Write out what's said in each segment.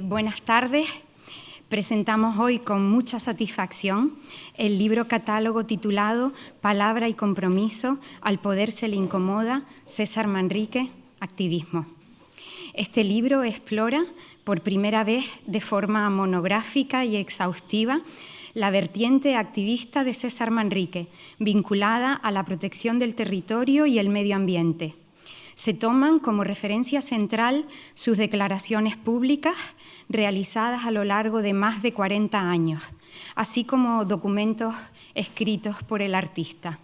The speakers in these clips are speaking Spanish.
Buenas tardes. Presentamos hoy con mucha satisfacción el libro catálogo titulado Palabra y compromiso, al poder se le incomoda, César Manrique, activismo. Este libro explora por primera vez de forma monográfica y exhaustiva la vertiente activista de César Manrique, vinculada a la protección del territorio y el medio ambiente. Se toman como referencia central sus declaraciones públicas realizadas a lo largo de más de 40 años, así como documentos escritos por el artista.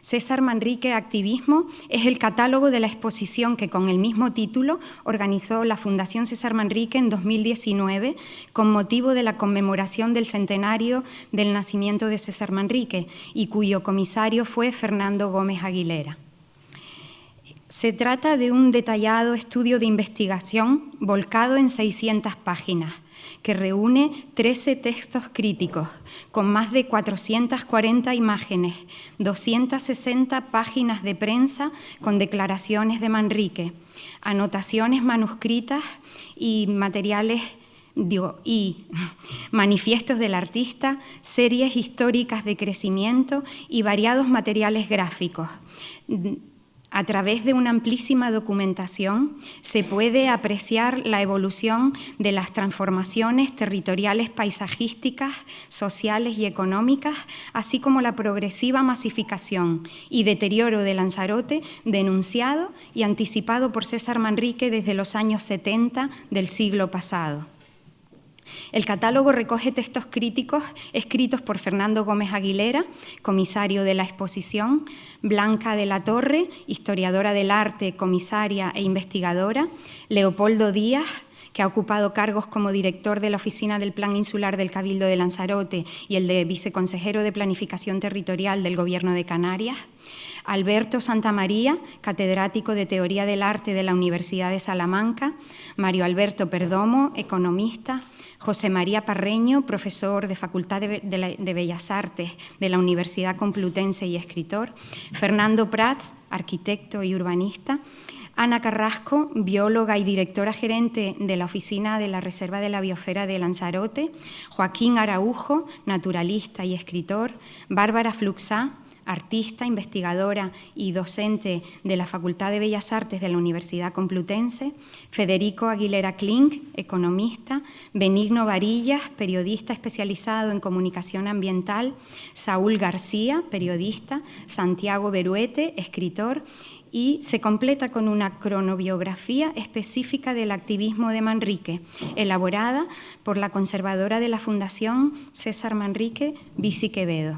César Manrique Activismo es el catálogo de la exposición que con el mismo título organizó la Fundación César Manrique en 2019 con motivo de la conmemoración del centenario del nacimiento de César Manrique y cuyo comisario fue Fernando Gómez Aguilera. Se trata de un detallado estudio de investigación volcado en 600 páginas, que reúne 13 textos críticos, con más de 440 imágenes, 260 páginas de prensa con declaraciones de Manrique, anotaciones manuscritas y manifiestos del artista, series históricas de crecimiento y variados materiales gráficos. A través de una amplísima documentación se puede apreciar la evolución de las transformaciones territoriales paisajísticas, sociales y económicas, así como la progresiva masificación y deterioro de Lanzarote denunciado y anticipado por César Manrique desde los años 70 del siglo pasado. El catálogo recoge textos críticos escritos por Fernando Gómez Aguilera, comisario de la exposición, Blanca de la Torre, historiadora del arte, comisaria e investigadora, Leopoldo Díaz, que ha ocupado cargos como director de la Oficina del Plan Insular del Cabildo de Lanzarote y el de viceconsejero de Planificación Territorial del Gobierno de Canarias, Alberto Santamaría, catedrático de Teoría del Arte de la Universidad de Salamanca, Mario Alberto Perdomo, economista, José María Parreño, profesor de Facultad de Bellas Artes de la Universidad Complutense y escritor, Fernando Prats, arquitecto y urbanista, Ana Carrasco, bióloga y directora gerente de la Oficina de la Reserva de la Biosfera de Lanzarote, Joaquín Araujo, naturalista y escritor, Bárbara Fluxá, artista, investigadora y docente de la Facultad de Bellas Artes de la Universidad Complutense, Federico Aguilera Klink, economista, Benigno Varillas, periodista especializado en comunicación ambiental, Saúl García, periodista, Santiago Beruete, escritor, y se completa con una cronobiografía específica del activismo de Manrique, elaborada por la conservadora de la Fundación César Manrique, Bici Quevedo.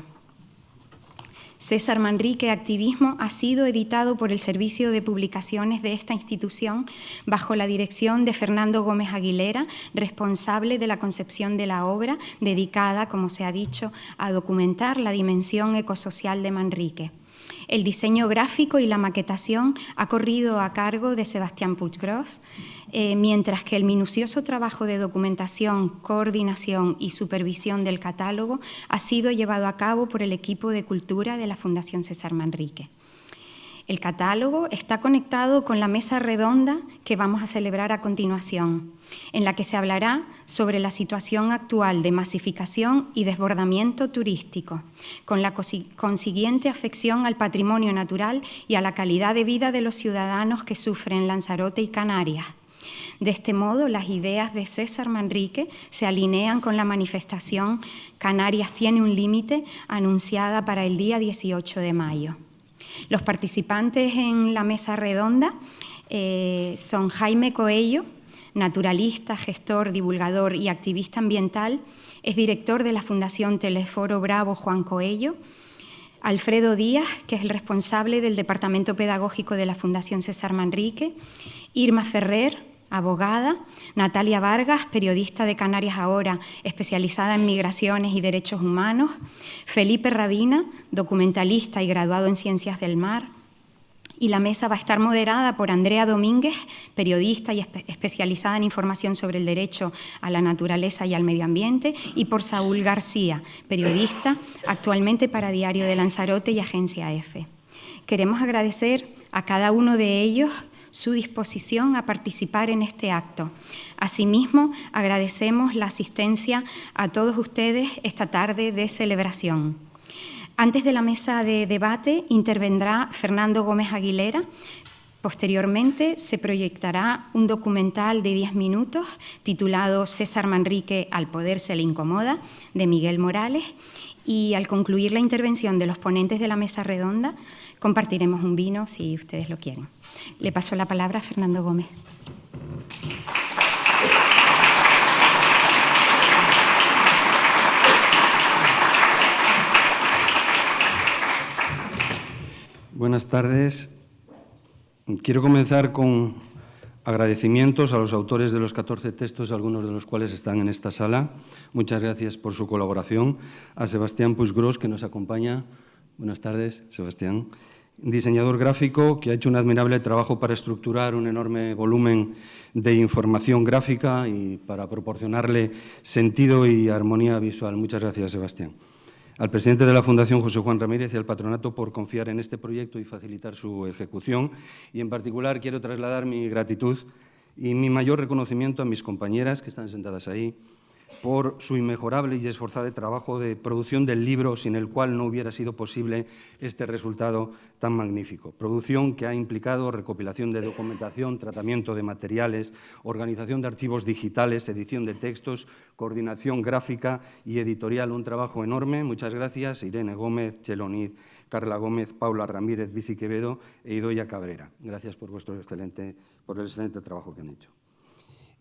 César Manrique Activismo ha sido editado por el Servicio de Publicaciones de esta institución bajo la dirección de Fernando Gómez Aguilera, responsable de la concepción de la obra, dedicada, como se ha dicho, a documentar la dimensión ecosocial de Manrique. El diseño gráfico y la maquetación ha corrido a cargo de Sebastián Puiggròs, mientras que el minucioso trabajo de documentación, coordinación y supervisión del catálogo ha sido llevado a cabo por el equipo de cultura de la Fundación César Manrique. El catálogo está conectado con la mesa redonda que vamos a celebrar a continuación, en la que se hablará sobre la situación actual de masificación y desbordamiento turístico, con la consiguiente afección al patrimonio natural y a la calidad de vida de los ciudadanos que sufren Lanzarote y Canarias. De este modo, las ideas de César Manrique se alinean con la manifestación Canarias tiene un límite, anunciada para el día 18 de mayo. Los participantes en la mesa redonda son Jaime Coello, naturalista, gestor, divulgador y activista ambiental, es director de la Fundación Telesforo Bravo Juan Coello, Alfredo Díaz, que es el responsable del Departamento Pedagógico de la Fundación César Manrique, Irma Ferrer, abogada, Natalia Vargas, periodista de Canarias Ahora, especializada en migraciones y derechos humanos, Felipe Rabina, documentalista y graduado en Ciencias del Mar, y la mesa va a estar moderada por Andrea Domínguez, periodista y especializada en información sobre el derecho a la naturaleza y al medio ambiente, y por Saúl García, periodista, actualmente para Diario de Lanzarote y Agencia EFE. Queremos agradecer a cada uno de ellos su disposición a participar en este acto. Asimismo, agradecemos la asistencia a todos ustedes esta tarde de celebración. Antes de la mesa de debate intervendrá Fernando Gómez Aguilera. Posteriormente se proyectará un documental de 10 minutos titulado César Manrique, al poder se le incomoda, de Miguel Morales. Y al concluir la intervención de los ponentes de la mesa redonda, compartiremos un vino si ustedes lo quieren. Le paso la palabra a Fernando Gómez. Buenas tardes. Quiero comenzar con agradecimientos a los autores de los 14 textos, algunos de los cuales están en esta sala. Muchas gracias por su colaboración. A Sebastián Puiggròs, que nos acompaña. Buenas tardes, Sebastián. Diseñador gráfico que ha hecho un admirable trabajo para estructurar un enorme volumen de información gráfica y para proporcionarle sentido y armonía visual. Muchas gracias, Sebastián. Al presidente de la Fundación, José Juan Ramírez, y al patronato por confiar en este proyecto y facilitar su ejecución. Y, en particular, quiero trasladar mi gratitud y mi mayor reconocimiento a mis compañeras, que están sentadas ahí, por su inmejorable y esforzado trabajo de producción del libro, sin el cual no hubiera sido posible este resultado tan magnífico. Producción que ha implicado recopilación de documentación, tratamiento de materiales, organización de archivos digitales, edición de textos, coordinación gráfica y editorial. Un trabajo enorme. Muchas gracias, Irene Gómez, Cheloniz, Carla Gómez, Paula Ramírez, Visi Quevedo e Idoia Cabrera. Gracias por el excelente trabajo que han hecho.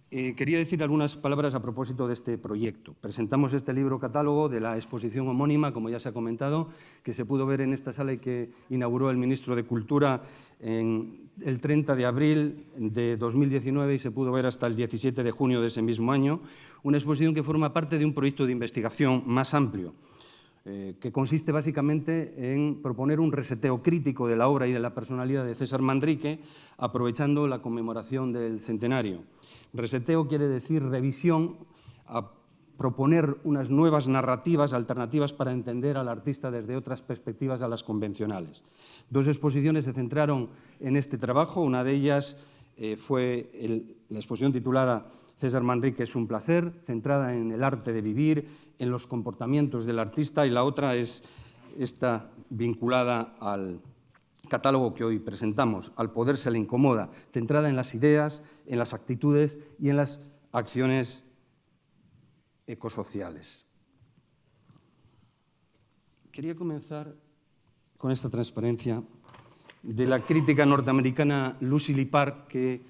Quería decir algunas palabras a propósito de este proyecto. Presentamos este libro catálogo de la exposición homónima, como ya se ha comentado, que se pudo ver en esta sala y que inauguró el ministro de Cultura el 30 de abril de 2019 y se pudo ver hasta el 17 de junio de ese mismo año. Una exposición que forma parte de un proyecto de investigación más amplio, que consiste básicamente en proponer un reseteo crítico de la obra y de la personalidad de César Manrique, aprovechando la conmemoración del centenario. Reseteo quiere decir revisión, a proponer unas nuevas narrativas, alternativas para entender al artista desde otras perspectivas a las convencionales. Dos exposiciones se centraron en este trabajo. Una de ellas fue la exposición titulada César Manrique es un placer, centrada en el arte de vivir, en los comportamientos del artista, y la otra es esta vinculada al catálogo que hoy presentamos, Al poder se le incomoda, centrada en las ideas, en las actitudes y en las acciones ecosociales. Quería comenzar con esta transparencia de la crítica norteamericana Lucy Lippard, que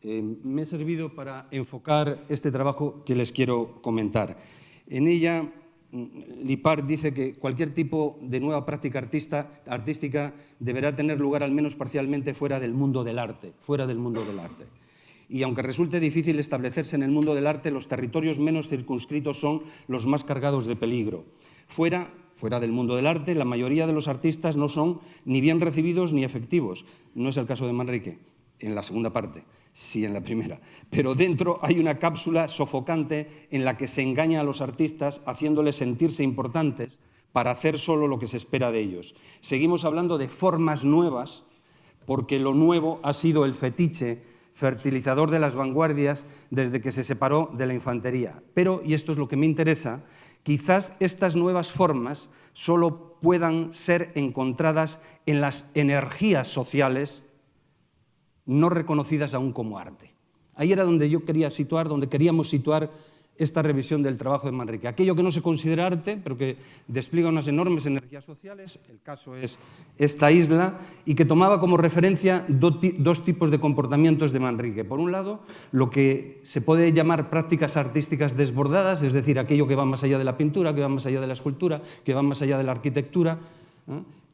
me ha servido para enfocar este trabajo que les quiero comentar. En ella, Lippard dice que cualquier tipo de nueva práctica artística deberá tener lugar al menos parcialmente fuera del mundo del arte, Y aunque resulte difícil establecerse en el mundo del arte, los territorios menos circunscritos son los más cargados de peligro. Fuera del mundo del arte, la mayoría de los artistas no son ni bien recibidos ni efectivos. No es el caso de Manrique, en la segunda parte. Sí, en la primera. Pero dentro hay una cápsula sofocante en la que se engaña a los artistas haciéndoles sentirse importantes para hacer solo lo que se espera de ellos. Seguimos hablando de formas nuevas porque lo nuevo ha sido el fetiche fertilizador de las vanguardias desde que se separó de la infantería. Pero, y esto es lo que me interesa, quizás estas nuevas formas solo puedan ser encontradas en las energías sociales no reconocidas aún como arte. Ahí era donde yo quería situar, donde queríamos situar esta revisión del trabajo de Manrique. Aquello que no se considera arte, pero que despliega unas enormes energías sociales, el caso es esta isla, y que tomaba como referencia dos tipos de comportamientos de Manrique. Por un lado, lo que se puede llamar prácticas artísticas desbordadas, es decir, aquello que va más allá de la pintura, que va más allá de la escultura, que va más allá de la arquitectura,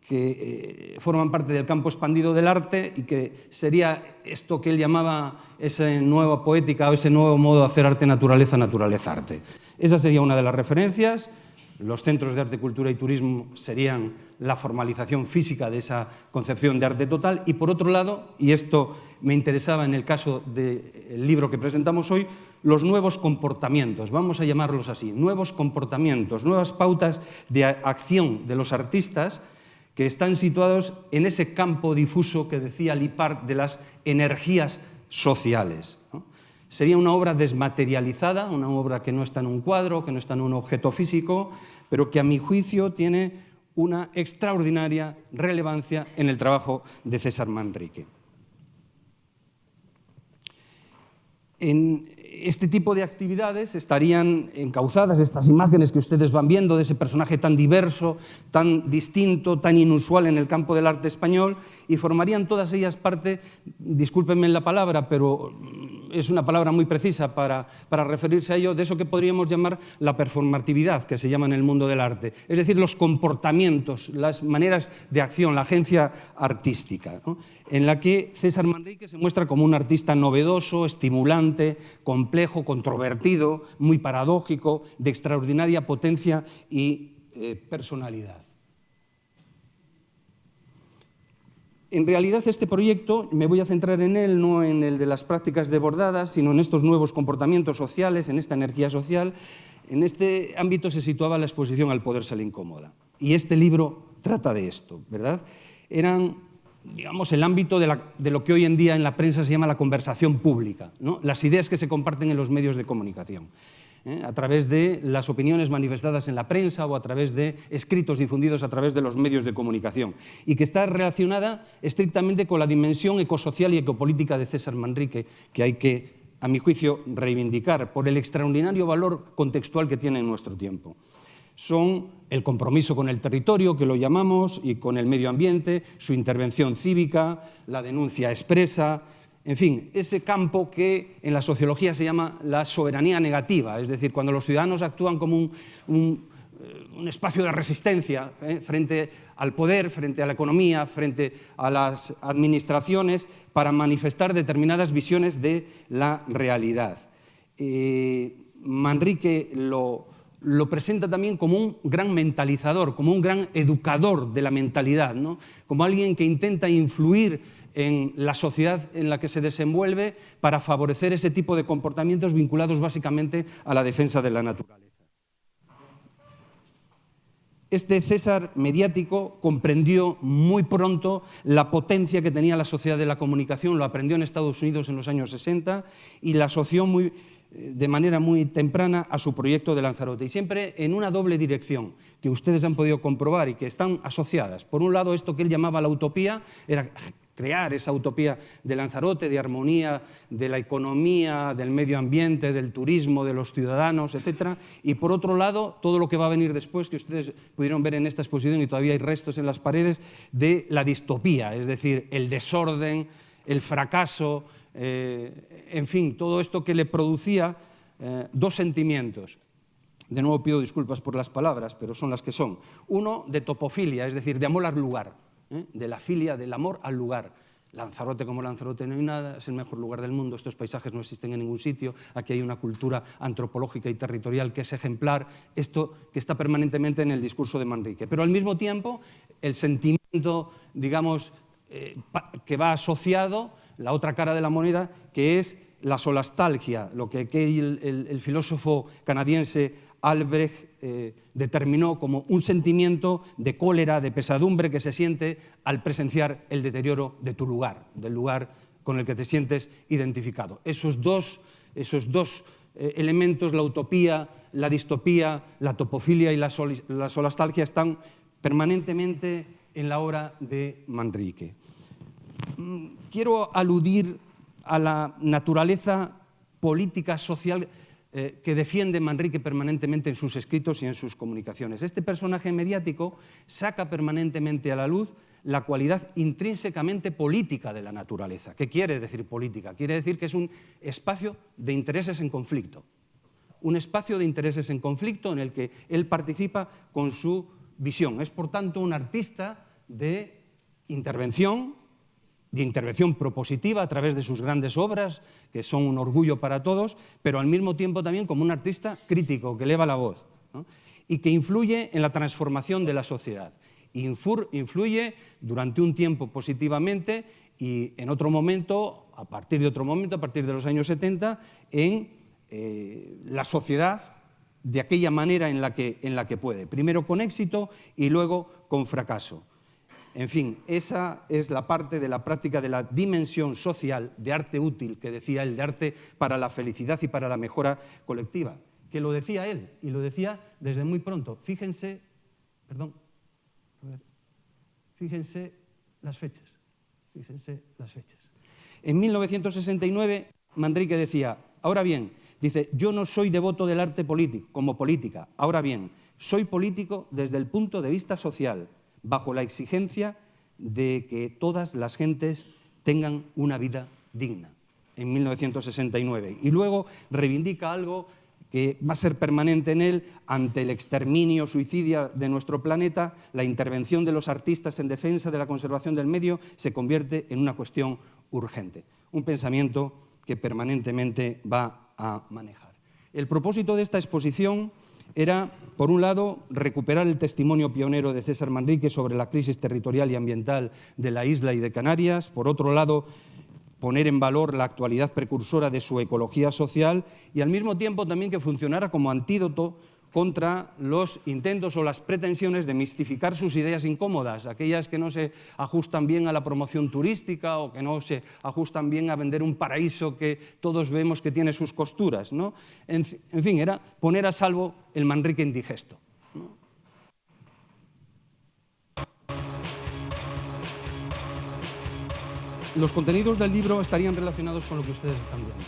que forman parte del campo expandido del arte y que sería esto que él llamaba esa nueva poética o ese nuevo modo de hacer arte naturaleza, naturaleza arte. Esa sería una de las referencias. Los centros de arte, cultura y turismo serían la formalización física de esa concepción de arte total. Y por otro lado, y esto me interesaba en el caso del libro que presentamos hoy, los nuevos comportamientos, vamos a llamarlos así, nuevos comportamientos, nuevas pautas de acción de los artistas que están situados en ese campo difuso que decía Lippard de las energías sociales, ¿no? Sería una obra desmaterializada, una obra que no está en un cuadro, que no está en un objeto físico, pero que a mi juicio tiene una extraordinaria relevancia en el trabajo de César Manrique. En este tipo de actividades estarían encauzadas estas imágenes que ustedes van viendo de ese personaje tan diverso, tan distinto, tan inusual en el campo del arte español, y formarían todas ellas parte, discúlpenme la palabra, pero es una palabra muy precisa para referirse a ello, de eso que podríamos llamar la performatividad, que se llama en el mundo del arte, es decir, los comportamientos, las maneras de acción, la agencia artística, ¿no? En la que César Manrique se muestra como un artista novedoso, estimulante, complejo, controvertido, muy paradójico, de extraordinaria potencia y personalidad. En realidad, este proyecto, me voy a centrar en él, no en el de las prácticas de bordadas, sino en estos nuevos comportamientos sociales, en esta energía social. En este ámbito se situaba la exposición Al poder se le incomoda. Y este libro trata de esto, ¿verdad? Eran, digamos, el ámbito de lo que hoy en día en la prensa se llama la conversación pública, ¿no? Las ideas que se comparten en los medios de comunicación, a través de las opiniones manifestadas en la prensa o a través de escritos difundidos a través de los medios de comunicación, y que está relacionada estrictamente con la dimensión ecosocial y ecopolítica de César Manrique, que hay que, a mi juicio, reivindicar por el extraordinario valor contextual que tiene en nuestro tiempo. Son el compromiso con el territorio, que lo llamamos, y con el medio ambiente, su intervención cívica, la denuncia expresa, en fin, ese campo que en la sociología se llama la soberanía negativa, es decir, cuando los ciudadanos actúan como un espacio de resistencia frente al poder, frente a la economía, frente a las administraciones, para manifestar determinadas visiones de la realidad. Manrique lo presenta también como un gran mentalizador, como un gran educador de la mentalidad, ¿no? Como alguien que intenta influir en la sociedad en la que se desenvuelve para favorecer ese tipo de comportamientos vinculados básicamente a la defensa de la naturaleza. Este César mediático comprendió muy pronto la potencia que tenía la sociedad de la comunicación, lo aprendió en Estados Unidos en los años 60 y la asoció de manera muy temprana a su proyecto de Lanzarote, y siempre en una doble dirección que ustedes han podido comprobar y que están asociadas. Por un lado, esto que él llamaba la utopía era crear esa utopía de Lanzarote, de armonía, de la economía, del medio ambiente, del turismo, de los ciudadanos, etc. Y por otro lado, todo lo que va a venir después, que ustedes pudieron ver en esta exposición y todavía hay restos en las paredes, de la distopía, es decir, el desorden, el fracaso, en fin, todo esto que le producía dos sentimientos. De nuevo pido disculpas por las palabras, pero son las que son. Uno, de topofilia, es decir, de amor al lugar, de la filia, del amor al lugar. Lanzarote como Lanzarote no hay nada, es el mejor lugar del mundo, estos paisajes no existen en ningún sitio, aquí hay una cultura antropológica y territorial que es ejemplar, esto que está permanentemente en el discurso de Manrique. Pero al mismo tiempo, el sentimiento, digamos, que va asociado, la otra cara de la moneda, que es la solastalgia, lo que el filósofo canadiense Albrecht determinó como un sentimiento de cólera, de pesadumbre que se siente al presenciar el deterioro de tu lugar, del lugar con el que te sientes identificado. Esos dos elementos, la utopía, la distopía, la topofilia y la solastalgia, están permanentemente en la obra de Manrique. Quiero aludir a la naturaleza política, social, que defiende Manrique permanentemente en sus escritos y en sus comunicaciones. Este personaje mediático saca permanentemente a la luz la cualidad intrínsecamente política de la naturaleza. ¿Qué quiere decir política? Quiere decir que es un espacio de intereses en conflicto. Un espacio de intereses en conflicto en el que él participa con su visión. Es, por tanto, un artista de intervención propositiva a través de sus grandes obras, que son un orgullo para todos, pero al mismo tiempo también como un artista crítico, que eleva la voz, ¿no? Y que influye en la transformación de la sociedad. Influye durante un tiempo positivamente y en otro momento, a partir de los años 70, en la sociedad de aquella manera en la que puede. Primero con éxito y luego con fracaso. En fin, esa es la parte de la práctica de la dimensión social de arte útil, que decía él, de arte para la felicidad y para la mejora colectiva, que lo decía él, y lo decía desde muy pronto. Fíjense las fechas. En 1969, Manrique decía, ahora bien, dice, yo no soy devoto del arte político, como política, ahora bien, soy político desde el punto de vista social, bajo la exigencia de que todas las gentes tengan una vida digna, en 1969. Y luego reivindica algo que va a ser permanente en él ante el exterminio suicidio de nuestro planeta. La intervención de los artistas en defensa de la conservación del medio se convierte en una cuestión urgente. Un pensamiento que permanentemente va a manejar. El propósito de esta exposición era, por un lado, recuperar el testimonio pionero de César Manrique sobre la crisis territorial y ambiental de la isla y de Canarias, por otro lado, poner en valor la actualidad precursora de su ecología social y al mismo tiempo también que funcionara como antídoto contra los intentos o las pretensiones de mistificar sus ideas incómodas, aquellas que no se ajustan bien a la promoción turística o que no se ajustan bien a vender un paraíso que todos vemos que tiene sus costuras, ¿no? En fin, era poner a salvo el Manrique indigesto, ¿no? Los contenidos del libro estarían relacionados con lo que ustedes están viendo.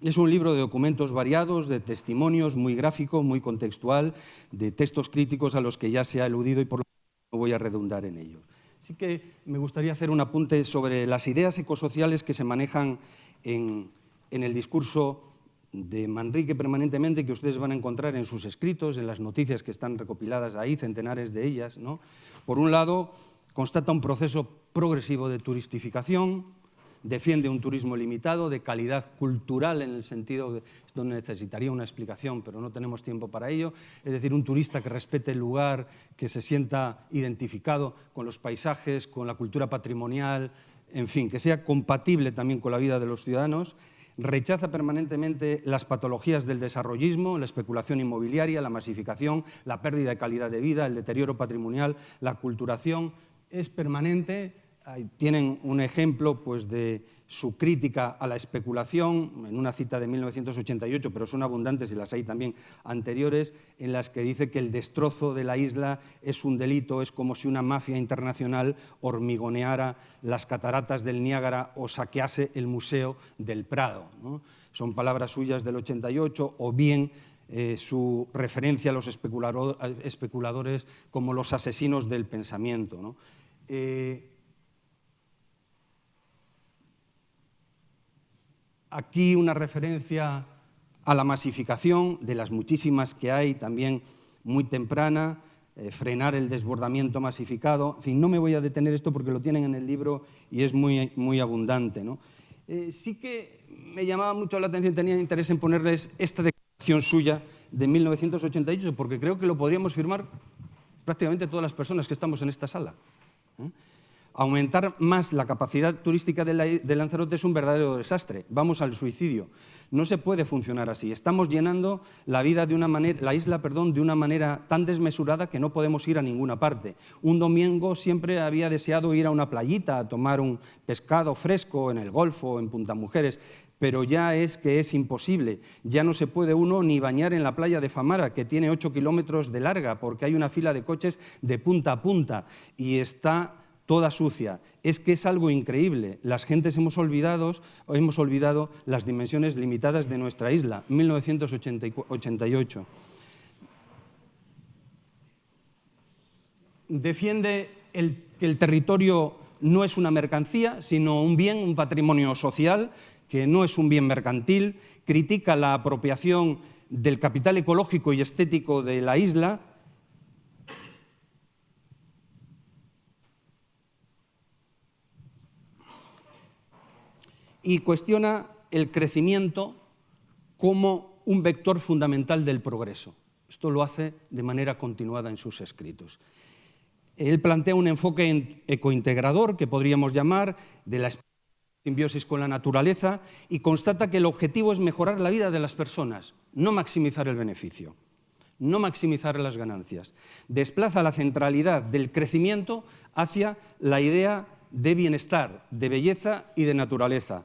Es un libro de documentos variados, de testimonios, muy gráfico, muy contextual, de textos críticos a los que ya se ha aludido y por lo tanto no voy a redundar en ellos. Sí que me gustaría hacer un apunte sobre las ideas ecosociales que se manejan en el discurso de Manrique permanentemente, que ustedes van a encontrar en sus escritos, en las noticias que están recopiladas ahí, centenares de ellas, ¿no? Por un lado, constata un proceso progresivo de turistificación, defiende un turismo limitado, de calidad cultural, en el sentido de esto necesitaría una explicación, pero no tenemos tiempo para ello, es decir, un turista que respete el lugar, que se sienta identificado con los paisajes, con la cultura patrimonial, en fin, que sea compatible también con la vida de los ciudadanos. Rechaza permanentemente las patologías del desarrollismo, la especulación inmobiliaria, la masificación, la pérdida de calidad de vida, el deterioro patrimonial, la aculturación. Es permanente. Tienen un ejemplo pues, de su crítica a la especulación, en una cita de 1988, pero son abundantes y las hay también anteriores, en las que dice que el destrozo de la isla es un delito, es como si una mafia internacional hormigoneara las cataratas del Niágara o saquease el Museo del Prado, ¿no? Son palabras suyas del 88, o bien su referencia a los especuladores como los asesinos del pensamiento, ¿no? Aquí una referencia a la masificación, de las muchísimas que hay, también muy temprana, frenar el desbordamiento masificado. En fin, no me voy a detener esto porque lo tienen en el libro y es muy, muy abundante, ¿no? Sí que me llamaba mucho la atención, tenía interés en ponerles esta declaración suya de 1988, porque creo que lo podríamos firmar prácticamente todas las personas que estamos en esta sala, ¿eh? Aumentar más la capacidad turística de Lanzarote es un verdadero desastre. Vamos al suicidio. No se puede funcionar así. Estamos llenando la isla de una manera tan desmesurada que no podemos ir a ninguna parte. Un domingo siempre había deseado ir a una playita a tomar un pescado fresco en el Golfo o en Punta Mujeres, pero ya es imposible. Ya no se puede uno ni bañar en la playa de Famara, que tiene 8 kilómetros de larga, porque hay una fila de coches de punta a punta y está toda sucia. Es que es algo increíble. Las gentes hemos olvidado las dimensiones limitadas de nuestra isla. 1988. Defiende que el territorio no es una mercancía, sino un bien, un patrimonio social, que no es un bien mercantil. Critica la apropiación del capital ecológico y estético de la isla, y cuestiona el crecimiento como un vector fundamental del progreso. Esto lo hace de manera continuada en sus escritos. Él plantea un enfoque ecointegrador, que podríamos llamar, de la simbiosis con la naturaleza, y constata que el objetivo es mejorar la vida de las personas, no maximizar el beneficio, no maximizar las ganancias. Desplaza la centralidad del crecimiento hacia la idea de bienestar, de belleza y de naturaleza.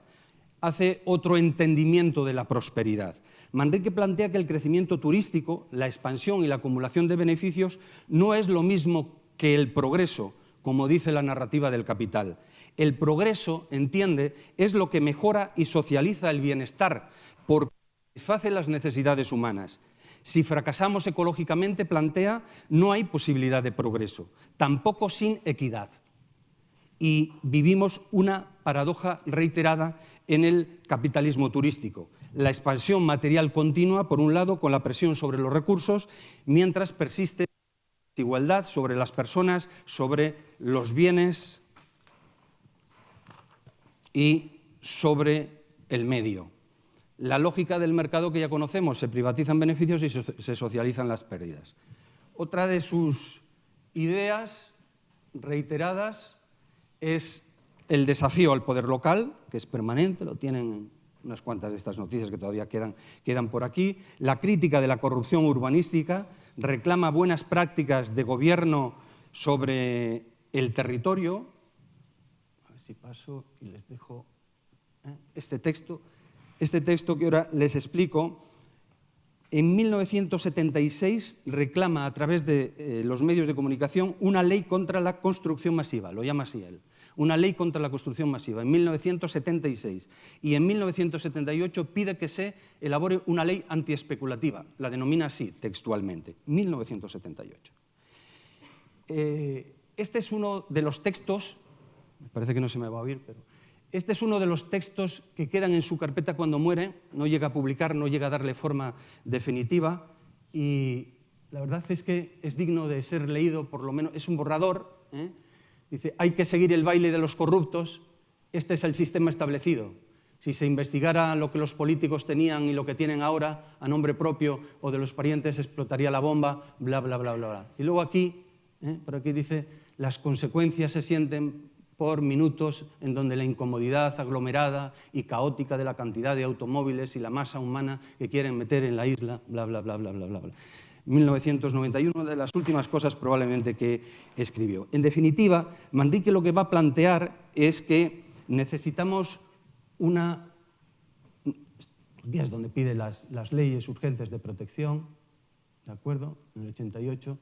Hace otro entendimiento de la prosperidad. Manrique plantea que el crecimiento turístico, la expansión y la acumulación de beneficios no es lo mismo que el progreso, como dice la narrativa del Capital. El progreso, entiende, es lo que mejora y socializa el bienestar porque satisface las necesidades humanas. Si fracasamos ecológicamente, plantea, no hay posibilidad de progreso, tampoco sin equidad. Y vivimos una paradoja reiterada en el capitalismo turístico. La expansión material continua, por un lado, con la presión sobre los recursos, mientras persiste la desigualdad sobre las personas, sobre los bienes y sobre el medio. La lógica del mercado que ya conocemos, se privatizan beneficios y se socializan las pérdidas. Otra de sus ideas reiteradas es el desafío al poder local, que es permanente, lo tienen unas cuantas de estas noticias que todavía quedan por aquí. La crítica de la corrupción urbanística, reclama buenas prácticas de gobierno sobre el territorio. A ver si paso y les dejo este texto que ahora les explico. En 1976 reclama a través de los medios de comunicación una ley contra la construcción masiva, lo llama así él. Una ley contra la construcción masiva, en 1976. Y en 1978 pide que se elabore una ley antiespeculativa, la denomina así textualmente, 1978. Este es uno de los textos, me parece que no se me va a oír, pero este es uno de los textos que quedan en su carpeta cuando muere, no llega a publicar, no llega a darle forma definitiva, y la verdad es que es digno de ser leído, por lo menos, es un borrador, Dice, hay que seguir el baile de los corruptos, este es el sistema establecido. Si se investigara lo que los políticos tenían y lo que tienen ahora a nombre propio o de los parientes, explotaría la bomba, bla, bla, bla, bla, bla. Y luego aquí, por aquí dice, las consecuencias se sienten por minutos en donde la incomodidad aglomerada y caótica de la cantidad de automóviles y la masa humana que quieren meter en la isla, bla, bla, bla, bla, bla, bla, bla. 1991, de las últimas cosas probablemente que escribió. En definitiva, Manrique lo que va a plantear es que necesitamos una... Es donde pide las leyes urgentes de protección, ¿de acuerdo? En el 88.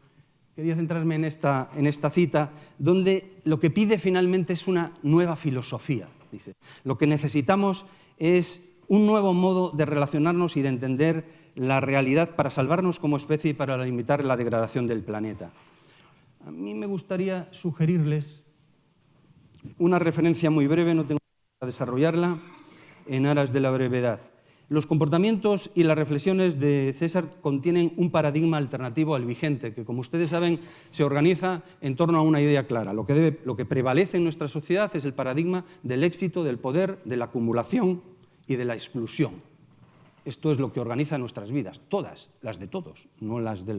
Quería centrarme en esta cita, donde lo que pide finalmente es una nueva filosofía. Dice, lo que necesitamos es un nuevo modo de relacionarnos y de entender la realidad para salvarnos como especie y para limitar la degradación del planeta. A mí me gustaría sugerirles una referencia muy breve, no tengo que desarrollarla, en aras de la brevedad. Los comportamientos y las reflexiones de César contienen un paradigma alternativo al vigente, que, como ustedes saben, se organiza en torno a una idea clara. Lo que prevalece en nuestra sociedad es el paradigma del éxito, del poder, de la acumulación y de la exclusión. Esto es lo que organiza nuestras vidas, todas, las de todos, no las de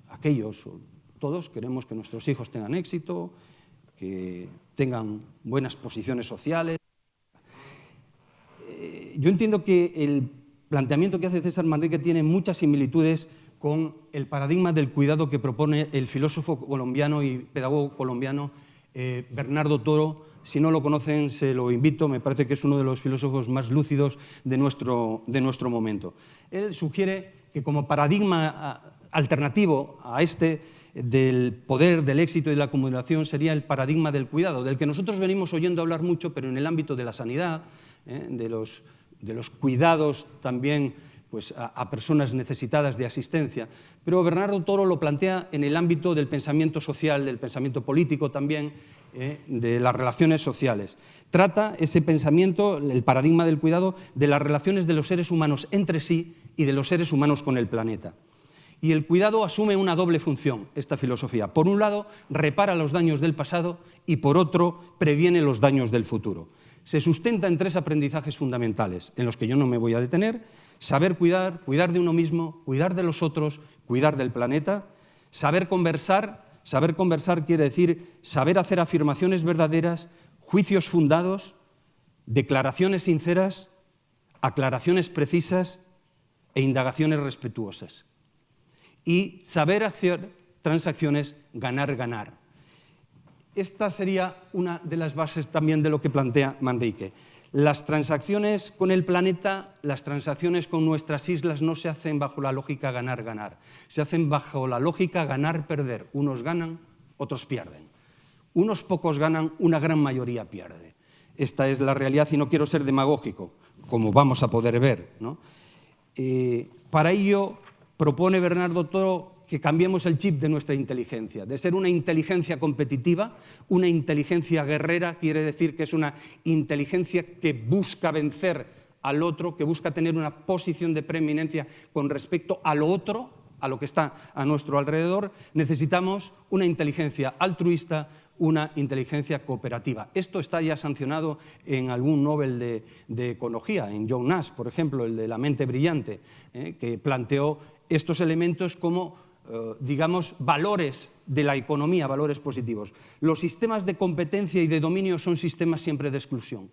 aquellos. Todos queremos que nuestros hijos tengan éxito, que tengan buenas posiciones sociales. Yo entiendo que el planteamiento que hace César Manrique tiene muchas similitudes con el paradigma del cuidado que propone el filósofo colombiano y pedagogo colombiano Bernardo Toro. Si no lo conocen, se lo invito, me parece que es uno de los filósofos más lúcidos de nuestro momento. Él sugiere que como paradigma alternativo a este del poder, del éxito y de la acumulación sería el paradigma del cuidado, del que nosotros venimos oyendo hablar mucho, pero en el ámbito de la sanidad, de los cuidados también pues, a personas necesitadas de asistencia. Pero Bernardo Toro lo plantea en el ámbito del pensamiento social, del pensamiento político también, de las relaciones sociales. Trata ese pensamiento, el paradigma del cuidado, de las relaciones de los seres humanos entre sí y de los seres humanos con el planeta. Y el cuidado asume una doble función, esta filosofía. Por un lado, repara los daños del pasado y por otro, previene los daños del futuro. Se sustenta en 3 aprendizajes fundamentales, en los que yo no me voy a detener: saber cuidar, cuidar de uno mismo, cuidar de los otros, cuidar del planeta. Saber conversar quiere decir saber hacer afirmaciones verdaderas, juicios fundados, declaraciones sinceras, aclaraciones precisas e indagaciones respetuosas. Y saber hacer transacciones ganar-ganar. Esta sería una de las bases también de lo que plantea Manrique. Las transacciones con el planeta, las transacciones con nuestras islas no se hacen bajo la lógica ganar-ganar, se hacen bajo la lógica ganar-perder. Unos ganan, otros pierden. Unos pocos ganan, una gran mayoría pierde. Esta es la realidad y no quiero ser demagógico, como vamos a poder ver, ¿no? Para ello propone Bernardo Toro que cambiemos el chip de nuestra inteligencia, de ser una inteligencia competitiva, una inteligencia guerrera, quiere decir que es una inteligencia que busca vencer al otro, que busca tener una posición de preeminencia con respecto a lo otro, a lo que está a nuestro alrededor. Necesitamos una inteligencia altruista, una inteligencia cooperativa. Esto está ya sancionado en algún Nobel de Ecología, en John Nash, por ejemplo, el de La mente brillante, que planteó estos elementos como digamos, valores de la economía, valores positivos. Los sistemas de competencia y de dominio son sistemas siempre de exclusión.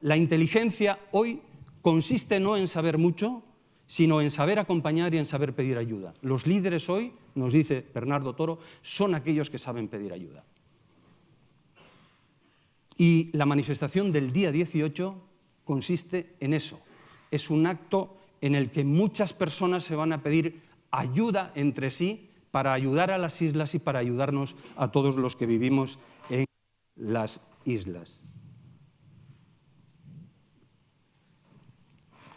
La inteligencia hoy consiste no en saber mucho, sino en saber acompañar y en saber pedir ayuda. Los líderes hoy, nos dice Bernardo Toro, son aquellos que saben pedir ayuda. Y la manifestación del día 18 consiste en eso. Es un acto en el que muchas personas se van a pedir ayuda entre sí para ayudar a las islas y para ayudarnos a todos los que vivimos en las islas.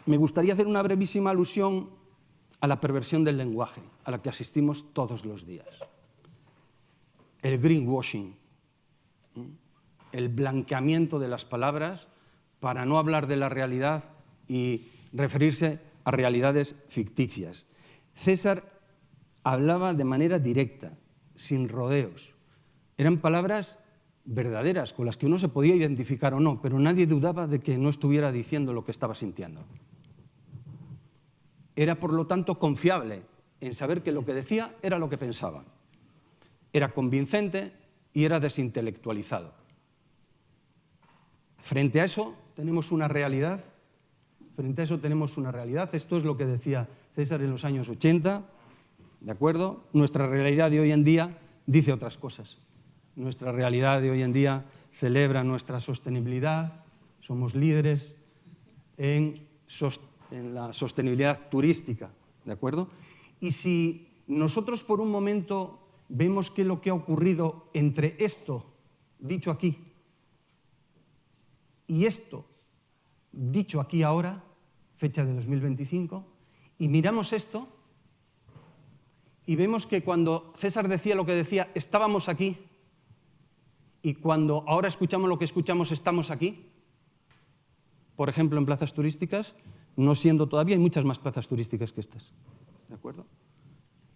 Me gustaría hacer una brevísima alusión a la perversión del lenguaje, a la que asistimos todos los días. El greenwashing, el blanqueamiento de las palabras para no hablar de la realidad y referirse a realidades ficticias. César hablaba de manera directa, sin rodeos. Eran palabras verdaderas, con las que uno se podía identificar o no, pero nadie dudaba de que no estuviera diciendo lo que estaba sintiendo. Era, por lo tanto, confiable en saber que lo que decía era lo que pensaba. Era convincente y era desintelectualizado. Frente a eso tenemos una realidad. Esto es lo que decía César en los años 80, ¿de acuerdo? Nuestra realidad de hoy en día dice otras cosas. Nuestra realidad de hoy en día celebra nuestra sostenibilidad, somos líderes en la sostenibilidad turística, ¿de acuerdo? Y si nosotros por un momento vemos que lo que ha ocurrido entre esto, dicho aquí, y esto, dicho aquí ahora, fecha de 2025, y miramos esto y vemos que cuando César decía lo que decía, estábamos aquí, y cuando ahora escuchamos lo que escuchamos, estamos aquí, por ejemplo, en plazas turísticas, no siendo todavía, hay muchas más plazas turísticas que estas, ¿de acuerdo?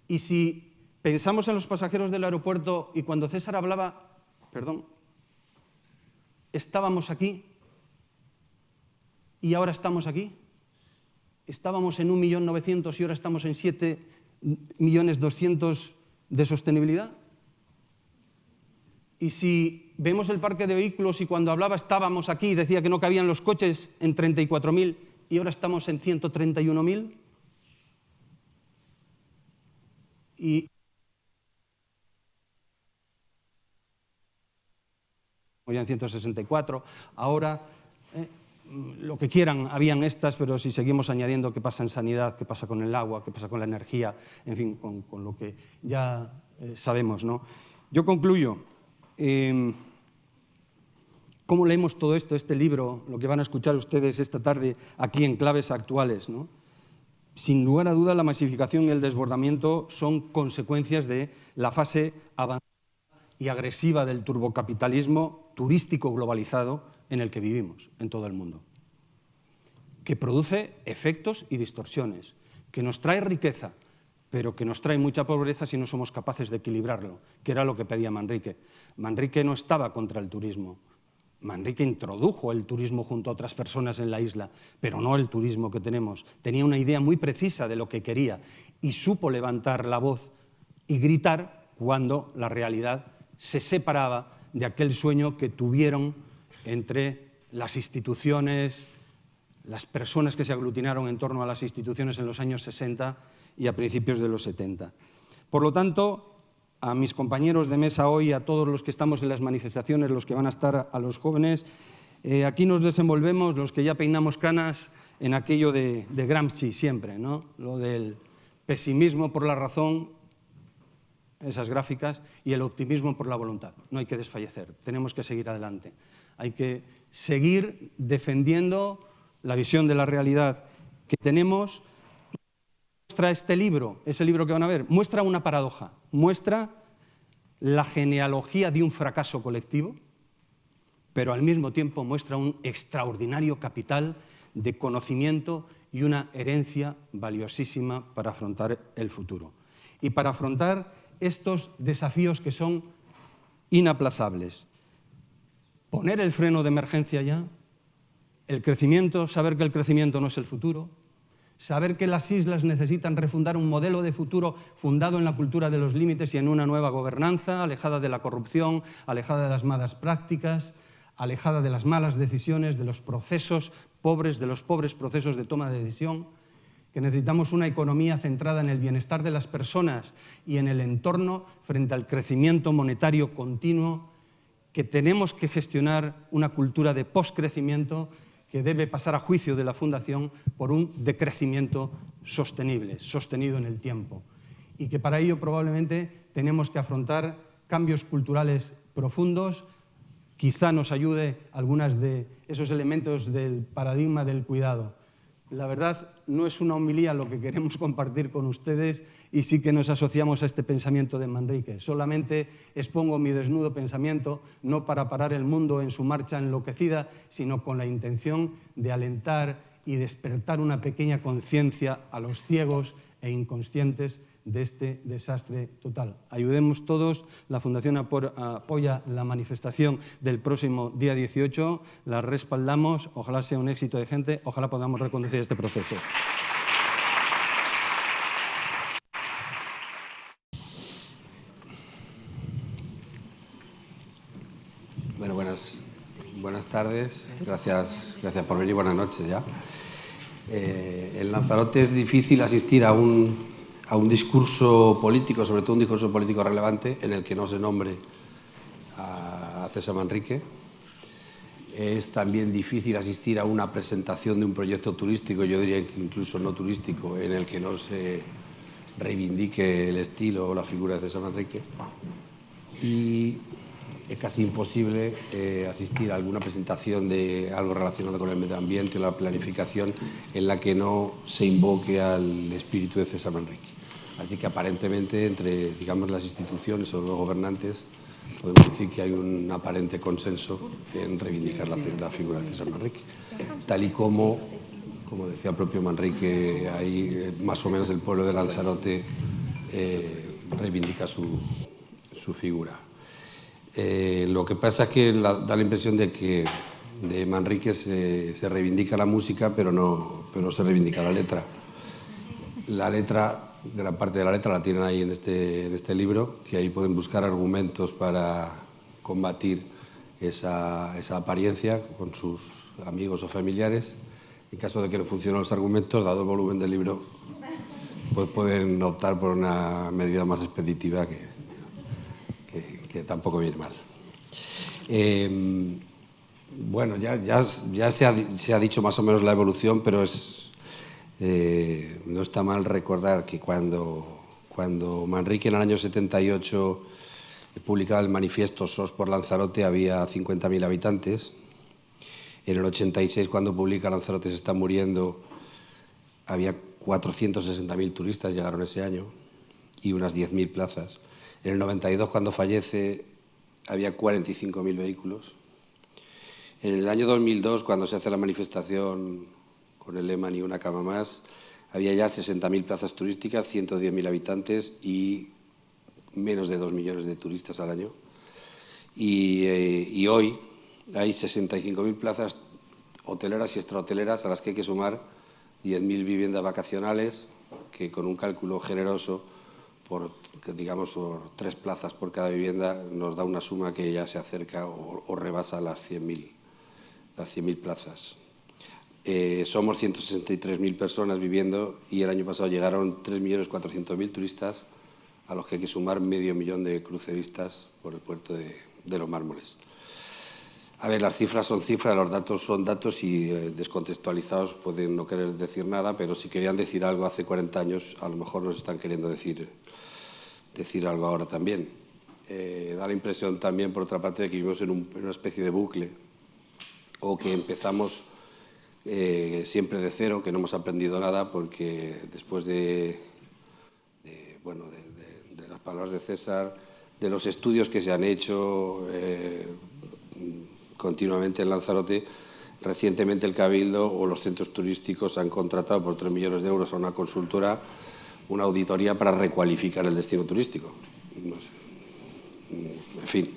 Y si pensamos en los pasajeros del aeropuerto y cuando César hablaba, estábamos aquí y ahora estamos aquí, estábamos en 1.900.000 y ahora estamos en 7.200.000 de sostenibilidad. Y si vemos el parque de vehículos y cuando hablaba estábamos aquí y decía que no cabían los coches en 34.000 y ahora estamos en 131.000. Y ya en 164, ahora lo que quieran, habían estas, pero si seguimos añadiendo qué pasa en sanidad, qué pasa con el agua, qué pasa con la energía, en fin, con lo que ya sabemos, ¿no? Yo concluyo. ¿Cómo leemos todo esto, este libro, lo que van a escuchar ustedes esta tarde aquí en Claves Actuales, ¿no? Sin lugar a duda, la masificación y el desbordamiento son consecuencias de la fase avanzada y agresiva del turbocapitalismo turístico globalizado en el que vivimos en todo el mundo. que produce efectos y distorsiones, que nos trae riqueza, pero que nos trae mucha pobreza si no somos capaces de equilibrarlo, que era lo que pedía Manrique. Manrique no estaba contra el turismo. Manrique introdujo el turismo junto a otras personas en la isla, pero no el turismo que tenemos. Tenía una idea muy precisa de lo que quería y supo levantar la voz y gritar cuando la realidad se separaba de aquel sueño que tuvieron entre las instituciones, las personas que se aglutinaron en torno a las instituciones en los años 60 y a principios de los 70. Por lo tanto, a mis compañeros de mesa hoy, a todos los que estamos en las manifestaciones, los que van a estar, a los jóvenes, aquí nos desenvolvemos, los que ya peinamos canas, en aquello de Gramsci siempre, ¿no? Lo del pesimismo por la razón, esas gráficas, y el optimismo por la voluntad. No hay que desfallecer, tenemos que seguir adelante. Hay que seguir defendiendo la visión de la realidad que tenemos. Muestra este libro, ese libro que van a ver, muestra una paradoja, muestra la genealogía de un fracaso colectivo, pero al mismo tiempo muestra un extraordinario capital de conocimiento y una herencia valiosísima para afrontar el futuro. Y para afrontar estos desafíos que son inaplazables. Poner el freno de emergencia ya, el crecimiento, saber que el crecimiento no es el futuro, saber que las islas necesitan refundar un modelo de futuro fundado en la cultura de los límites y en una nueva gobernanza, alejada de la corrupción, alejada de las malas prácticas, alejada de las malas decisiones, de los procesos pobres, de los pobres procesos de toma de decisión, que necesitamos una economía centrada en el bienestar de las personas y en el entorno frente al crecimiento monetario continuo, que tenemos que gestionar una cultura de poscrecimiento que debe pasar a juicio de la Fundación por un decrecimiento sostenible, sostenido en el tiempo. Y que para ello probablemente tenemos que afrontar cambios culturales profundos. Quizá nos ayude algunos de esos elementos del paradigma del cuidado. La verdad, no es una homilía lo que queremos compartir con ustedes y sí que nos asociamos a este pensamiento de Manrique. Solamente expongo mi desnudo pensamiento, no para parar el mundo en su marcha enloquecida, sino con la intención de alentar y despertar una pequeña conciencia a los ciegos e inconscientes de este desastre total. Ayudemos todos. La Fundación apoya la manifestación del próximo día 18, la respaldamos, ojalá sea un éxito de gente, ojalá podamos reconducir este proceso. Bueno, buenas tardes, gracias por venir, buenas noches ya. En Lanzarote es difícil asistir a un discurso político, sobre todo un discurso político relevante, en el que no se nombre a César Manrique. Es también difícil asistir a una presentación de un proyecto turístico, yo diría que incluso no turístico, en el que no se reivindique el estilo o la figura de César Manrique. Y es casi imposible asistir a alguna presentación de algo relacionado con el medio ambiente o la planificación en la que no se invoque al espíritu de César Manrique. Así que aparentemente entre, digamos, las instituciones o los gobernantes podemos decir que hay un aparente consenso en reivindicar la figura de César Manrique, tal y como decía el propio Manrique, ahí más o menos el pueblo de Lanzarote reivindica su figura. Lo que pasa es que da la impresión de que de Manrique se reivindica la música, pero no se reivindica la letra. La letra, gran parte de la letra la tienen ahí en este libro, que ahí pueden buscar argumentos para combatir esa apariencia con sus amigos o familiares. En caso de que no funcionen los argumentos, dado el volumen del libro, pues pueden optar por una medida más expeditiva que tampoco viene mal. Bueno, ya se ha dicho más o menos la evolución, pero no está mal recordar que cuando Manrique en el año 78 publicaba el manifiesto SOS por Lanzarote había 50.000 habitantes. En el 86, cuando publica Lanzarote se está muriendo, había 460.000 turistas, llegaron ese año, y unas 10.000 plazas. En el 92, cuando fallece, había 45.000 vehículos. En el año 2002, cuando se hace la manifestación con el lema Ni una cama más. Había ya 60.000 plazas turísticas, 110.000 habitantes y menos de 2 millones de turistas al año. Y hoy hay 65.000 plazas hoteleras y extrahoteleras a las que hay que sumar 10.000 viviendas vacacionales, que con un cálculo generoso, digamos, por 3 plazas por cada vivienda, nos da una suma que ya se acerca o rebasa las 100.000 plazas. Somos 163.000 personas viviendo y el año pasado llegaron 3.400.000 turistas, a los que hay que sumar 500.000 de cruceristas por el puerto de Los Mármoles. A ver, las cifras son cifras, los datos son datos y descontextualizados pueden no querer decir nada, pero si querían decir algo hace 40 años, a lo mejor nos están queriendo decir algo ahora también. Da la impresión también, por otra parte, de que vivimos en una especie de bucle, o que empezamos siempre de cero, que no hemos aprendido nada, porque después de las palabras de César, de los estudios que se han hecho continuamente en Lanzarote, recientemente el Cabildo o los centros turísticos han contratado por 3 millones de euros a una consultora una auditoría para recualificar el destino turístico. No sé. En fin,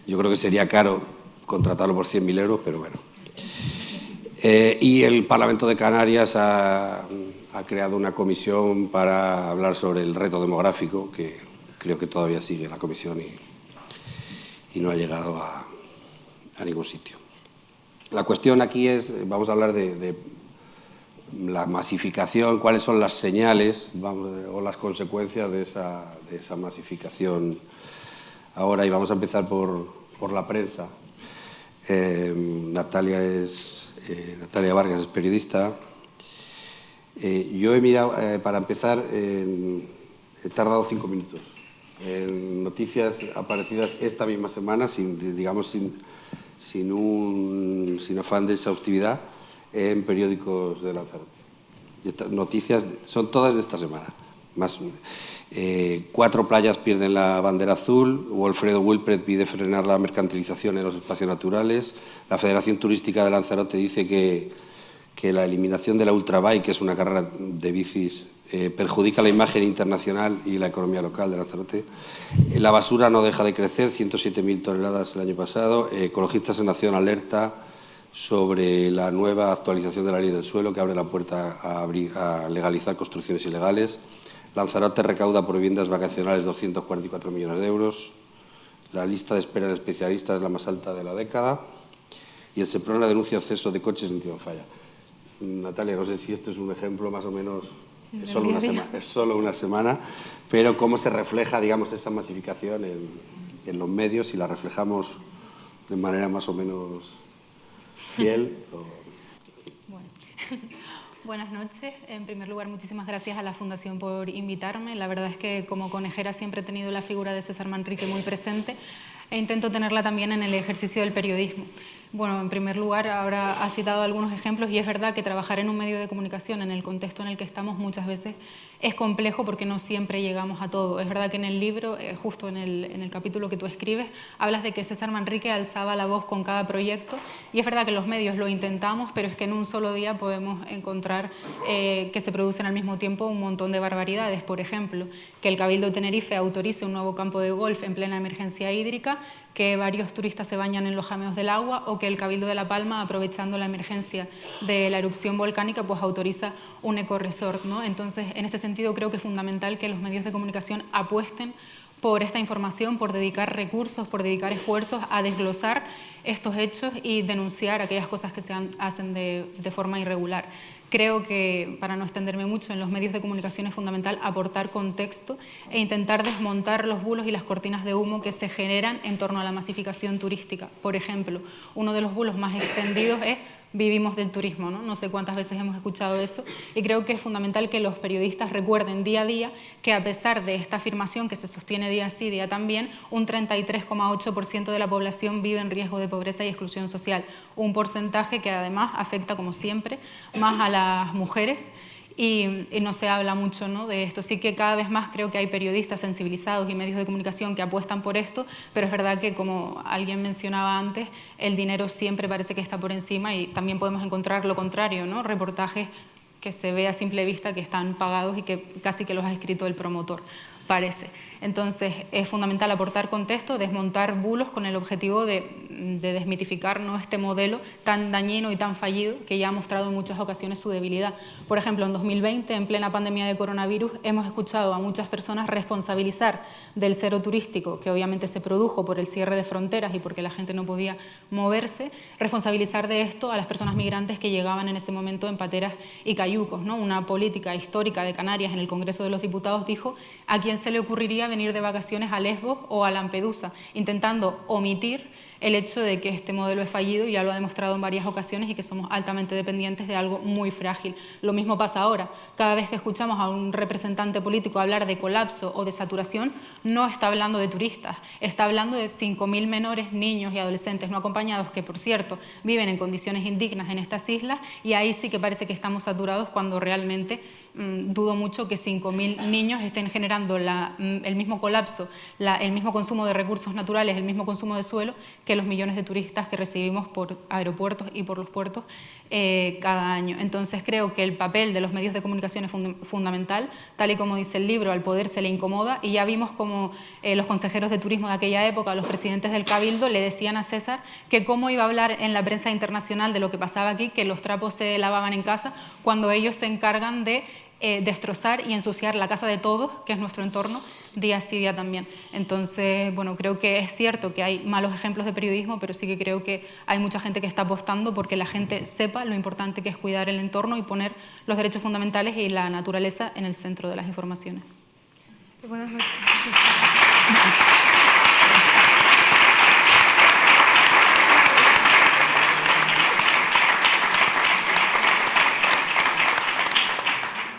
yo creo que sería caro contratarlo por 100.000 euros, pero bueno. Y el Parlamento de Canarias ha creado una comisión para hablar sobre el reto demográfico, que creo que todavía sigue la comisión y no ha llegado a ningún sitio. La cuestión aquí es, vamos a hablar de la masificación, cuáles son las señales o las consecuencias de esa masificación ahora, y vamos a empezar por la prensa. Natalia Vargas es periodista. Yo he mirado, para empezar, he tardado 5 minutos en noticias aparecidas esta misma semana, sin afán de exhaustividad, en periódicos de Lanzarote. Estas noticias son todas de esta semana. 4 playas pierden la bandera azul, Wilfredo Wilpret pide frenar la mercantilización en los espacios naturales, la Federación Turística de Lanzarote dice que la eliminación de la ultrabike, que es una carrera de bicis, perjudica la imagen internacional y la economía local de Lanzarote. La basura no deja de crecer, 107.000 toneladas el año pasado. Ecologistas en Acción alerta sobre la nueva actualización de la ley del suelo, que abre la puerta a legalizar construcciones ilegales. Lanzarote recauda por viviendas vacacionales 244 millones de euros. La lista de espera de especialistas es la más alta de la década. Y el Seprona denuncia exceso de coches en Timanfaya. Natalia, no sé si esto es un ejemplo más o menos, es solo una semana, pero cómo se refleja, digamos, esa masificación en los medios, si la reflejamos de manera más o menos fiel. Bueno. Buenas noches. En primer lugar, muchísimas gracias a la Fundación por invitarme. La verdad es que como conejera siempre he tenido la figura de César Manrique muy presente e intento tenerla también en el ejercicio del periodismo. Bueno, en primer lugar, ahora ha citado algunos ejemplos y es verdad que trabajar en un medio de comunicación en el contexto en el que estamos muchas veces es complejo porque no siempre llegamos a todo. Es verdad que en el libro, justo en el capítulo que tú escribes, hablas de que César Manrique alzaba la voz con cada proyecto y es verdad que los medios lo intentamos, pero es que en un solo día podemos encontrar que se producen al mismo tiempo un montón de barbaridades. Por ejemplo, que el Cabildo de Tenerife autorice un nuevo campo de golf en plena emergencia hídrica, que varios turistas se bañan en los jameos del agua o que el Cabildo de La Palma, aprovechando la emergencia de la erupción volcánica, pues autoriza un ecoresort, ¿no? Entonces, en este sentido, creo que es fundamental que los medios de comunicación apuesten por esta información, por dedicar recursos, por dedicar esfuerzos a desglosar estos hechos y denunciar aquellas cosas que se hacen de forma irregular. Creo que, para no extenderme mucho, en los medios de comunicación es fundamental aportar contexto e intentar desmontar los bulos y las cortinas de humo que se generan en torno a la masificación turística. Por ejemplo, uno de los bulos más extendidos es vivimos del turismo, ¿no? No sé cuántas veces hemos escuchado eso y creo que es fundamental que los periodistas recuerden día a día que a pesar de esta afirmación que se sostiene día sí, día también, un 33,8% de la población vive en riesgo de pobreza y exclusión social, un porcentaje que además afecta, como siempre, más a las mujeres y no se habla mucho, ¿no?, de esto. Sí que cada vez más creo que hay periodistas sensibilizados y medios de comunicación que apuestan por esto, pero es verdad que, como alguien mencionaba antes, el dinero siempre parece que está por encima, y también podemos encontrar lo contrario, ¿no?, reportajes que se ve a simple vista que están pagados y que casi que los ha escrito el promotor, parece. Entonces, es fundamental aportar contexto, desmontar bulos con el objetivo de desmitificar, ¿no?, este modelo tan dañino y tan fallido que ya ha mostrado en muchas ocasiones su debilidad. Por ejemplo, en 2020, en plena pandemia de coronavirus, hemos escuchado a muchas personas responsabilizar del cero turístico, que obviamente se produjo por el cierre de fronteras y porque la gente no podía moverse, responsabilizar de esto a las personas migrantes que llegaban en ese momento en pateras y cayucos, ¿no? Una política histórica de Canarias en el Congreso de los Diputados dijo: ¿a quién se le ocurriría venir de vacaciones a Lesbos o a Lampedusa?, intentando omitir el hecho de que este modelo es fallido, y ya lo ha demostrado en varias ocasiones, y que somos altamente dependientes de algo muy frágil. Lo mismo pasa ahora. Cada vez que escuchamos a un representante político hablar de colapso o de saturación, no está hablando de turistas, está hablando de 5.000 menores, niños y adolescentes no acompañados, que, por cierto, viven en condiciones indignas en estas islas, y ahí sí que parece que estamos saturados, cuando realmente dudo mucho que 5.000 niños estén generando el mismo colapso, el mismo consumo de recursos naturales, el mismo consumo de suelo que los millones de turistas que recibimos por aeropuertos y por los puertos cada año. Entonces, creo que el papel de los medios de comunicación es fundamental, tal y como dice el libro: al poder se le incomoda, y ya vimos como los consejeros de turismo de aquella época, los presidentes del Cabildo, le decían a César que cómo iba a hablar en la prensa internacional de lo que pasaba aquí, que los trapos se lavaban en casa, cuando ellos se encargan de destrozar y ensuciar la casa de todos, que es nuestro entorno, día sí día también. Entonces, bueno, creo que es cierto que hay malos ejemplos de periodismo, pero sí que creo que hay mucha gente que está apostando porque la gente sepa lo importante que es cuidar el entorno y poner los derechos fundamentales y la naturaleza en el centro de las informaciones. Buenas noches.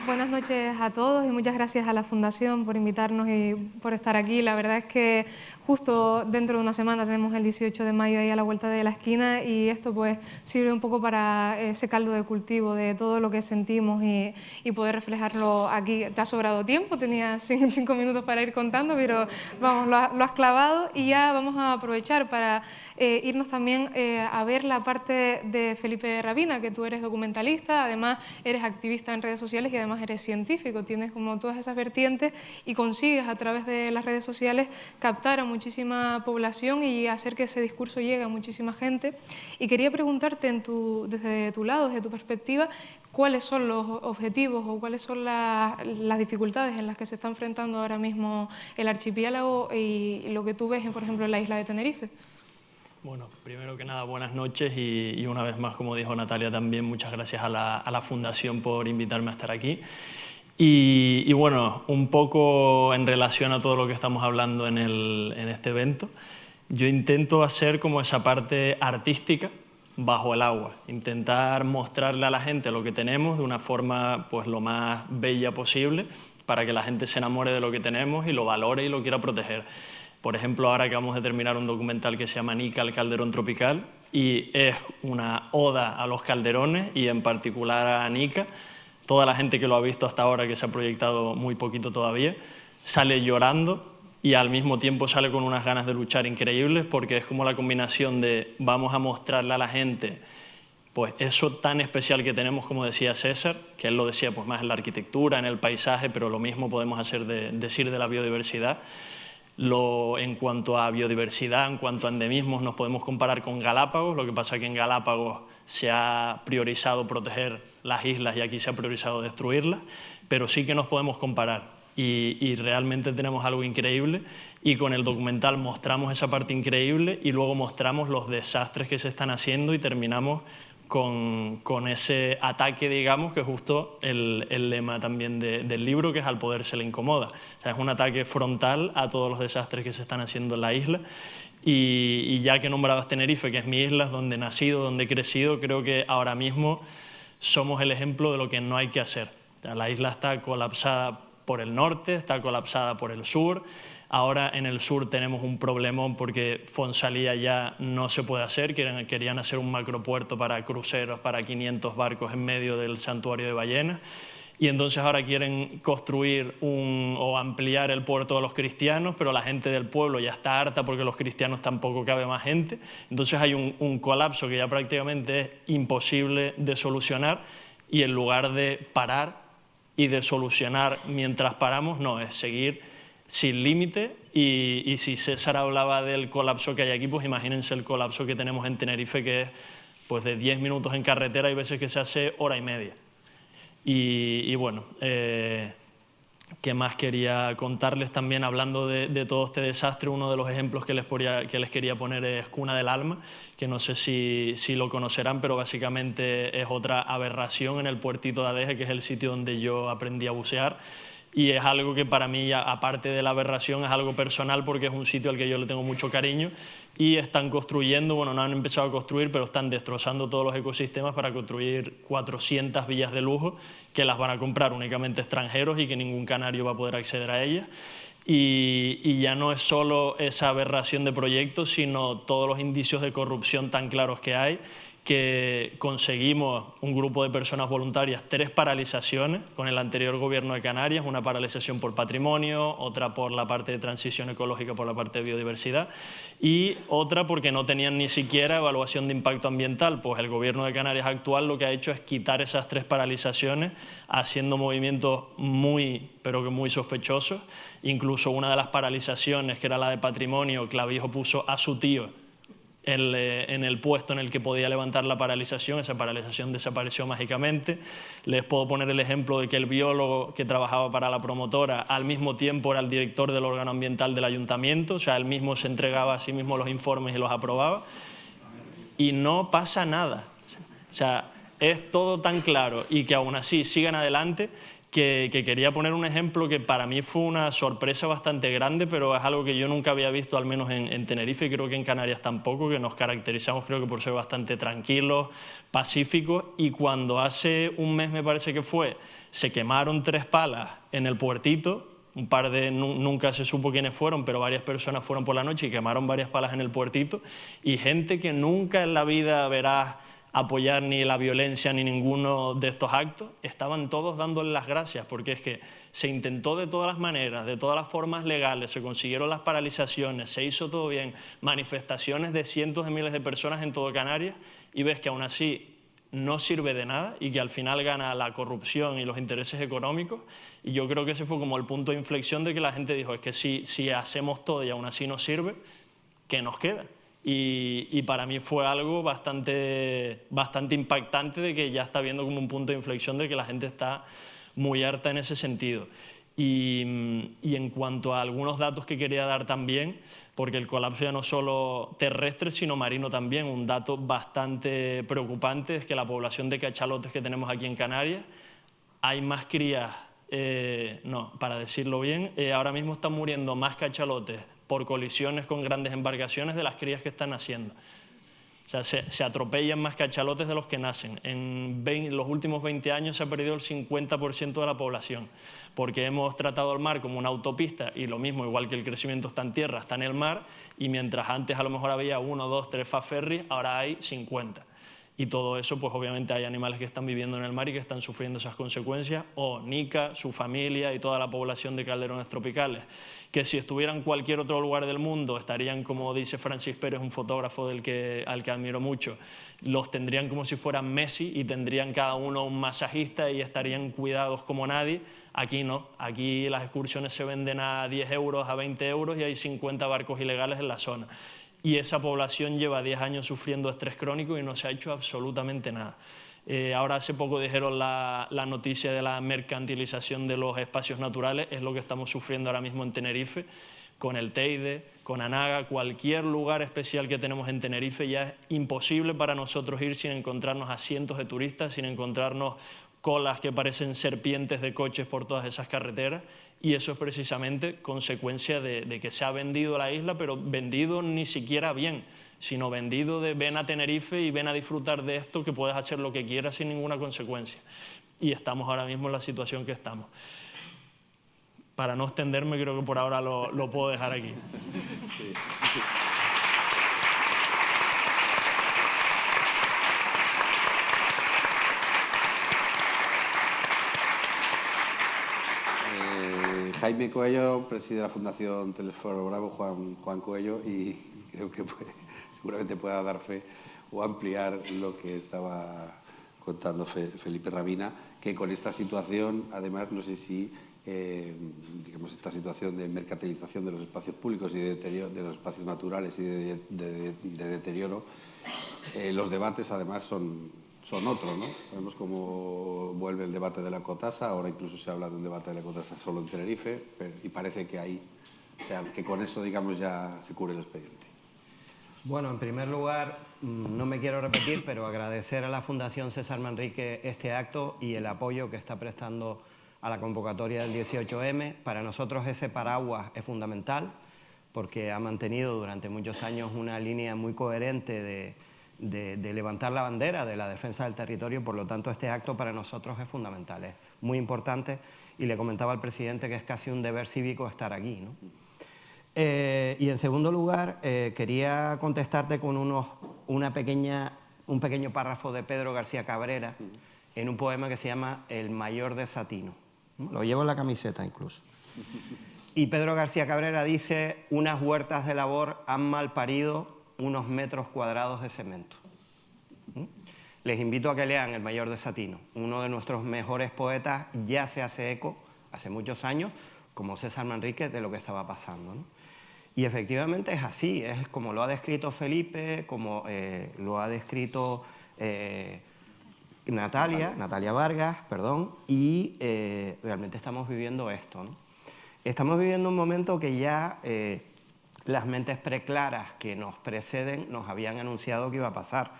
Buenas noches a todos y muchas gracias a la Fundación por invitarnos y por estar aquí. La verdad es que justo dentro de una semana tenemos el 18 de mayo ahí a la vuelta de la esquina, y esto pues sirve un poco para ese caldo de cultivo de todo lo que sentimos y poder reflejarlo aquí. Te ha sobrado tiempo, tenías 5 minutos para ir contando, pero vamos, lo has clavado, y ya vamos a aprovechar para irnos también a ver la parte de Felipe Rabina, que tú eres documentalista, además eres activista en redes sociales y además eres científico, tienes como todas esas vertientes y consigues a través de las redes sociales captar a muchísima población y hacer que ese discurso llegue a muchísima gente. Y quería preguntarte desde tu lado, desde tu perspectiva, ¿cuáles son los objetivos o cuáles son las dificultades en las que se está enfrentando ahora mismo el archipiélago y lo que tú ves, por ejemplo, en la isla de Tenerife? Bueno, primero que nada, buenas noches y una vez más, como dijo Natalia, también muchas gracias a la Fundación por invitarme a estar aquí. Y bueno, un poco en relación a todo lo que estamos hablando en este evento, yo intento hacer como esa parte artística bajo el agua, intentar mostrarle a la gente lo que tenemos de una forma pues lo más bella posible para que la gente se enamore de lo que tenemos y lo valore y lo quiera proteger. Por ejemplo, ahora acabamos de terminar un documental que se llama Nika, el calderón tropical, y es una oda a los calderones y en particular a Nika. Toda la gente que lo ha visto hasta ahora, que se ha proyectado muy poquito todavía, sale llorando y al mismo tiempo sale con unas ganas de luchar increíbles, porque es como la combinación de vamos a mostrarle a la gente pues eso tan especial que tenemos, como decía César, que él lo decía pues más en la arquitectura, en el paisaje, pero lo mismo podemos decir de la biodiversidad. En cuanto a biodiversidad, en cuanto a endemismos, nos podemos comparar con Galápagos, lo que pasa es que en Galápagos se ha priorizado proteger las islas y aquí se ha priorizado destruirlas, pero sí que nos podemos comparar y realmente tenemos algo increíble, y con el documental mostramos esa parte increíble y luego mostramos los desastres que se están haciendo y terminamos con ese ataque, digamos, que es justo el lema también del libro, que es al poder se le incomoda. O sea, es un ataque frontal a todos los desastres que se están haciendo en la isla. Y ya que nombrabas Tenerife, que es mi isla, donde he nacido, donde he crecido, creo que ahora mismo somos el ejemplo de lo que no hay que hacer. O sea, la isla está colapsada por el norte, está colapsada por el sur. Ahora en el sur tenemos un problemón porque Fonsalía ya no se puede hacer, querían hacer un macropuerto para cruceros, para 500 barcos en medio del santuario de ballenas, y entonces ahora quieren construir o ampliar el puerto de los cristianos, pero la gente del pueblo ya está harta porque los cristianos tampoco cabe más gente. Entonces hay un colapso que ya prácticamente es imposible de solucionar, y en lugar de parar y de solucionar mientras paramos, no, es seguir sin límite. Y si César hablaba del colapso que hay aquí, pues imagínense el colapso que tenemos en Tenerife, que es pues de 10 minutos en carretera, hay veces que se hace hora y media. Y bueno, ¿qué más quería contarles también? Hablando de todo este desastre, uno de los ejemplos que les quería poner es Cuna del Alma, que no sé si lo conocerán, pero básicamente es otra aberración en el puertito de Adeje, que es el sitio donde yo aprendí a bucear. Y es algo que para mí, aparte de la aberración, es algo personal, porque es un sitio al que yo le tengo mucho cariño, y están construyendo, bueno, no han empezado a construir, pero están destrozando todos los ecosistemas para construir 400 villas de lujo que las van a comprar únicamente extranjeros y que ningún canario va a poder acceder a ellas. Y ya no es solo esa aberración de proyectos, sino todos los indicios de corrupción tan claros que hay, que conseguimos, un grupo de personas voluntarias, 3 paralizaciones con el anterior gobierno de Canarias, una paralización por patrimonio, otra por la parte de transición ecológica, por la parte de biodiversidad, y otra porque no tenían ni siquiera evaluación de impacto ambiental. Pues el gobierno de Canarias actual lo que ha hecho es quitar esas 3 paralizaciones, haciendo movimientos muy, pero que muy sospechosos. Incluso una de las paralizaciones, que era la de patrimonio, Clavijo puso a su tío en el puesto en el que podía levantar la paralización. Esa paralización desapareció mágicamente. Les puedo poner el ejemplo de que el biólogo que trabajaba para la promotora al mismo tiempo era el director del órgano ambiental del ayuntamiento, o sea, él mismo se entregaba a sí mismo los informes y los aprobaba, y no pasa nada. O sea, es todo tan claro, y que aún así sigan adelante, que quería poner un ejemplo que para mí fue una sorpresa bastante grande, pero es algo que yo nunca había visto, al menos en Tenerife, y creo que en Canarias tampoco, que nos caracterizamos, creo que por ser bastante tranquilos, pacíficos, y cuando hace un mes, me parece que fue, se quemaron 3 palas en el puertito, un par de, nunca se supo quiénes fueron, pero varias personas fueron por la noche y quemaron varias palas en el puertito, y gente que nunca en la vida verás apoyar ni la violencia ni ninguno de estos actos, estaban todos dándole las gracias, porque es que se intentó de todas las maneras, de todas las formas legales, se consiguieron las paralizaciones, se hizo todo bien, manifestaciones de cientos de miles de personas en todo Canarias, y ves que aún así no sirve de nada y que al final gana la corrupción y los intereses económicos. Y yo creo que ese fue como el punto de inflexión de que la gente dijo, es que si hacemos todo y aún así no sirve, ¿qué nos queda? Y para mí fue algo bastante impactante, de que ya está viendo como un punto de inflexión de que la gente está muy harta en ese sentido. Y en cuanto a algunos datos que quería dar también, porque el colapso ya no solo terrestre, sino marino también, un dato bastante preocupante es que la población de cachalotes que tenemos aquí en Canarias, hay más crías, para decirlo bien, ahora mismo están muriendo más cachalotes por colisiones con grandes embarcaciones de las crías que están naciendo. O sea, se atropellan más cachalotes de los que nacen. En los últimos 20 años se ha perdido el 50% de la población, porque hemos tratado el mar como una autopista, y lo mismo, igual que el crecimiento está en tierra, está en el mar, y mientras antes a lo mejor había 1, 2, 3 fast ferries, ahora hay 50. Y todo eso, pues obviamente hay animales que están viviendo en el mar y que están sufriendo esas consecuencias, o Nica, su familia y toda la población de calderones tropicales, que si estuvieran en cualquier otro lugar del mundo estarían, como dice Francis Pérez, un fotógrafo al que admiro mucho, los tendrían como si fueran Messi y tendrían cada uno un masajista y estarían cuidados como nadie. Aquí no, aquí las excursiones se venden a 10 euros, a 20 euros, y hay 50 barcos ilegales en la zona. Y esa población lleva 10 años sufriendo estrés crónico y no se ha hecho absolutamente nada. Ahora hace poco dijeron la noticia de la mercantilización de los espacios naturales, es lo que estamos sufriendo ahora mismo en Tenerife, con el Teide, con Anaga, cualquier lugar especial que tenemos en Tenerife. Ya es imposible para nosotros ir sin encontrarnos a cientos de turistas, sin encontrarnos colas que parecen serpientes de coches por todas esas carreteras, y eso es precisamente consecuencia de que se ha vendido la isla, pero vendido ni siquiera bien, sino vendido de ven a Tenerife y ven a disfrutar de esto, que puedes hacer lo que quieras sin ninguna consecuencia. Y estamos ahora mismo en la situación que estamos. Para no extenderme, creo que por ahora lo puedo dejar aquí. Sí. Jaime Coello preside la Fundación Telesforo Bravo, Juan Coello, y creo que seguramente pueda dar fe o ampliar lo que estaba contando Felipe Rabina, que con esta situación, además, no sé si, digamos, esta situación de mercantilización de los espacios públicos y de los espacios naturales y de deterioro, los debates, además, son otros, ¿no? Vemos cómo vuelve el debate de la ecotasa, ahora incluso se habla de un debate de la ecotasa solo en Tenerife, y parece que ahí, o sea, que con eso, digamos, ya se cubre el expediente. Bueno, en primer lugar, no me quiero repetir, pero agradecer a la Fundación César Manrique este acto y el apoyo que está prestando a la convocatoria del 18M. Para nosotros ese paraguas es fundamental porque ha mantenido durante muchos años una línea muy coherente de levantar la bandera de la defensa del territorio. Por lo tanto, este acto para nosotros es fundamental, es muy importante, y le comentaba al presidente que es casi un deber cívico estar aquí, ¿no? Y en segundo lugar, quería contestarte con un pequeño párrafo de Pedro García Cabrera en un poema que se llama El mayor desatino. Lo llevo en la camiseta incluso. Y Pedro García Cabrera dice: unas huertas de labor han malparido unos metros cuadrados de cemento. Les invito a que lean El mayor desatino. Uno de nuestros mejores poetas ya se hace eco, hace muchos años, como César Manrique, de lo que estaba pasando, ¿no? Y efectivamente es así, es como lo ha descrito Felipe, como lo ha descrito Natalia Vargas, perdón, y realmente estamos viviendo esto, ¿no? Estamos viviendo un momento que ya las mentes preclaras que nos preceden nos habían anunciado que iba a pasar.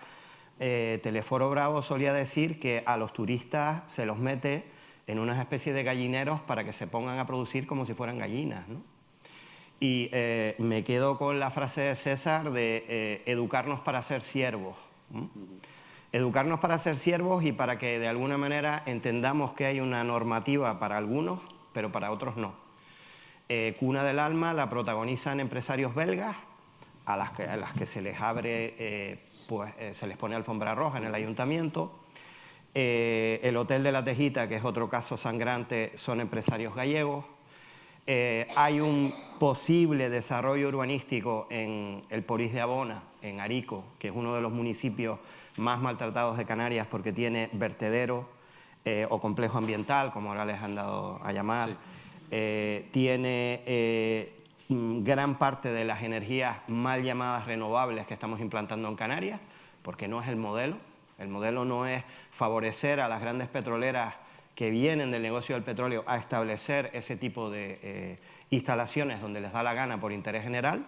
Telesforo Bravo solía decir que a los turistas se los mete en una especie de gallineros para que se pongan a producir como si fueran gallinas, ¿no? Y me quedo con la frase de César de educarnos para ser siervos. Educarnos para ser siervos y para que de alguna manera entendamos que hay una normativa para algunos, pero para otros no. Cuna del Alma la protagonizan empresarios belgas a las que se les abre, se les pone alfombra roja en el ayuntamiento. El Hotel de la Tejita, que es otro caso sangrante, son empresarios gallegos. Hay un posible desarrollo urbanístico en el Porís de Abona, en Arico, que es uno de los municipios más maltratados de Canarias porque tiene vertedero o complejo ambiental, como ahora les han dado a llamar. Sí. Tiene gran parte de las energías mal llamadas renovables que estamos implantando en Canarias, porque no es el modelo. El modelo no es favorecer a las grandes petroleras que vienen del negocio del petróleo a establecer ese tipo de instalaciones donde les da la gana por interés general.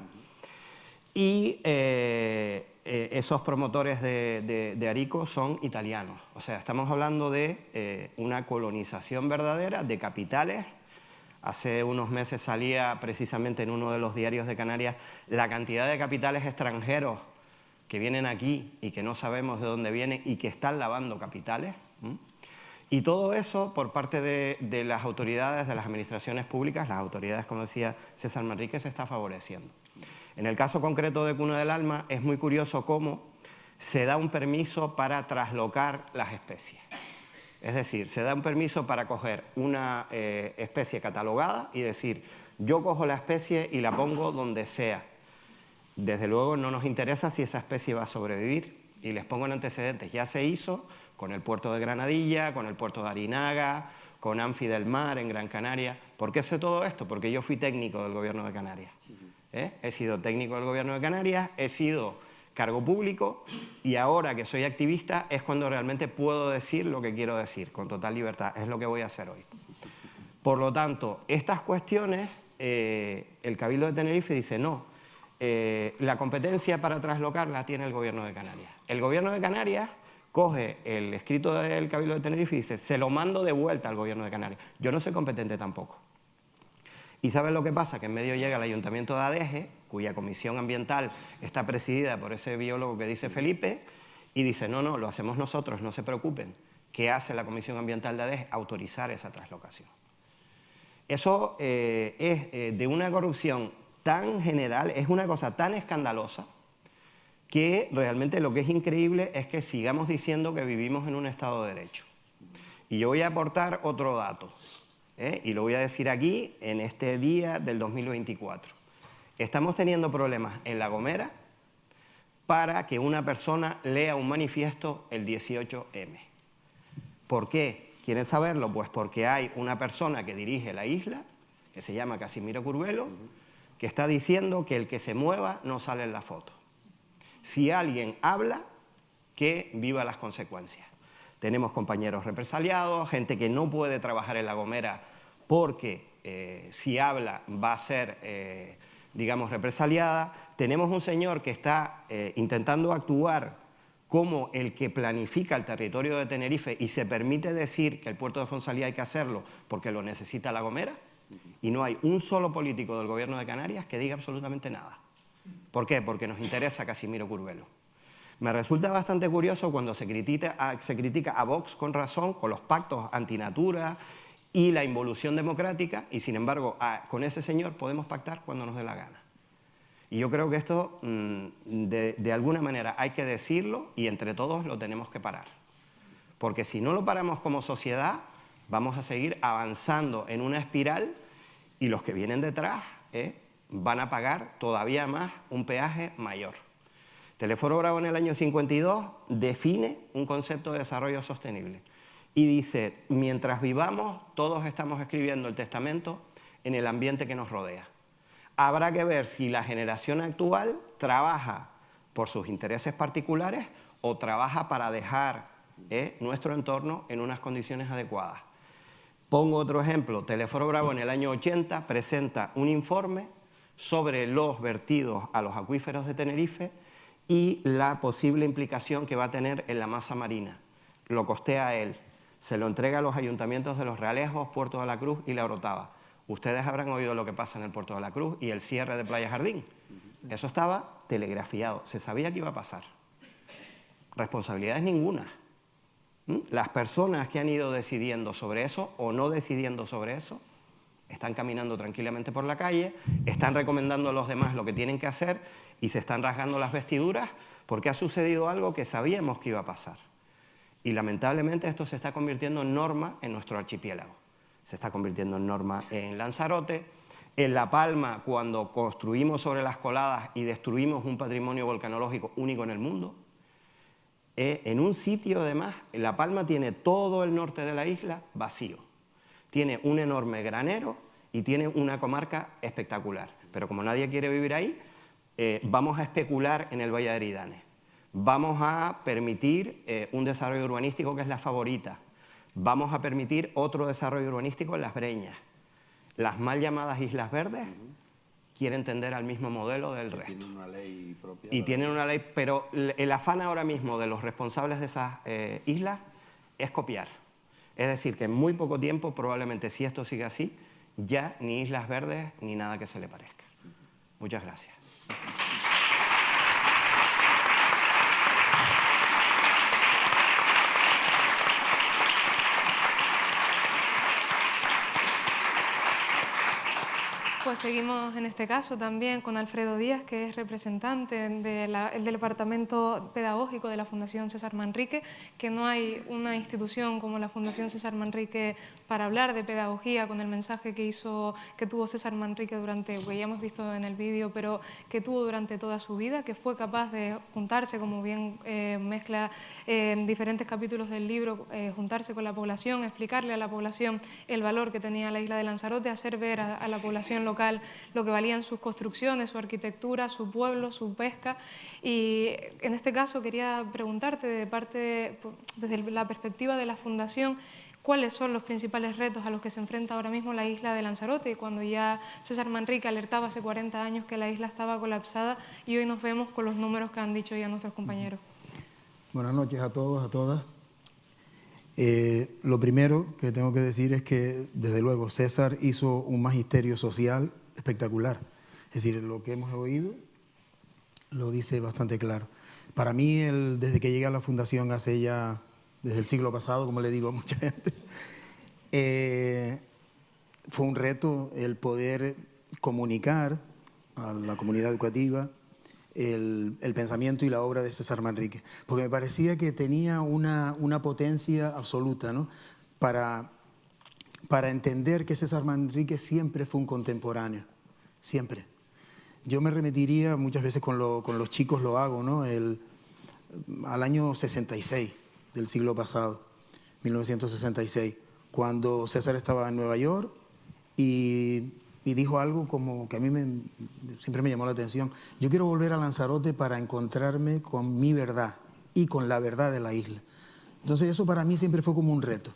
Y esos promotores de Arico son italianos. O sea, estamos hablando de una colonización verdadera de capitales. Hace unos meses salía precisamente en uno de los diarios de Canarias la cantidad de capitales extranjeros que vienen aquí y que no sabemos de dónde vienen y que están lavando capitales. Y todo eso por parte de las autoridades, de las administraciones públicas, las autoridades, como decía César Manrique, se está favoreciendo. En el caso concreto de Cuna del Alma es muy curioso cómo se da un permiso para traslocar las especies. Es decir, se da un permiso para coger una especie catalogada y decir, yo cojo la especie y la pongo donde sea. Desde luego no nos interesa si esa especie va a sobrevivir. Y les pongo en antecedentes, ya se hizo con el puerto de Granadilla, con el puerto de Arinaga, con Anfi del Mar en Gran Canaria. ¿Por qué sé todo esto? Porque yo fui técnico del Gobierno de Canarias. He sido técnico del Gobierno de Canarias, he sido cargo público y ahora que soy activista es cuando realmente puedo decir lo que quiero decir, con total libertad. Es lo que voy a hacer hoy. Por lo tanto, estas cuestiones, el Cabildo de Tenerife dice no. La competencia para traslocarla tiene el Gobierno de Canarias. El Gobierno de Canarias coge el escrito del Cabildo de Tenerife y dice, se lo mando de vuelta al Gobierno de Canarias. Yo no soy competente tampoco. ¿Y saben lo que pasa? Que en medio llega el Ayuntamiento de Adeje, cuya comisión ambiental está presidida por ese biólogo que dice Felipe, y dice, no, lo hacemos nosotros, no se preocupen. ¿Qué hace la Comisión Ambiental de Adeje? Autorizar esa traslocación. Eso es de una corrupción tan general, es una cosa tan escandalosa, que realmente lo que es increíble es que sigamos diciendo que vivimos en un Estado de Derecho. Y yo voy a aportar otro dato. y lo voy a decir aquí en este día del 2024. Estamos teniendo problemas en La Gomera para que una persona lea un manifiesto el 18M. ¿Por qué? ¿Quieren saberlo? Pues porque hay una persona que dirige la isla, que se llama Casimiro Curvelo, que está diciendo que el que se mueva no sale en la foto. Si alguien habla, que viva las consecuencias. Tenemos compañeros represaliados, gente que no puede trabajar en La Gomera porque si habla va a ser, digamos, represaliada. Tenemos un señor que está intentando actuar como el que planifica el territorio de Tenerife y se permite decir que el puerto de Fonsalía hay que hacerlo porque lo necesita La Gomera, y no hay un solo político del gobierno de Canarias que diga absolutamente nada. ¿Por qué? Porque nos interesa Casimiro Curvelo. Me resulta bastante curioso cuando se critica a Vox con razón, con los pactos antinatura y la involución democrática, y sin embargo con ese señor podemos pactar cuando nos dé la gana. Y yo creo que esto de alguna manera hay que decirlo y entre todos lo tenemos que parar. Porque si no lo paramos como sociedad, vamos a seguir avanzando en una espiral y los que vienen detrás van a pagar todavía más un peaje mayor. Telesforo Bravo en el año 52 define un concepto de desarrollo sostenible y dice: mientras vivamos, todos estamos escribiendo el testamento en el ambiente que nos rodea. Habrá que ver si la generación actual trabaja por sus intereses particulares o trabaja para dejar nuestro entorno en unas condiciones adecuadas. Pongo otro ejemplo. Telesforo Bravo en el año 80 presenta un informe sobre los vertidos a los acuíferos de Tenerife y la posible implicación que va a tener en la masa marina. Lo costea él, se lo entrega a los ayuntamientos de Los Realejos, Puerto de la Cruz y La Orotava. Ustedes habrán oído lo que pasa en el Puerto de la Cruz y el cierre de Playa Jardín. Eso estaba telegrafiado, se sabía que iba a pasar. Responsabilidades ninguna. Las personas que han ido decidiendo sobre eso o no decidiendo sobre eso están caminando tranquilamente por la calle, están recomendando a los demás lo que tienen que hacer y se están rasgando las vestiduras porque ha sucedido algo que sabíamos que iba a pasar. Y lamentablemente esto se está convirtiendo en norma en nuestro archipiélago. Se está convirtiendo en norma en Lanzarote, en La Palma, cuando construimos sobre las coladas y destruimos un patrimonio volcanológico único en el mundo. En un sitio, además, La Palma tiene todo el norte de la isla vacío. Tiene un enorme granero y tiene una comarca espectacular. Pero como nadie quiere vivir ahí, vamos a especular en el Valle de Eridanes. Vamos a permitir un desarrollo urbanístico que es la Favorita. Vamos a permitir otro desarrollo urbanístico en Las Breñas. Las mal llamadas Islas Verdes quieren tender al mismo modelo del resto. Tienen una ley propia. Y tienen una ley, pero el afán ahora mismo de los responsables de esas islas es copiar. Es decir, que en muy poco tiempo, probablemente si esto sigue así, ya ni Islas Verdes ni nada que se le parezca. Muchas gracias. Pues seguimos en este caso también con Alfredo Díaz, que es representante del Departamento Pedagógico de la Fundación César Manrique, que no hay una institución como la Fundación César Manrique para hablar de pedagogía, con el mensaje que tuvo César Manrique durante, que ya hemos visto en el vídeo, pero que tuvo durante toda su vida, que fue capaz de juntarse, como bien mezcla en diferentes capítulos del libro, juntarse con la población, explicarle a la población el valor que tenía la isla de Lanzarote, hacer ver a la población local lo que valían sus construcciones, su arquitectura, su pueblo, su pesca. Y en este caso quería preguntarte, desde la perspectiva de la Fundación, ¿cuáles son los principales retos a los que se enfrenta ahora mismo la isla de Lanzarote? Cuando ya César Manrique alertaba hace 40 años que la isla estaba colapsada y hoy nos vemos con los números que han dicho ya nuestros compañeros. Buenas noches a todos, a todas. Lo primero que tengo que decir es que, desde luego, César hizo un magisterio social espectacular. Es decir, lo que hemos oído lo dice bastante claro. Para mí, desde que llegué a la Fundación hace ya, desde el siglo pasado, como le digo a mucha gente, fue un reto el poder comunicar a la comunidad educativa el pensamiento y la obra de César Manrique, porque me parecía que tenía una potencia absoluta, ¿no?, para para entender que César Manrique siempre fue un contemporáneo, siempre. Yo me remitiría, muchas veces con los chicos lo hago, ¿no? Al año 66 del siglo pasado, 1966, cuando César estaba en Nueva York y dijo algo como que a mí siempre me llamó la atención. Yo quiero volver a Lanzarote para encontrarme con mi verdad y con la verdad de la isla. Entonces eso para mí siempre fue como un reto.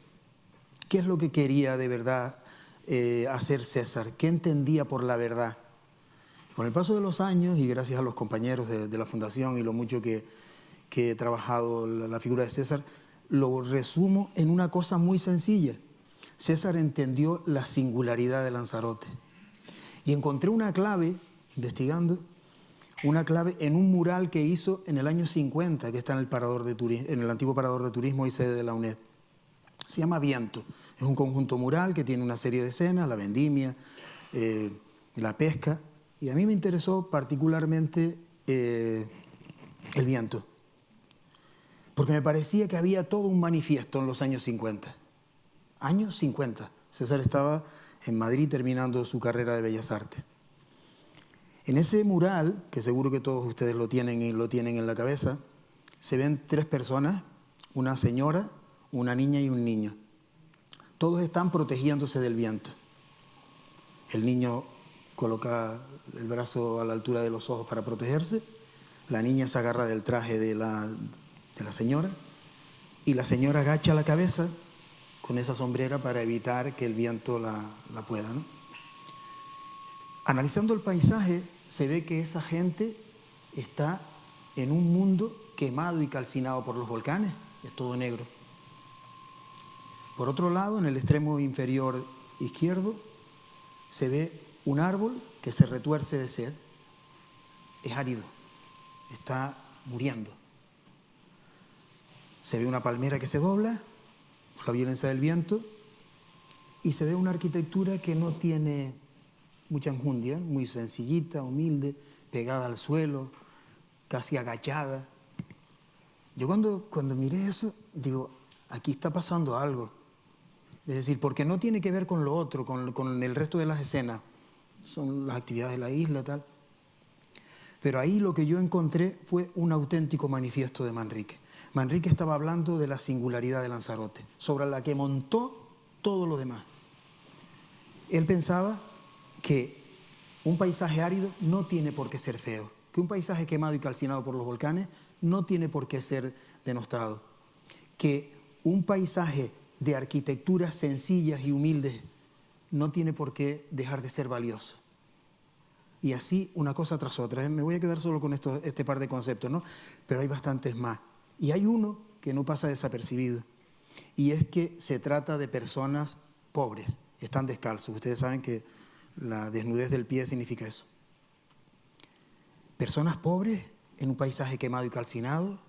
¿Qué es lo que quería de verdad hacer César? ¿Qué entendía por la verdad? Con el paso de los años y gracias a los compañeros de la Fundación y lo mucho que he trabajado la figura de César, lo resumo en una cosa muy sencilla. César entendió la singularidad de Lanzarote. Y encontré una clave, investigando, una clave en un mural que hizo en el año 50, que está en el antiguo parador de turismo y sede de la UNED. Se llama Viento. Es un conjunto mural que tiene una serie de escenas, la vendimia, la pesca. Y a mí me interesó particularmente el viento. Porque me parecía que había todo un manifiesto en los años 50. Años 50. César estaba en Madrid terminando su carrera de Bellas Artes. En ese mural, que seguro que todos ustedes lo tienen en la cabeza, se ven 3 personas, una señora, una niña y un niño. Todos están protegiéndose del viento. El niño coloca el brazo a la altura de los ojos para protegerse, la niña se agarra del traje de la señora y la señora agacha la cabeza con esa sombrera para evitar que el viento la pueda, ¿no? Analizando el paisaje, se ve que esa gente está en un mundo quemado y calcinado por los volcanes, es todo negro. Por otro lado, en el extremo inferior izquierdo, se ve un árbol que se retuerce de sed, es árido, está muriendo. Se ve una palmera que se dobla por la violencia del viento y se ve una arquitectura que no tiene mucha enjundia, muy sencillita, humilde, pegada al suelo, casi agachada. Yo cuando miré eso, digo, aquí está pasando algo. Es decir, porque no tiene que ver con lo otro, con el resto de las escenas. Son las actividades de la isla, tal. Pero ahí lo que yo encontré fue un auténtico manifiesto de Manrique. Manrique estaba hablando de la singularidad de Lanzarote, sobre la que montó todo lo demás. Él pensaba que un paisaje árido no tiene por qué ser feo, que un paisaje quemado y calcinado por los volcanes no tiene por qué ser denostado, que un paisaje de arquitecturas sencillas y humildes no tiene por qué dejar de ser valioso. Y así una cosa tras otra. Me voy a quedar solo con este par de conceptos, ¿no? Pero hay bastantes más. Y hay uno que no pasa desapercibido, y es que se trata de personas pobres, están descalzos. Ustedes saben que la desnudez del pie significa eso. Personas pobres en un paisaje quemado y calcinado,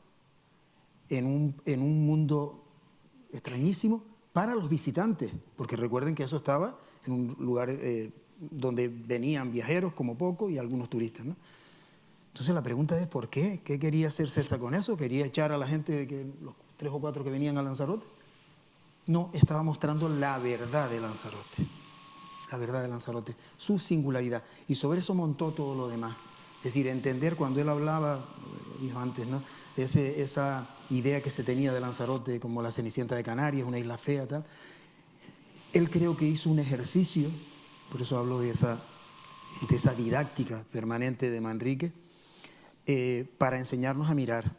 en un mundo extrañísimo para los visitantes, porque recuerden que eso estaba en un lugar donde venían viajeros como poco y algunos turistas, ¿no? Entonces la pregunta es ¿por qué? ¿Qué quería hacer César con eso? ¿Quería echar a la gente, los 3 o 4 que venían a Lanzarote? No, estaba mostrando la verdad de Lanzarote. La verdad de Lanzarote, su singularidad. Y sobre eso montó todo lo demás. Es decir, entender cuando él hablaba, lo dijo antes, ¿no? Esa idea que se tenía de Lanzarote como la Cenicienta de Canarias, una isla fea, tal. Él creo que hizo un ejercicio, por eso hablo de esa didáctica permanente de Manrique, para enseñarnos a mirar,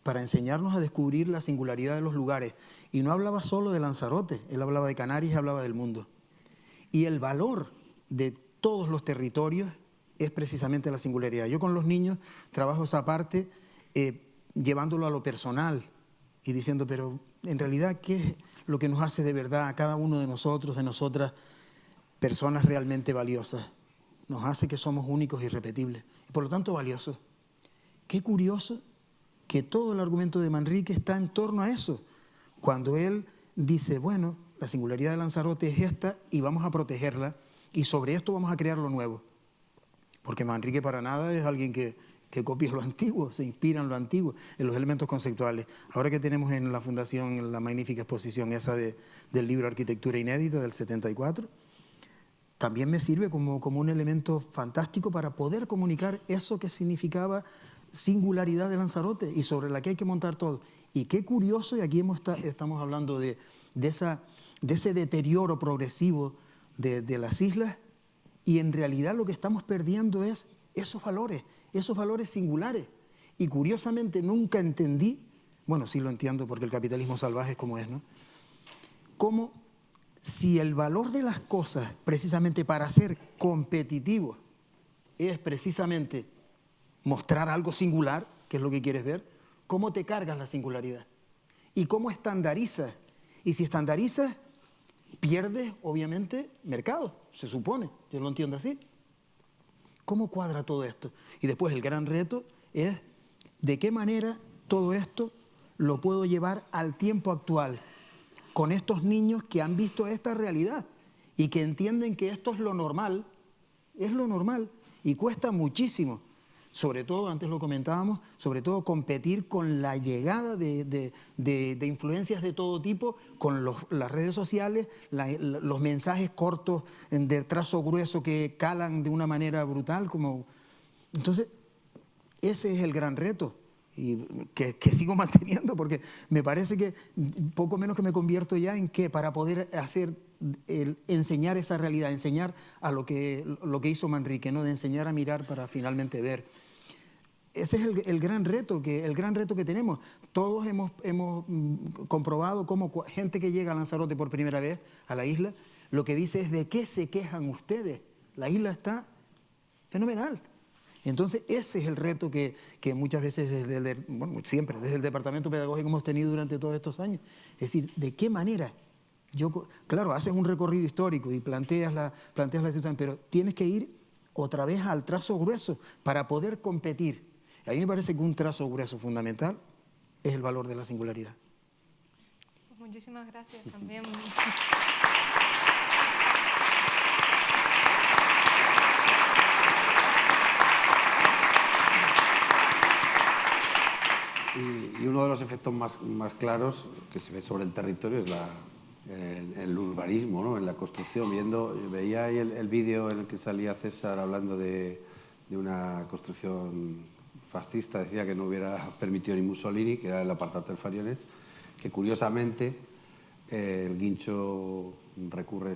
para enseñarnos a descubrir la singularidad de los lugares. Y no hablaba solo de Lanzarote, él hablaba de Canarias y hablaba del mundo. Y el valor de todos los territorios es precisamente la singularidad. Yo con los niños trabajo esa parte llevándolo a lo personal y diciendo, pero en realidad, ¿qué es lo que nos hace de verdad a cada uno de nosotros, de nosotras, personas realmente valiosas? Nos hace que somos únicos e irrepetibles y por lo tanto valiosos. Qué curioso que todo el argumento de Manrique está en torno a eso. Cuando él dice, bueno, la singularidad de Lanzarote es esta y vamos a protegerla y sobre esto vamos a crear lo nuevo. Porque Manrique para nada es alguien que que copia lo antiguo, se inspira en lo antiguo, en los elementos conceptuales. Ahora que tenemos en la Fundación la magnífica exposición esa del libro Arquitectura Inédita del 74, también me sirve como un elemento fantástico para poder comunicar eso que significaba singularidad de Lanzarote y sobre la que hay que montar todo. Y qué curioso, y aquí estamos hablando de ese deterioro progresivo de las islas, y en realidad lo que estamos perdiendo es esos valores singulares. Y curiosamente nunca entendí, bueno, sí lo entiendo porque el capitalismo salvaje es como es, ¿no? Cómo si el valor de las cosas, precisamente para ser competitivo, es precisamente mostrar algo singular, que es lo que quieres ver, ¿cómo te cargas la singularidad? ¿Y cómo estandarizas? Y si estandarizas, pierdes, obviamente, mercado, se supone, yo lo entiendo así. ¿Cómo cuadra todo esto? Y después el gran reto es de qué manera todo esto lo puedo llevar al tiempo actual, con estos niños que han visto esta realidad y que entienden que esto es lo normal y cuesta muchísimo. Sobre todo, antes lo comentábamos, sobre todo competir con la llegada de influencias de todo tipo, con las redes sociales, los mensajes cortos de trazo grueso que calan de una manera brutal. Entonces, ese es el gran reto y que sigo manteniendo, porque me parece que poco menos que me convierto ya en que para poder enseñar esa realidad, enseñar a lo que hizo Manrique, ¿no? De enseñar a mirar para finalmente ver. Ese es el gran reto que tenemos. Todos hemos comprobado cómo gente que llega a Lanzarote por primera vez a la isla, lo que dice es: ¿de qué se quejan ustedes? La isla está fenomenal. Entonces ese es el reto que muchas veces siempre desde el departamento pedagógico hemos tenido durante todos estos años. Es decir, ¿de qué manera? Claro, haces un recorrido histórico y planteas la situación, pero tienes que ir otra vez al trazo grueso para poder competir. A mí me parece que un trazo grueso fundamental es el valor de la singularidad. Muchísimas gracias también. Y uno de los efectos más claros que se ve sobre el territorio es el urbanismo, ¿no? En la construcción. Veía ahí el vídeo en el que salía César hablando de una construcción fascista, decía que no hubiera permitido ni Mussolini, que era el apartado del Fariones, que curiosamente el Guincho recurre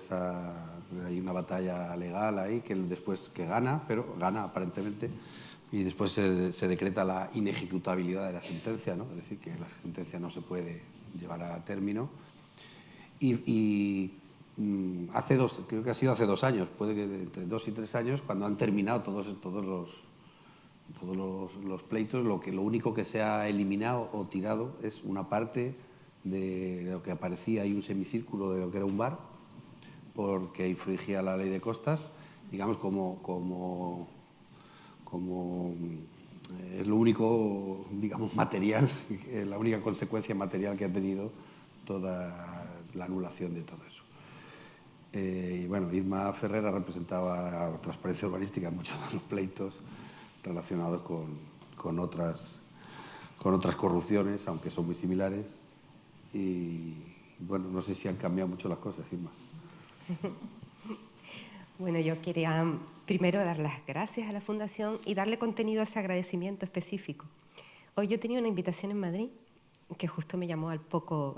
hay una batalla legal ahí que después gana, pero gana aparentemente, y después se decreta la inejecutabilidad de la sentencia, ¿no? Es decir, que la sentencia no se puede llevar a término. Creo que ha sido hace 2 años, puede que entre 2 y 3 años, cuando han terminado todos los pleitos, lo único que se ha eliminado o tirado es una parte de lo que aparecía ahí, un semicírculo de lo que era un bar, porque infringía la ley de costas, digamos, como es lo único, digamos, material, la única consecuencia material que ha tenido toda la anulación de todo eso. Y bueno, Irma Ferrera representaba transparencia urbanística en muchos de los pleitos relacionados con otras corrupciones, aunque son muy similares. Y bueno, no sé si han cambiado mucho las cosas, Irma. Bueno, yo quería primero dar las gracias a la Fundación y darle contenido a ese agradecimiento específico. Hoy yo tenía una invitación en Madrid, que justo me llamó a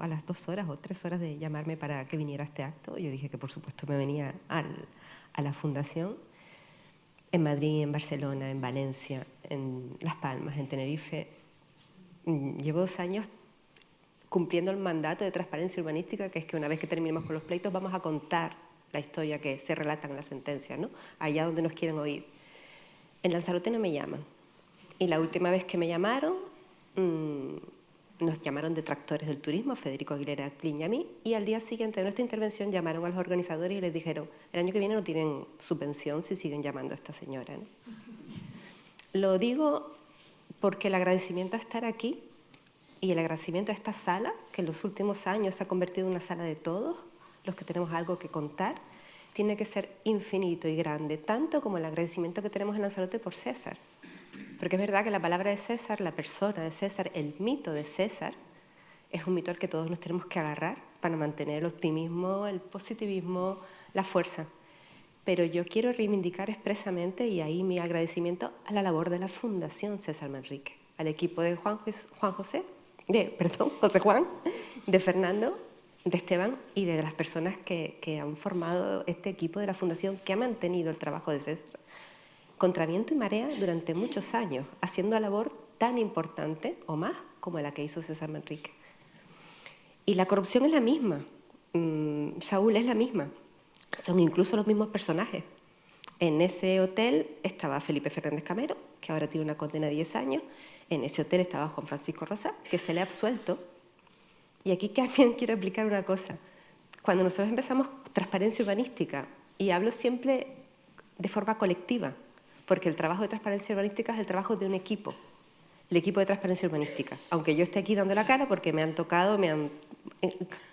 las 2 horas o 3 horas de llamarme para que viniera a este acto. Yo dije que por supuesto me venía a la Fundación. En Madrid, en Barcelona, en Valencia, en Las Palmas, en Tenerife. Llevo 2 años cumpliendo el mandato de transparencia urbanística, que es que una vez que terminemos con los pleitos vamos a contar la historia que se relata en la sentencia, ¿no? Allá donde nos quieren oír. En Lanzarote no me llaman. Y la última vez que me llamaron, nos llamaron detractores del turismo, Federico Aguilera Clin y a mí, y al día siguiente de nuestra intervención llamaron a los organizadores y les dijeron: el año que viene no tienen subvención si siguen llamando a esta señora, ¿no? Lo digo porque el agradecimiento a estar aquí y el agradecimiento a esta sala, que en los últimos años se ha convertido en una sala de todos, los que tenemos algo que contar, tiene que ser infinito y grande, tanto como el agradecimiento que tenemos en Lanzarote por César, Porque es verdad que la palabra de César, la persona de César, el mito de César, es un mito al que todos nos tenemos que agarrar para mantener el optimismo, el positivismo, la fuerza. Pero yo quiero reivindicar expresamente, y ahí mi agradecimiento, a la labor de la Fundación César Manrique, al equipo de José Juan, de Fernando, de Esteban y de las personas que han formado este equipo de la Fundación, que ha mantenido el trabajo de César contra viento y marea durante muchos años, haciendo una labor tan importante o más como la que hizo César Manrique. Y la corrupción es la misma, Saúl, es la misma, son incluso los mismos personajes. En ese hotel estaba Felipe Fernández Camero, que ahora tiene una condena de 10 años, en ese hotel estaba Juan Francisco Rosa, que se le ha absuelto. Y aquí también quiero explicar una cosa. Cuando nosotros empezamos transparencia urbanística, y hablo siempre de forma colectiva, porque el trabajo de transparencia urbanística es el trabajo de un equipo, el equipo de transparencia urbanística. Aunque yo esté aquí dando la cara porque me han tocado, me han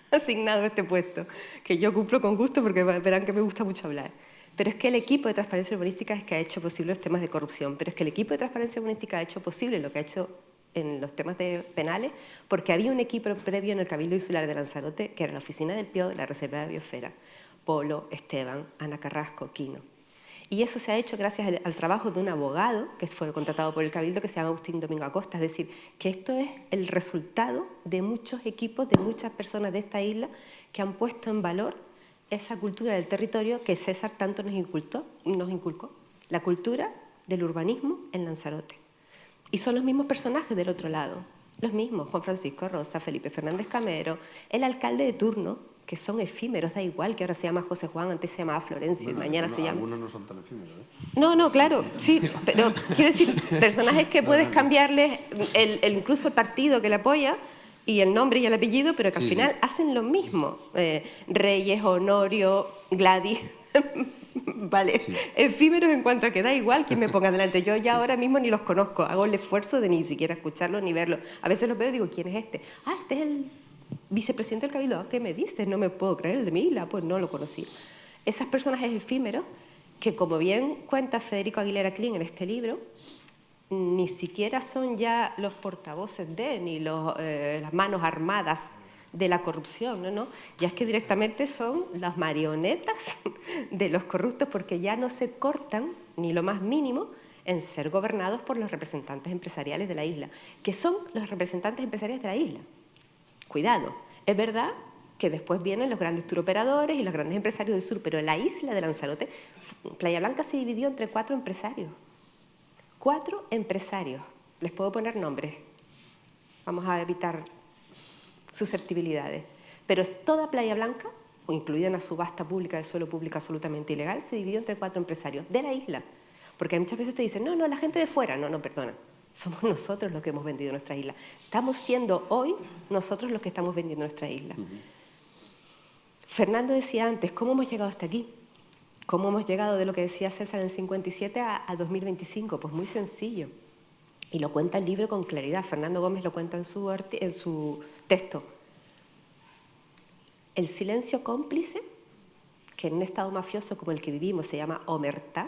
asignado este puesto, que yo cumplo con gusto porque verán que me gusta mucho hablar. Pero es que el equipo de transparencia urbanística es que ha hecho posible los temas de corrupción, pero es que el equipo de transparencia urbanística ha hecho posible lo que ha hecho en los temas penales, porque había un equipo previo en el Cabildo Insular de Lanzarote, que era la oficina del PIO, la Reserva de Biosfera, Polo, Esteban, Ana Carrasco, Quino. Y eso se ha hecho gracias al trabajo de un abogado que fue contratado por el Cabildo, que se llama Agustín Domingo Acosta. Es decir, que esto es el resultado de muchos equipos, de muchas personas de esta isla que han puesto en valor esa cultura del territorio que César tanto nos inculcó, la cultura del urbanismo en Lanzarote. Y son los mismos personajes del otro lado, los mismos, Juan Francisco Rosa, Felipe Fernández Camero, el alcalde de turno, que son efímeros, da igual que ahora se llama José Juan, antes se llamaba Florencio, y mañana se llama... Algunos no son tan efímeros, ¿eh? No, claro, sí, pero quiero decir, personajes que puedes cambiarles incluso el partido que le apoya y el nombre y el apellido, pero que al final hacen lo mismo. Reyes, Honorio, Gladys, vale, efímeros en cuanto a que da igual quien me ponga delante. Yo ya ahora mismo ni los conozco, hago el esfuerzo de ni siquiera escucharlos ni verlos. A veces los veo y digo, ¿quién es este? Ah, este es el vicepresidente del Cabildo. ¿Qué me dices? No me puedo creer, el de mi isla, pues no lo conocí. Esos personajes efímeros que, como bien cuenta Federico Aguilera Klein en este libro, ni siquiera son ya los portavoces ni las manos armadas de la corrupción, ¿no? Ya es que directamente son las marionetas de los corruptos, porque ya no se cortan ni lo más mínimo en ser gobernados por los representantes empresariales de la isla, que son los representantes empresariales de la isla. Cuidado, es verdad que después vienen los grandes turoperadores y los grandes empresarios del sur, pero en la isla de Lanzarote, Playa Blanca se dividió entre 4 empresarios. 4 empresarios. Les puedo poner nombres. Vamos a evitar susceptibilidades. Pero toda Playa Blanca, incluida en la subasta pública de suelo público absolutamente ilegal, se dividió entre 4 empresarios de la isla. Porque muchas veces te dicen, no, la gente de fuera. No, perdona. Somos nosotros los que hemos vendido nuestra isla. Estamos siendo hoy nosotros los que estamos vendiendo nuestra isla. Fernando decía antes, ¿cómo hemos llegado hasta aquí? ¿Cómo hemos llegado de lo que decía César en el 57 a 2025? Pues muy sencillo. Y lo cuenta el libro con claridad. Fernando Gómez lo cuenta en su texto. El silencio cómplice, que en un estado mafioso como el que vivimos se llama omertá,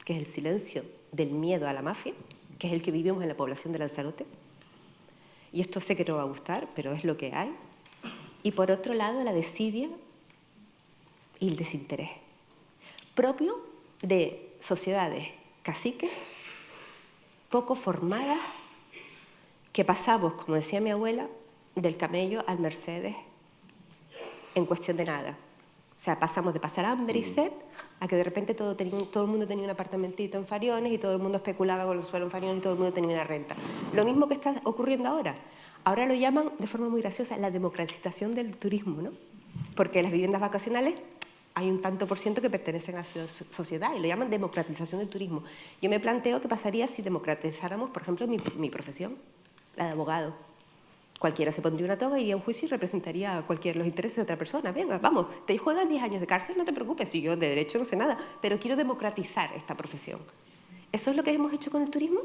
que es el silencio del miedo a la mafia, que es el que vivimos en la población de Lanzarote. Y esto sé que no va a gustar, pero es lo que hay. Y por otro lado, la desidia y el desinterés, propio de sociedades caciques, poco formadas, que pasamos, como decía mi abuela, del camello al Mercedes en cuestión de nada. O sea, pasamos de pasar hambre y sed a que de repente todo el mundo tenía un apartamentito en Fariones y todo el mundo especulaba con el suelo en Fariones y todo el mundo tenía una renta. Lo mismo que está ocurriendo ahora. Ahora lo llaman de forma muy graciosa la democratización del turismo, ¿no? Porque las viviendas vacacionales hay un tanto por ciento que pertenecen a la sociedad y lo llaman democratización del turismo. Yo me planteo qué pasaría si democratizáramos, por ejemplo, mi profesión, la de abogado. Cualquiera se pondría una toga, iría a un juicio y representaría los intereses de otra persona. Venga, vamos, te juegas 10 años de cárcel, no te preocupes, si yo de derecho no sé nada, pero quiero democratizar esta profesión. ¿Eso es lo que hemos hecho con el turismo?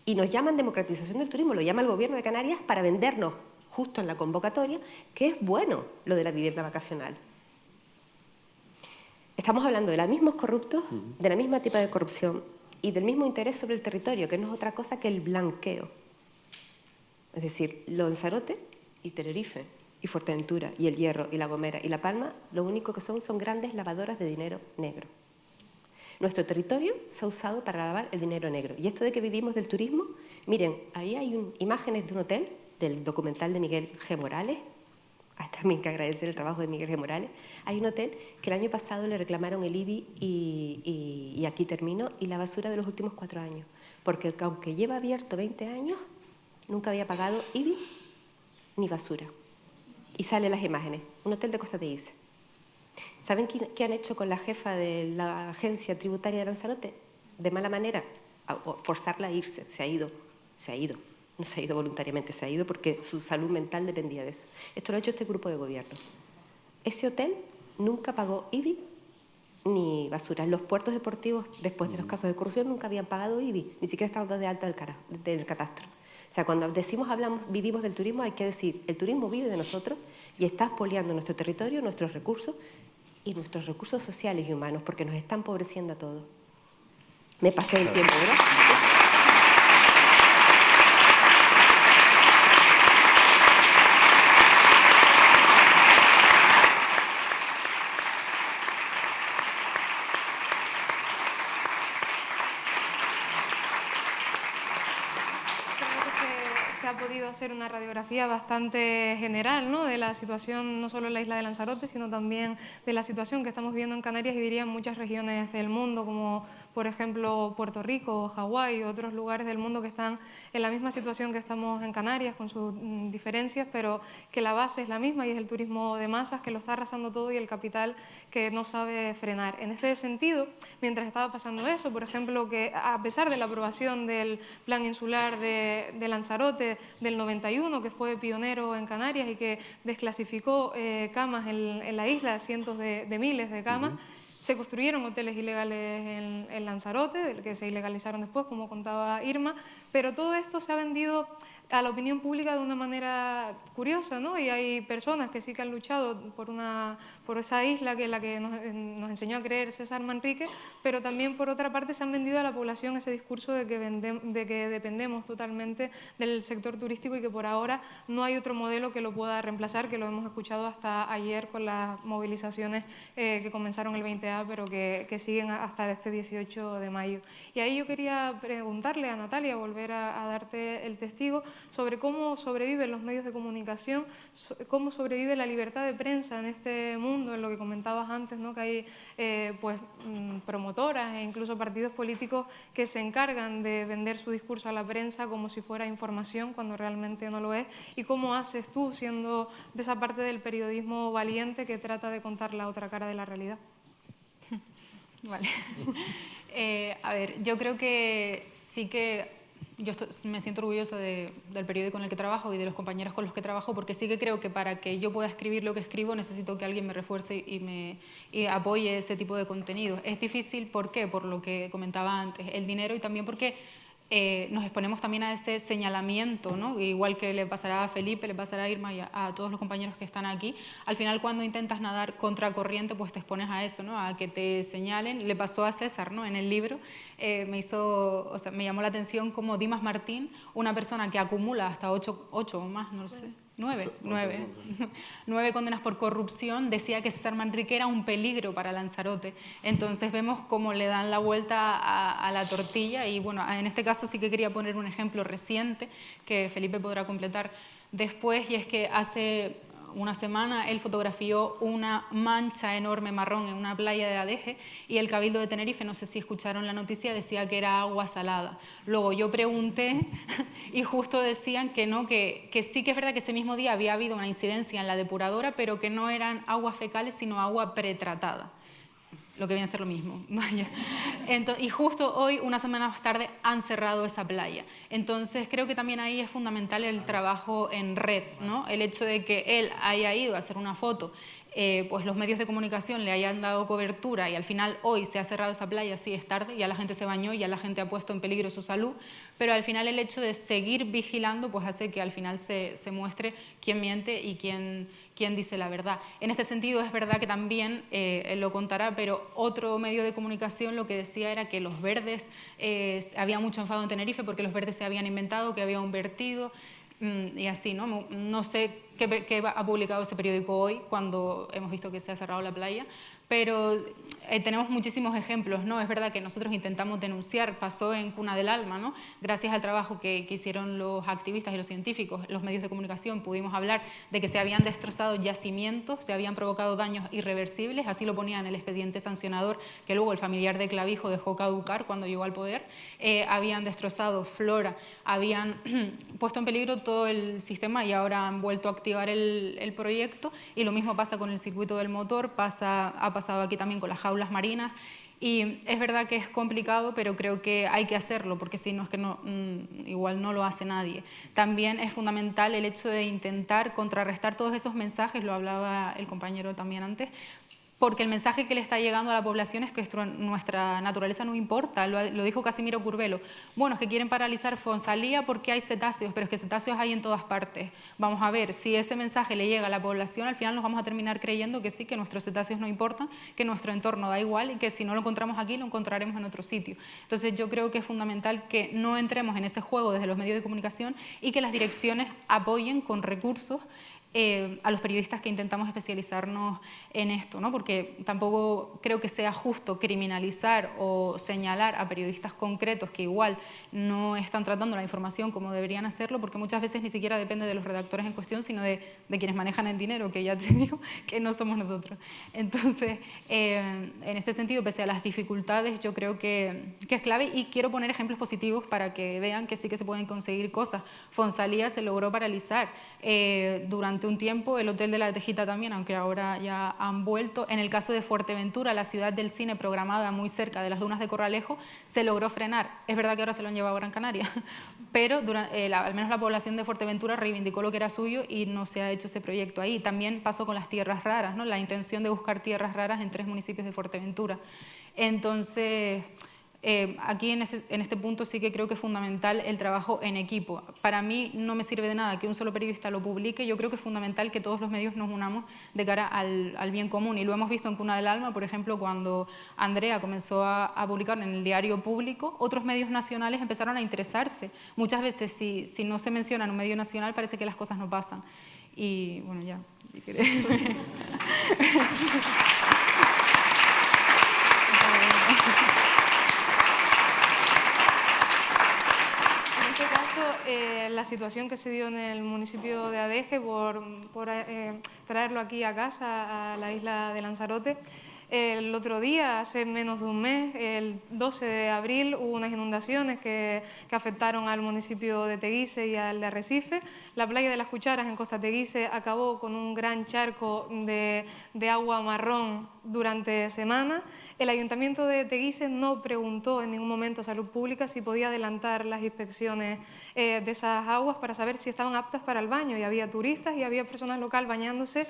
Y nos llaman democratización del turismo, lo llama el gobierno de Canarias para vendernos justo en la convocatoria que es bueno lo de la vivienda vacacional. Estamos hablando de los mismos corruptos, de la misma tipo de corrupción, y del mismo interés sobre el territorio, que no es otra cosa que el blanqueo. Es decir, Lanzarote y Tenerife y Fuerteventura y El Hierro y La Gomera y La Palma, lo único que son grandes lavadoras de dinero negro. Nuestro territorio se ha usado para lavar el dinero negro. Y esto de que vivimos del turismo, miren, ahí hay imágenes de un hotel, del documental de Miguel G. Morales, también que agradecer el trabajo de Miguel G. Morales. Hay un hotel que el año pasado le reclamaron el IBI y aquí termino, y la basura de los últimos 4 años. Porque aunque lleva abierto 20 años, nunca había pagado IBI ni basura. Y salen las imágenes, un hotel de Costa de Isa. ¿Saben qué han hecho con la jefa de la agencia tributaria de Lanzarote? De mala manera, forzarla a irse. Se ha ido. No se ha ido voluntariamente, se ha ido porque su salud mental dependía de eso. Esto lo ha hecho este grupo de gobierno. Ese hotel nunca pagó IBI ni basura. Los puertos deportivos, después de los casos de corrupción, nunca habían pagado IBI, ni siquiera estaban dados de alta del catastro. O sea, cuando decimos, vivimos del turismo, hay que decir, el turismo vive de nosotros y está expoliando nuestro territorio, nuestros recursos y nuestros recursos sociales y humanos, porque nos están empobreciendo a todos. Me pasé el tiempo, ¿verdad? Ha podido hacer una radiografía bastante general, ¿no?, de la situación no solo en la isla de Lanzarote, sino también de la situación que estamos viendo en Canarias y diría en muchas regiones del mundo, como por ejemplo Puerto Rico, Hawái y otros lugares del mundo que están en la misma situación que estamos en Canarias, con sus diferencias, pero que la base es la misma y es el turismo de masas que lo está arrasando todo y el capital que no sabe frenar. En este sentido, mientras estaba pasando eso, por ejemplo, que a pesar de la aprobación del Plan Insular de Lanzarote del 91, que fue pionero en Canarias y que desclasificó camas en la isla, cientos de miles de camas, se construyeron hoteles ilegales en Lanzarote, que se ilegalizaron después, como contaba Irma, pero todo esto se ha vendido a la opinión pública de una manera curiosa, ¿no? Y hay personas que sí que han luchado por esa isla que es la que nos enseñó a creer César Manrique, pero también por otra parte se han vendido a la población ese discurso de que dependemos totalmente del sector turístico y que por ahora no hay otro modelo que lo pueda reemplazar, que lo hemos escuchado hasta ayer con las movilizaciones que comenzaron el 20A, pero que siguen hasta este 18 de mayo. Y ahí yo quería preguntarle a Natalia, volver a darte el testigo, sobre cómo sobreviven los medios de comunicación, cómo sobrevive la libertad de prensa en este mundo, en lo que comentabas antes, ¿no?, que hay promotoras e incluso partidos políticos que se encargan de vender su discurso a la prensa como si fuera información cuando realmente no lo es. ¿Y cómo haces tú, siendo de esa parte del periodismo valiente que trata de contar la otra cara de la realidad? Vale. A ver, yo creo que sí que me siento orgullosa del periódico en el que trabajo y de los compañeros con los que trabajo, porque sí que creo que para que yo pueda escribir lo que escribo necesito que alguien me refuerce y apoye ese tipo de contenido. Es difícil, ¿por qué? Por lo que comentaba antes, el dinero, y también porque nos exponemos también a ese señalamiento, ¿no? Igual que le pasará a Felipe, le pasará a Irma y a todos los compañeros que están aquí. Al final, cuando intentas nadar contracorriente, pues te expones a eso, ¿no?, a que te señalen. Le pasó a César, ¿no?, en el libro. Me llamó la atención como Dimas Martín, una persona que acumula hasta 8 o más, no lo sé, 9 condenas por corrupción, decía que César Manrique era un peligro para Lanzarote. Entonces vemos cómo le dan la vuelta a la tortilla y bueno, en este caso sí que quería poner un ejemplo reciente que Felipe podrá completar después, y es que hace una semana él fotografió una mancha enorme marrón en una playa de Adeje y el Cabildo de Tenerife, no sé si escucharon la noticia, decía que era agua salada. Luego yo pregunté y justo decían que no, que sí que es verdad que ese mismo día había habido una incidencia en la depuradora, pero que no eran aguas fecales sino agua pretratada, lo que viene a ser lo mismo. Vaya. Entonces, y justo hoy, una semana más tarde, han cerrado esa playa. Entonces creo que también ahí es fundamental el trabajo en red, ¿no? El hecho de que él haya ido a hacer una foto, pues los medios de comunicación le hayan dado cobertura y al final hoy se ha cerrado esa playa, sí es tarde, ya la gente se bañó, ya la gente ha puesto en peligro su salud, pero al final el hecho de seguir vigilando pues hace que al final se muestre quién miente y quién quién dice la verdad. En este sentido es verdad que también, él lo contará, pero otro medio de comunicación lo que decía era que los verdes, había mucho enfado en Tenerife porque los verdes se habían inventado, que había un vertido, y así, ¿no? No sé qué ha publicado ese periódico hoy, cuando hemos visto que se ha cerrado la playa, pero tenemos muchísimos ejemplos, ¿no? Es verdad que nosotros intentamos denunciar, pasó en Cuna del Alma, ¿no? Gracias al trabajo que hicieron los activistas y los científicos, los medios de comunicación, pudimos hablar de que se habían destrozado yacimientos, se habían provocado daños irreversibles, así lo ponía en el expediente sancionador, que luego el familiar de Clavijo dejó caducar cuando llegó al poder. Habían destrozado flora, habían puesto en peligro todo el sistema y ahora han vuelto a activar el proyecto, y lo mismo pasa con el circuito del motor, ha pasado aquí también con las jaulas marinas, y es verdad que es complicado, pero creo que hay que hacerlo, porque si no es que igual no lo hace nadie. También es fundamental el hecho de intentar contrarrestar todos esos mensajes, lo hablaba el compañero también antes, porque el mensaje que le está llegando a la población es que nuestra naturaleza no importa, lo dijo Casimiro Curvelo. Bueno, es que quieren paralizar Fonsalía porque hay cetáceos, pero es que cetáceos hay en todas partes. Vamos a ver, si ese mensaje le llega a la población, al final nos vamos a terminar creyendo que sí, que nuestros cetáceos no importan, que nuestro entorno da igual y que si no lo encontramos aquí, lo encontraremos en otro sitio. Entonces yo creo que es fundamental que no entremos en ese juego desde los medios de comunicación y que las direcciones apoyen con recursos a los periodistas que intentamos especializarnos en esto, ¿no? Porque tampoco creo que sea justo criminalizar o señalar a periodistas concretos que igual no están tratando la información como deberían hacerlo, porque muchas veces ni siquiera depende de los redactores en cuestión, sino de quienes manejan el dinero, que ya te digo que no somos nosotros. Entonces, en este sentido, pese a las dificultades, yo creo que es clave, y quiero poner ejemplos positivos para que vean que sí que se pueden conseguir cosas. Fonsalía se logró paralizar durante un tiempo, el Hotel de la Tejita también, aunque ahora ya han vuelto. En el caso de Fuerteventura, la ciudad del cine programada muy cerca de las dunas de Corralejo, se logró frenar. Es verdad que ahora se lo han llevado a Gran Canaria, pero al menos la población de Fuerteventura reivindicó lo que era suyo y no se ha hecho ese proyecto ahí. También pasó con las tierras raras, ¿no? La intención de buscar tierras raras en 3 municipios de Fuerteventura. Entonces, aquí en este punto sí que creo que es fundamental el trabajo en equipo. Para mí no me sirve de nada que un solo periodista lo publique, yo creo que es fundamental que todos los medios nos unamos de cara al bien común, y lo hemos visto en Cuna del Alma, por ejemplo, cuando Andrea comenzó a publicar en el diario público, otros medios nacionales empezaron a interesarse. Muchas veces si no se menciona en un medio nacional parece que las cosas no pasan. Y bueno, ya, si querés. La situación que se dio en el municipio de Adeje por traerlo aquí a casa, a la isla de Lanzarote. El otro día, hace menos de un mes, el 12 de abril, hubo unas inundaciones que afectaron al municipio de Teguise y al de Arrecife. La playa de las Cucharas en Costa Teguise acabó con un gran charco de agua marrón durante semanas. El Ayuntamiento de Teguise no preguntó en ningún momento a Salud Pública si podía adelantar las inspecciones de esas aguas para saber si estaban aptas para el baño, y había turistas y había personas locales bañándose.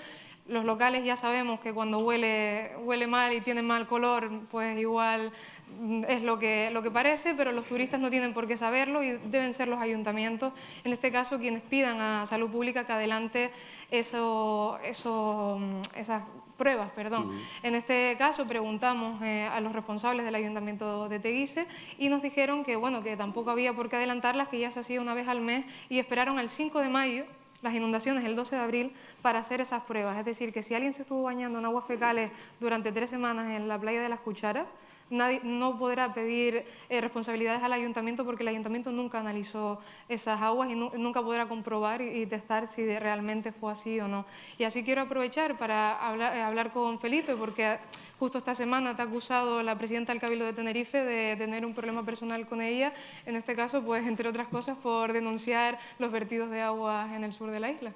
Los locales ya sabemos que cuando huele mal y tiene mal color, pues igual es lo que parece, pero los turistas no tienen por qué saberlo y deben ser los ayuntamientos, en este caso, quienes pidan a Salud Pública que adelante esas pruebas. En este caso preguntamos a los responsables del Ayuntamiento de Teguise y nos dijeron que, bueno, que tampoco había por qué adelantarlas, que ya se hacía una vez al mes, y esperaron al 5 de mayo, las inundaciones el 12 de abril, para hacer esas pruebas. Es decir, que si alguien se estuvo bañando en aguas fecales durante 3 semanas en la playa de las Cucharas, nadie no podrá pedir responsabilidades al ayuntamiento, porque el ayuntamiento nunca analizó esas aguas y nunca podrá comprobar y testar si realmente fue así o no. Y así quiero aprovechar para hablar con Felipe, porque justo esta semana te ha acusado la presidenta del Cabildo de Tenerife de tener un problema personal con ella, en este caso, pues entre otras cosas, por denunciar los vertidos de aguas en el sur de la isla.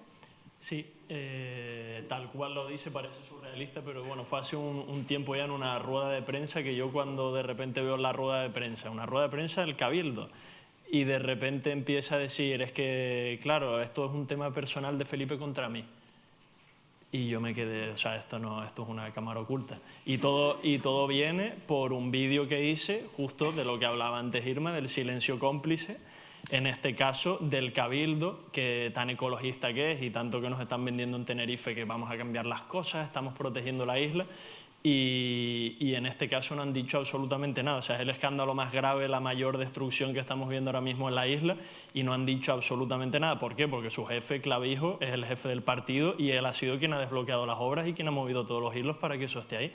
Sí, tal cual lo dice, parece surrealista, pero bueno, fue hace un tiempo ya en una rueda de prensa que yo, cuando de repente veo la rueda de prensa, una rueda de prensa del Cabildo, y de repente empieza a decir, es que, claro, esto es un tema personal de Felipe contra mí. Y yo me quedé, o sea, esto es una cámara oculta. Y todo viene por un vídeo que hice, justo de lo que hablaba antes Irma, del silencio cómplice, en este caso del Cabildo, que tan ecologista que es y tanto que nos están vendiendo en Tenerife que vamos a cambiar las cosas, estamos protegiendo la isla. Y en este caso no han dicho absolutamente nada. O sea, es el escándalo más grave, la mayor destrucción que estamos viendo ahora mismo en la isla, y no han dicho absolutamente nada. ¿Por qué? Porque su jefe, Clavijo, es el jefe del partido y él ha sido quien ha desbloqueado las obras y quien ha movido todos los hilos para que eso esté ahí.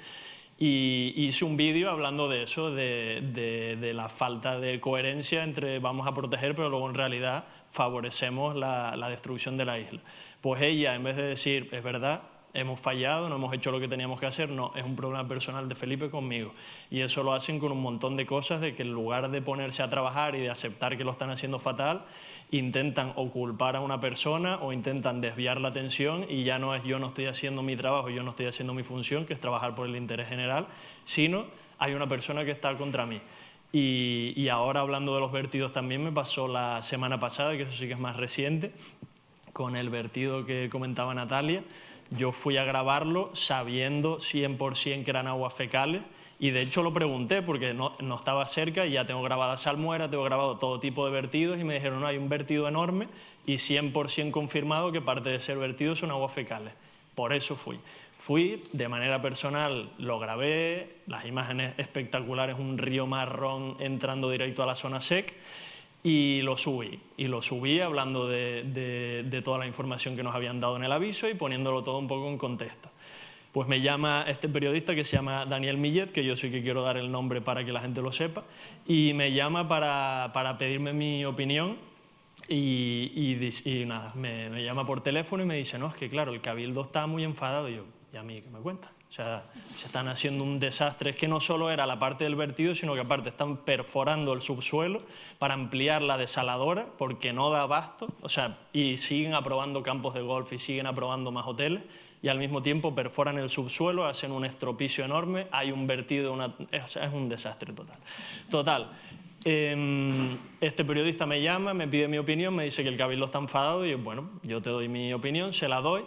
Y hice un vídeo hablando de eso, de la falta de coherencia entre vamos a proteger, pero luego en realidad favorecemos la destrucción de la isla. Pues ella, en vez de decir, es verdad, hemos fallado, no hemos hecho lo que teníamos que hacer, no, es un problema personal de Felipe conmigo. Y eso lo hacen con un montón de cosas, de que en lugar de ponerse a trabajar y de aceptar que lo están haciendo fatal, intentan o culpar a una persona o intentan desviar la atención, y ya no es yo no estoy haciendo mi trabajo, yo no estoy haciendo mi función, que es trabajar por el interés general, sino hay una persona que está contra mí. Y ahora, hablando de los vertidos, también me pasó la semana pasada, que eso sí que es más reciente, con el vertido que comentaba Natalia. Yo fui a grabarlo sabiendo 100% que eran aguas fecales, y de hecho lo pregunté porque no estaba cerca, y ya tengo grabada salmuera, tengo grabado todo tipo de vertidos, y me dijeron, no, hay un vertido enorme y 100% confirmado que parte de ese vertido son aguas fecales. Por eso fui de manera personal, lo grabé, las imágenes espectaculares, un río marrón entrando directo a la zona SEC, y lo subí hablando de toda la información que nos habían dado en el aviso y poniéndolo todo un poco en contexto. Pues me llama este periodista que se llama Daniel Millet, que yo sí que quiero dar el nombre para que la gente lo sepa, y me llama para pedirme mi opinión, y nada, me llama por teléfono y me dice, no, es que claro, el Cabildo está muy enfadado. Y yo, ¿y a mí qué me cuenta? O sea, se están haciendo un desastre. Es que no solo era la parte del vertido, sino que aparte están perforando el subsuelo para ampliar la desaladora porque no da abasto. O sea, y siguen aprobando campos de golf y siguen aprobando más hoteles, y al mismo tiempo perforan el subsuelo, hacen un estropicio enorme, hay un vertido, o sea, es un desastre total. Este periodista me llama, me pide mi opinión, me dice que el Cabildo está enfadado, y bueno, yo te doy mi opinión, se la doy.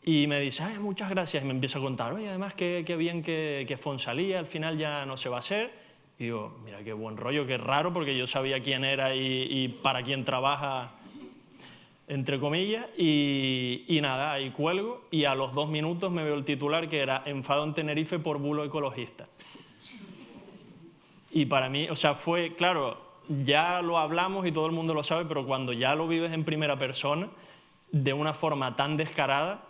Y me dice, ay, muchas gracias, y me empieza a contar, oye, además qué bien que Fonsalía al final ya no se va a hacer. Y digo, mira, qué buen rollo, qué raro, porque yo sabía quién era y para quién trabaja, entre comillas, y nada, ahí cuelgo, y a los 2 minutos me veo el titular que era enfado en Tenerife por bulo ecologista. Y para mí, o sea, fue, claro, ya lo hablamos y todo el mundo lo sabe, pero cuando ya lo vives en primera persona, de una forma tan descarada,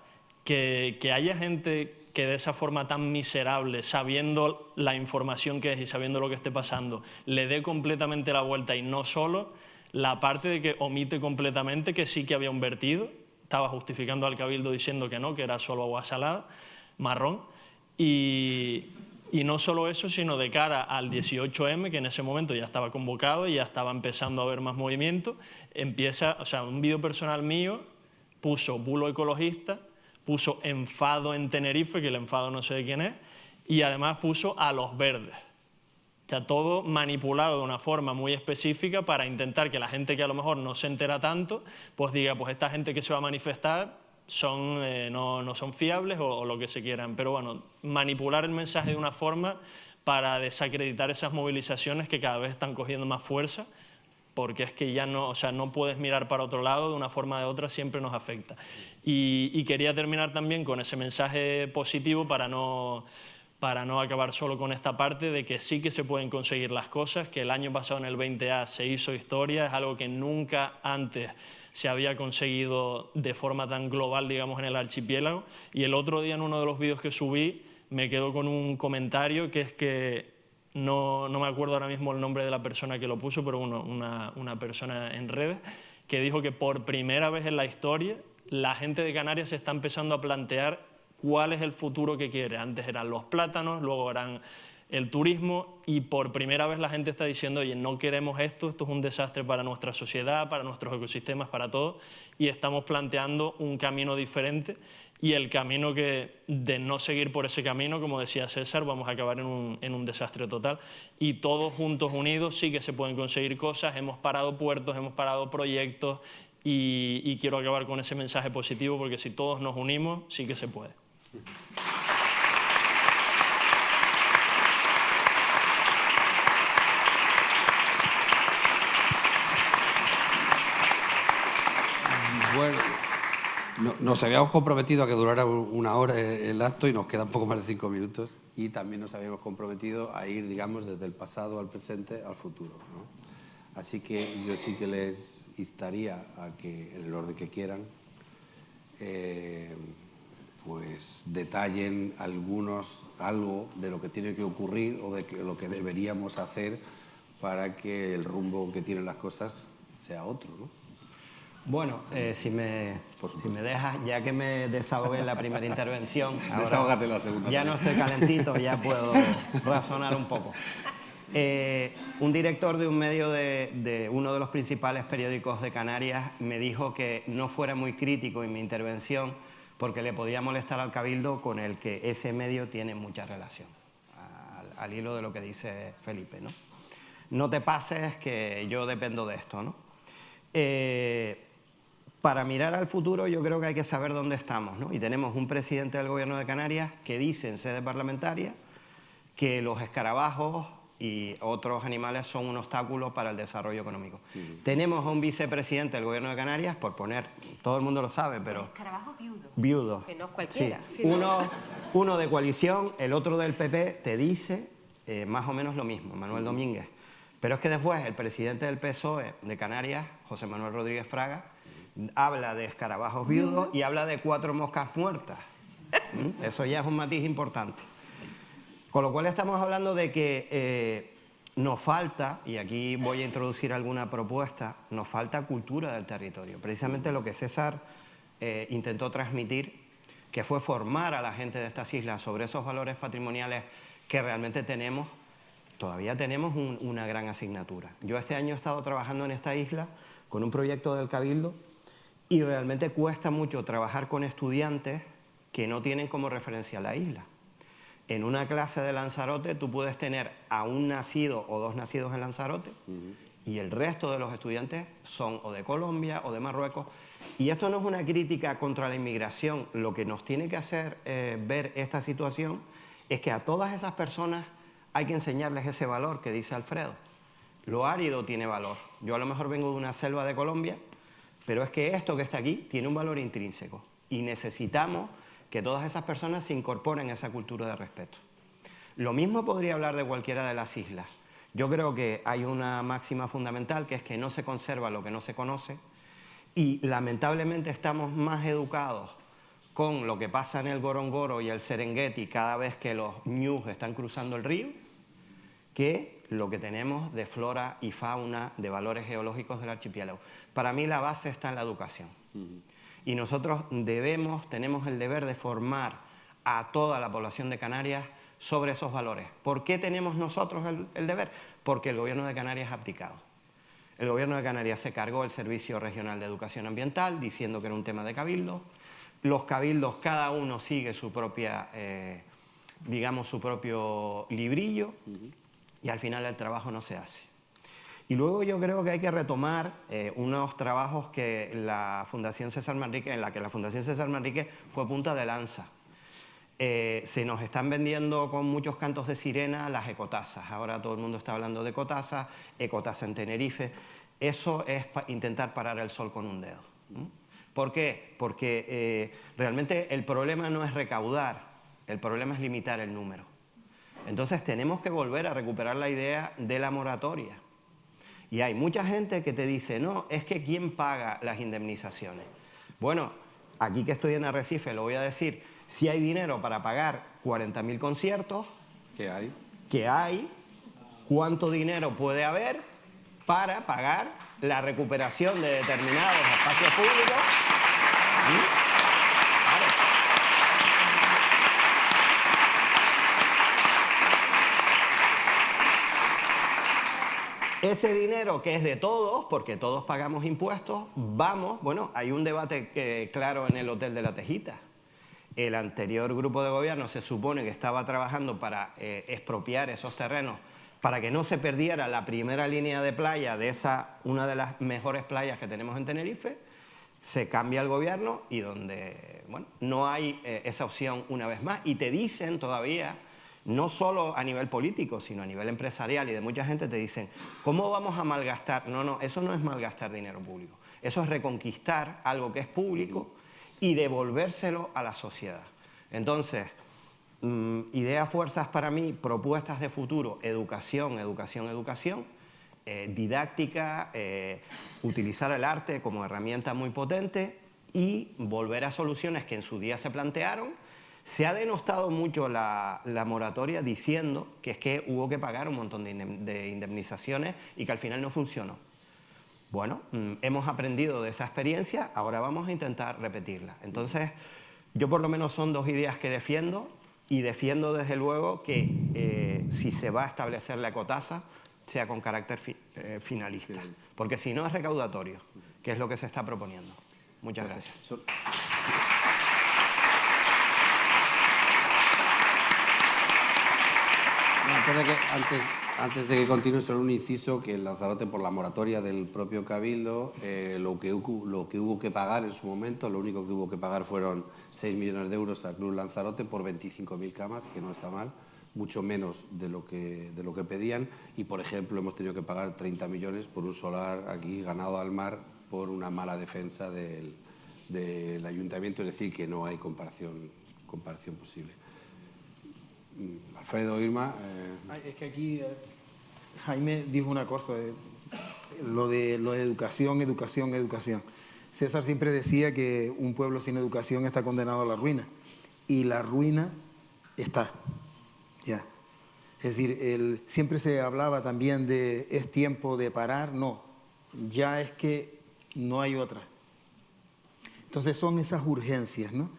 que haya gente que de esa forma tan miserable, sabiendo la información que es y sabiendo lo que esté pasando, le dé completamente la vuelta, y no solo la parte de que omite completamente que sí que había un vertido, estaba justificando al Cabildo diciendo que no, que era solo agua salada, marrón, y no solo eso, sino de cara al 18M, que en ese momento ya estaba convocado y ya estaba empezando a haber más movimiento, empieza, o sea, un vídeo personal mío puso bulo ecologista, puso enfado en Tenerife, que el enfado no sé de quién es, y además puso a los verdes. O sea, todo manipulado de una forma muy específica para intentar que la gente que a lo mejor no se entera tanto, pues diga, pues esta gente que se va a manifestar no son fiables o lo que se quieran. Pero bueno, manipular el mensaje de una forma para desacreditar esas movilizaciones que cada vez están cogiendo más fuerza, porque es que ya no, o sea, no puedes mirar para otro lado, de una forma o de otra siempre nos afecta. Y quería terminar también con ese mensaje positivo para no acabar solo con esta parte de que sí que se pueden conseguir las cosas, que el año pasado en el 20A se hizo historia, es algo que nunca antes se había conseguido de forma tan global, digamos, en el archipiélago. Y el otro día en uno de los vídeos que subí me quedo con un comentario que es que no me acuerdo ahora mismo el nombre de la persona que lo puso, pero una persona en redes que dijo que por primera vez en la historia la gente de Canarias se está empezando a plantear cuál es el futuro que quiere. Antes eran los plátanos, luego eran el turismo, y por primera vez la gente está diciendo, oye, no queremos esto es un desastre para nuestra sociedad, para nuestros ecosistemas, para todo, y estamos planteando un camino diferente, y el camino que de no seguir por ese camino, como decía César, vamos a acabar en un desastre total. Y todos juntos, unidos, sí que se pueden conseguir cosas. Hemos parado puertos, hemos parado proyectos, y quiero acabar con ese mensaje positivo, porque si todos nos unimos, sí que se puede. Nos habíamos comprometido a que durara una hora el acto y nos quedan poco más de 5 minutos, y también nos habíamos comprometido a ir, digamos, desde el pasado al presente al futuro, ¿no? Así que yo sí que les instaría a que, en el orden que quieran, pues detallen algo de lo que tiene que ocurrir o de lo que deberíamos hacer para que el rumbo que tienen las cosas sea otro, ¿no? Bueno, si me dejas, ya que me desahogué en la primera intervención, Desahógate la segunda. Ya no estoy calentito, ya puedo razonar un poco. Un director de un medio de uno de los principales periódicos de Canarias me dijo que no fuera muy crítico en mi intervención porque le podía molestar al Cabildo, con el que ese medio tiene mucha relación, al hilo de lo que dice Felipe, ¿no? No te pases, que yo dependo de esto, ¿no? Para mirar al futuro yo creo que hay que saber dónde estamos, ¿no? Y tenemos un presidente del Gobierno de Canarias que dice en sede parlamentaria que los escarabajos y otros animales son un obstáculo para el desarrollo económico. Tenemos a un vicepresidente del Gobierno de Canarias, por poner, todo el mundo lo sabe, pero... Escarabajos viudos. Viudos. Que no es cualquiera. Sí. Uno de coalición, el otro del PP, te dice más o menos lo mismo, Manuel Domínguez. Pero es que después el presidente del PSOE de Canarias, José Manuel Rodríguez Fraga, habla de escarabajos viudos y habla de 4 moscas muertas. Eso ya es un matiz importante. Con lo cual estamos hablando de que nos falta, y aquí voy a introducir alguna propuesta, nos falta cultura del territorio. Precisamente lo que César intentó transmitir, que fue formar a la gente de estas islas sobre esos valores patrimoniales que realmente tenemos. Todavía tenemos una gran asignatura. Yo este año he estado trabajando en esta isla con un proyecto del Cabildo y realmente cuesta mucho trabajar con estudiantes que no tienen como referencia la isla. En una clase de Lanzarote tú puedes tener a un nacido o 2 nacidos en Lanzarote y el resto de los estudiantes son o de Colombia o de Marruecos. Y esto no es una crítica contra la inmigración. Lo que nos tiene que hacer ver esta situación es que a todas esas personas hay que enseñarles ese valor que dice Alfredo. Lo árido tiene valor. Yo a lo mejor vengo de una selva de Colombia, pero es que esto que está aquí tiene un valor intrínseco y necesitamos que todas esas personas se incorporen a esa cultura de respeto. Lo mismo podría hablar de cualquiera de las islas. Yo creo que hay una máxima fundamental, que es que no se conserva lo que no se conoce, y lamentablemente estamos más educados con lo que pasa en el Gorongoro y el Serengeti cada vez que los ñus están cruzando el río, que lo que tenemos de flora y fauna, de valores geológicos del archipiélago. Para mí la base está en la educación. Y nosotros tenemos el deber de formar a toda la población de Canarias sobre esos valores. ¿Por qué tenemos nosotros el deber? Porque el Gobierno de Canarias ha abdicado. El Gobierno de Canarias se cargó el Servicio Regional de Educación Ambiental diciendo que era un tema de cabildo. Los cabildos, cada uno sigue su propia, digamos, su propio librillo y al final el trabajo no se hace. Y luego yo creo que hay que retomar unos trabajos que la Fundación César Manrique, en la que la Fundación César Manrique fue punta de lanza. Se nos están vendiendo con muchos cantos de sirena las ecotasas. Ahora todo el mundo está hablando de ecotasas, ecotasa en Tenerife. Eso es intentar parar el sol con un dedo. ¿Por qué? Porque realmente el problema no es recaudar, el problema es limitar el número. Entonces tenemos que volver a recuperar la idea de la moratoria. Y hay mucha gente que te dice, no, es que ¿quién paga las indemnizaciones? Bueno, aquí que estoy en Arrecife lo voy a decir, si hay dinero para pagar 40.000 conciertos, ¿qué hay? ¿Cuánto dinero puede haber para pagar la recuperación de determinados espacios públicos? Ese dinero que es de todos, porque todos pagamos impuestos, bueno, hay un debate claro en el Hotel de la Tejita. El anterior grupo de gobierno se supone que estaba trabajando para expropiar esos terrenos para que no se perdiera la primera línea de playa de una de las mejores playas que tenemos en Tenerife. Se cambia el gobierno y donde, bueno, no hay esa opción una vez más. Y te dicen todavía, no solo a nivel político, sino a nivel empresarial y de mucha gente, te dicen, ¿cómo vamos a malgastar? No, eso no es malgastar dinero público. Eso es reconquistar algo que es público y devolvérselo a la sociedad. Entonces, ideas, fuerzas para mí, propuestas de futuro, educación, educación, educación, didáctica, utilizar el arte como herramienta muy potente y volver a soluciones que en su día se plantearon. Se ha denostado mucho la moratoria diciendo que es que hubo que pagar un montón de indemnizaciones y que al final no funcionó. Bueno, hemos aprendido de esa experiencia, ahora vamos a intentar repetirla. Entonces, yo por lo menos son dos ideas que defiendo, y defiendo desde luego que si se va a establecer la ecotasa, sea con carácter finalista, porque si no es recaudatorio, que es lo que se está proponiendo. Muchas gracias. Antes de que continúe, solo un inciso, que en Lanzarote, por la moratoria del propio Cabildo, lo que hubo que pagar en su momento, lo único que hubo que pagar fueron 6 millones de euros al Club Lanzarote por 25.000 camas, que no está mal, mucho menos de lo que pedían, y por ejemplo hemos tenido que pagar 30 millones por un solar aquí ganado al mar por una mala defensa del ayuntamiento, es decir, que no hay comparación posible. Alfredo, Irma... Es que aquí Jaime dijo una cosa, lo de educación, educación, educación. César siempre decía que un pueblo sin educación está condenado a la ruina, y la ruina está, ya. Es decir, siempre se hablaba también de es tiempo de parar, no, ya es que no hay otra. Entonces son esas urgencias, ¿no?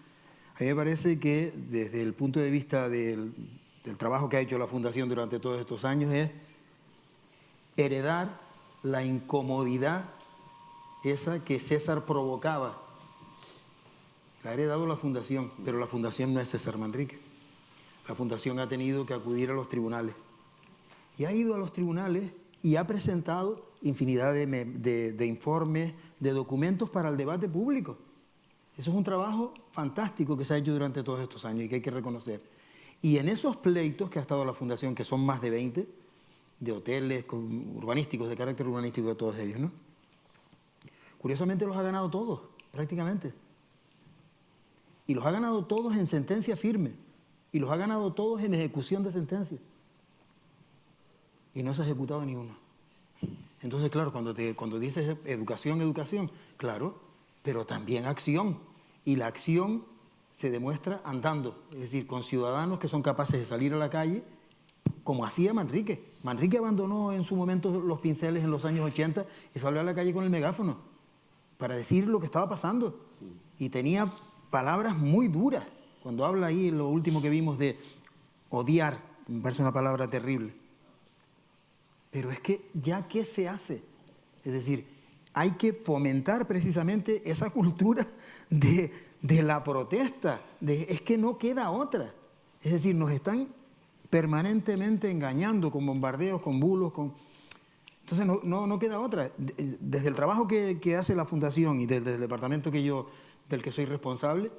A mí me parece que desde el punto de vista del trabajo que ha hecho la Fundación durante todos estos años es heredar la incomodidad esa que César provocaba. La ha heredado la Fundación, pero la Fundación no es César Manrique. La Fundación ha tenido que acudir a los tribunales. Y ha ido a los tribunales y ha presentado infinidad de informes, de documentos para el debate público. Eso es un trabajo fantástico que se ha hecho durante todos estos años y que hay que reconocer. Y en esos pleitos que ha estado la Fundación, que son más de 20, de hoteles urbanísticos, de carácter urbanístico de todos ellos, ¿no? Curiosamente los ha ganado todos, prácticamente. Y los ha ganado todos en sentencia firme. Y los ha ganado todos en ejecución de sentencia. Y no se ha ejecutado ni uno. Entonces, claro, cuando dices educación, educación, claro, pero también acción. Y la acción se demuestra andando, es decir, con ciudadanos que son capaces de salir a la calle, como hacía Manrique. Manrique abandonó en su momento los pinceles en los años 80 y salió a la calle con el megáfono para decir lo que estaba pasando. Y tenía palabras muy duras. Cuando habla ahí, lo último que vimos de odiar, me parece una palabra terrible. Pero es que ya, ¿qué se hace? Es decir, hay que fomentar precisamente esa cultura de la protesta, es que no queda otra. Es decir, nos están permanentemente engañando con bombardeos, con bulos, Entonces no queda otra. Desde el trabajo que hace la Fundación y desde el departamento del que soy responsable,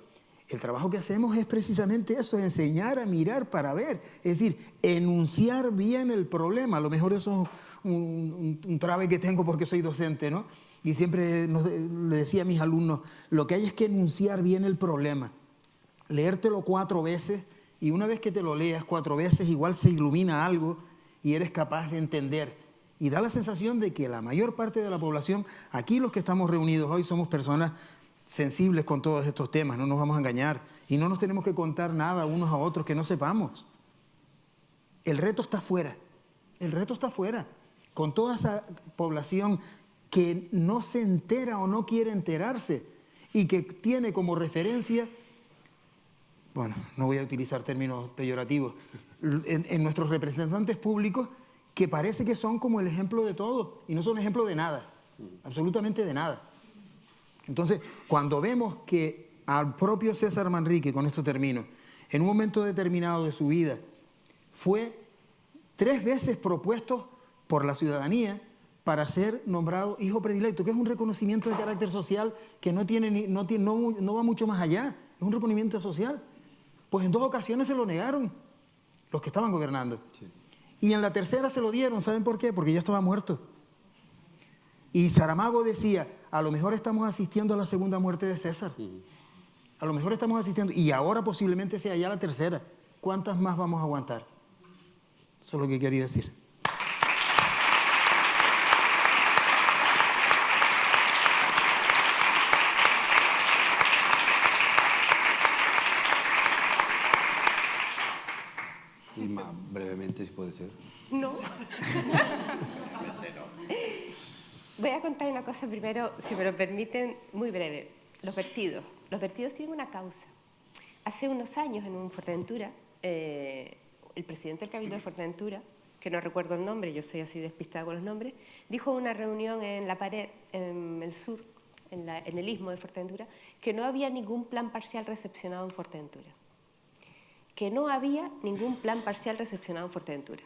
el trabajo que hacemos es precisamente eso, enseñar a mirar para ver, es decir, enunciar bien el problema. A lo mejor eso es un trabe que tengo porque soy docente, ¿no? Y siempre le decía a mis alumnos, lo que hay es que enunciar bien el problema, leértelo 4 veces, y una vez que te lo leas 4 veces, igual se ilumina algo y eres capaz de entender. Y da la sensación de que la mayor parte de la población, aquí los que estamos reunidos hoy, somos personas sensibles con todos estos temas, no nos vamos a engañar, y no nos tenemos que contar nada unos a otros que no sepamos. El reto está afuera, con toda esa población que no se entera o no quiere enterarse y que tiene como referencia, bueno, no voy a utilizar términos peyorativos, en nuestros representantes públicos, que parece que son como el ejemplo de todo y no son ejemplo de nada, absolutamente de nada. Entonces, cuando vemos que al propio César Manrique, con esto termino, en un momento determinado de su vida, fue 3 veces propuesto por la ciudadanía para ser nombrado hijo predilecto, que es un reconocimiento de carácter social que no va mucho más allá, es un reconocimiento social. Pues en 2 ocasiones se lo negaron los que estaban gobernando. Sí. Y en la tercera se lo dieron, ¿saben por qué? Porque ya estaba muerto. Y Saramago decía, a lo mejor estamos asistiendo a la segunda muerte de César. A lo mejor estamos asistiendo y ahora posiblemente sea ya la tercera. ¿Cuántas más vamos a aguantar? Eso es lo que quería decir. Y más brevemente, si puede ser. No. Voy a contar una cosa primero, si me lo permiten, muy breve. Los vertidos. Los vertidos tienen una causa. Hace unos años, en un Fuerteventura, el presidente del Cabildo de Fuerteventura, que no recuerdo el nombre, yo soy así despistada con los nombres, dijo en una reunión en La Pared, en el sur, en el istmo de Fuerteventura, que no había ningún plan parcial recepcionado en Fuerteventura. Que no había ningún plan parcial recepcionado en Fuerteventura.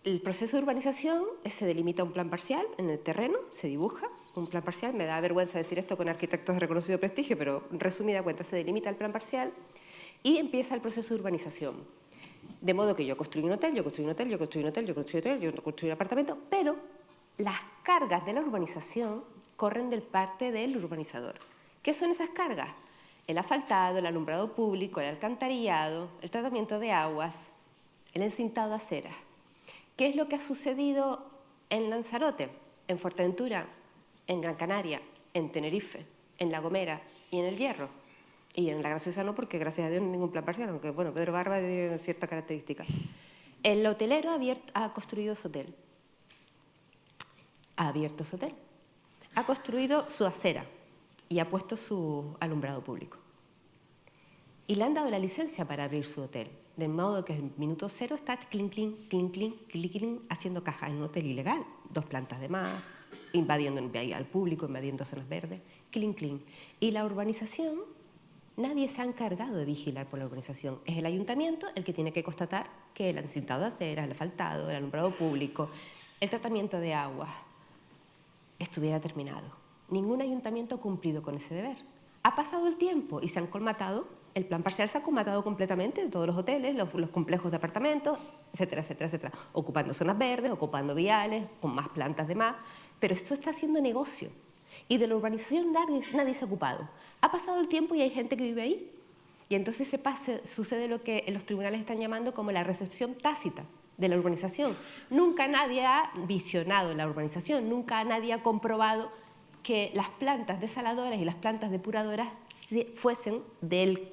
El proceso de urbanización se delimita un plan parcial en el terreno, se dibuja un plan parcial, me da vergüenza decir esto con arquitectos de reconocido prestigio, pero en resumida cuenta se delimita el plan parcial y empieza el proceso de urbanización. De modo que yo construyo un hotel, yo construyo un hotel, yo construyo un hotel, yo construyo un hotel, yo construyo un apartamento, pero las cargas de la urbanización corren del parte del urbanizador. ¿Qué son esas cargas? El asfaltado, el alumbrado público, el alcantarillado, el tratamiento de aguas, el encintado de aceras. ¿Qué es lo que ha sucedido en Lanzarote, en Fuerteventura, en Gran Canaria, en Tenerife, en La Gomera y en El Hierro? Y en La Graciosa no, porque gracias a Dios no hay ningún plan parcial, aunque bueno, Pedro Barba tiene cierta característica. El hotelero ha construido su hotel. Ha abierto su hotel. Ha construido su acera y ha puesto su alumbrado público. Y le han dado la licencia para abrir su hotel. De modo que en el minuto cero está clink, clink, clink, clink, clink, clink, haciendo cajas en un hotel ilegal. 2 plantas de más, invadiendo al público, invadiendo zonas verdes, clink, clink. Y la urbanización, nadie se ha encargado de vigilar por la urbanización. Es el ayuntamiento el que tiene que constatar que el encintado de aceras, el asfaltado, el alumbrado público, el tratamiento de aguas estuviera terminado. Ningún ayuntamiento ha cumplido con ese deber. Ha pasado el tiempo y se han colmatado. El plan parcial se ha colmatado completamente en todos los hoteles, los complejos de apartamentos, etcétera, etcétera, etcétera. Ocupando zonas verdes, ocupando viales, con más plantas de más. Pero esto está haciendo negocio. Y de la urbanización nadie se ha ocupado. Ha pasado el tiempo y hay gente que vive ahí. Y entonces sucede lo que los tribunales están llamando como la recepción tácita de la urbanización. Nunca nadie ha visionado la urbanización, nunca nadie ha comprobado que las plantas desaladoras y las plantas depuradoras fuesen de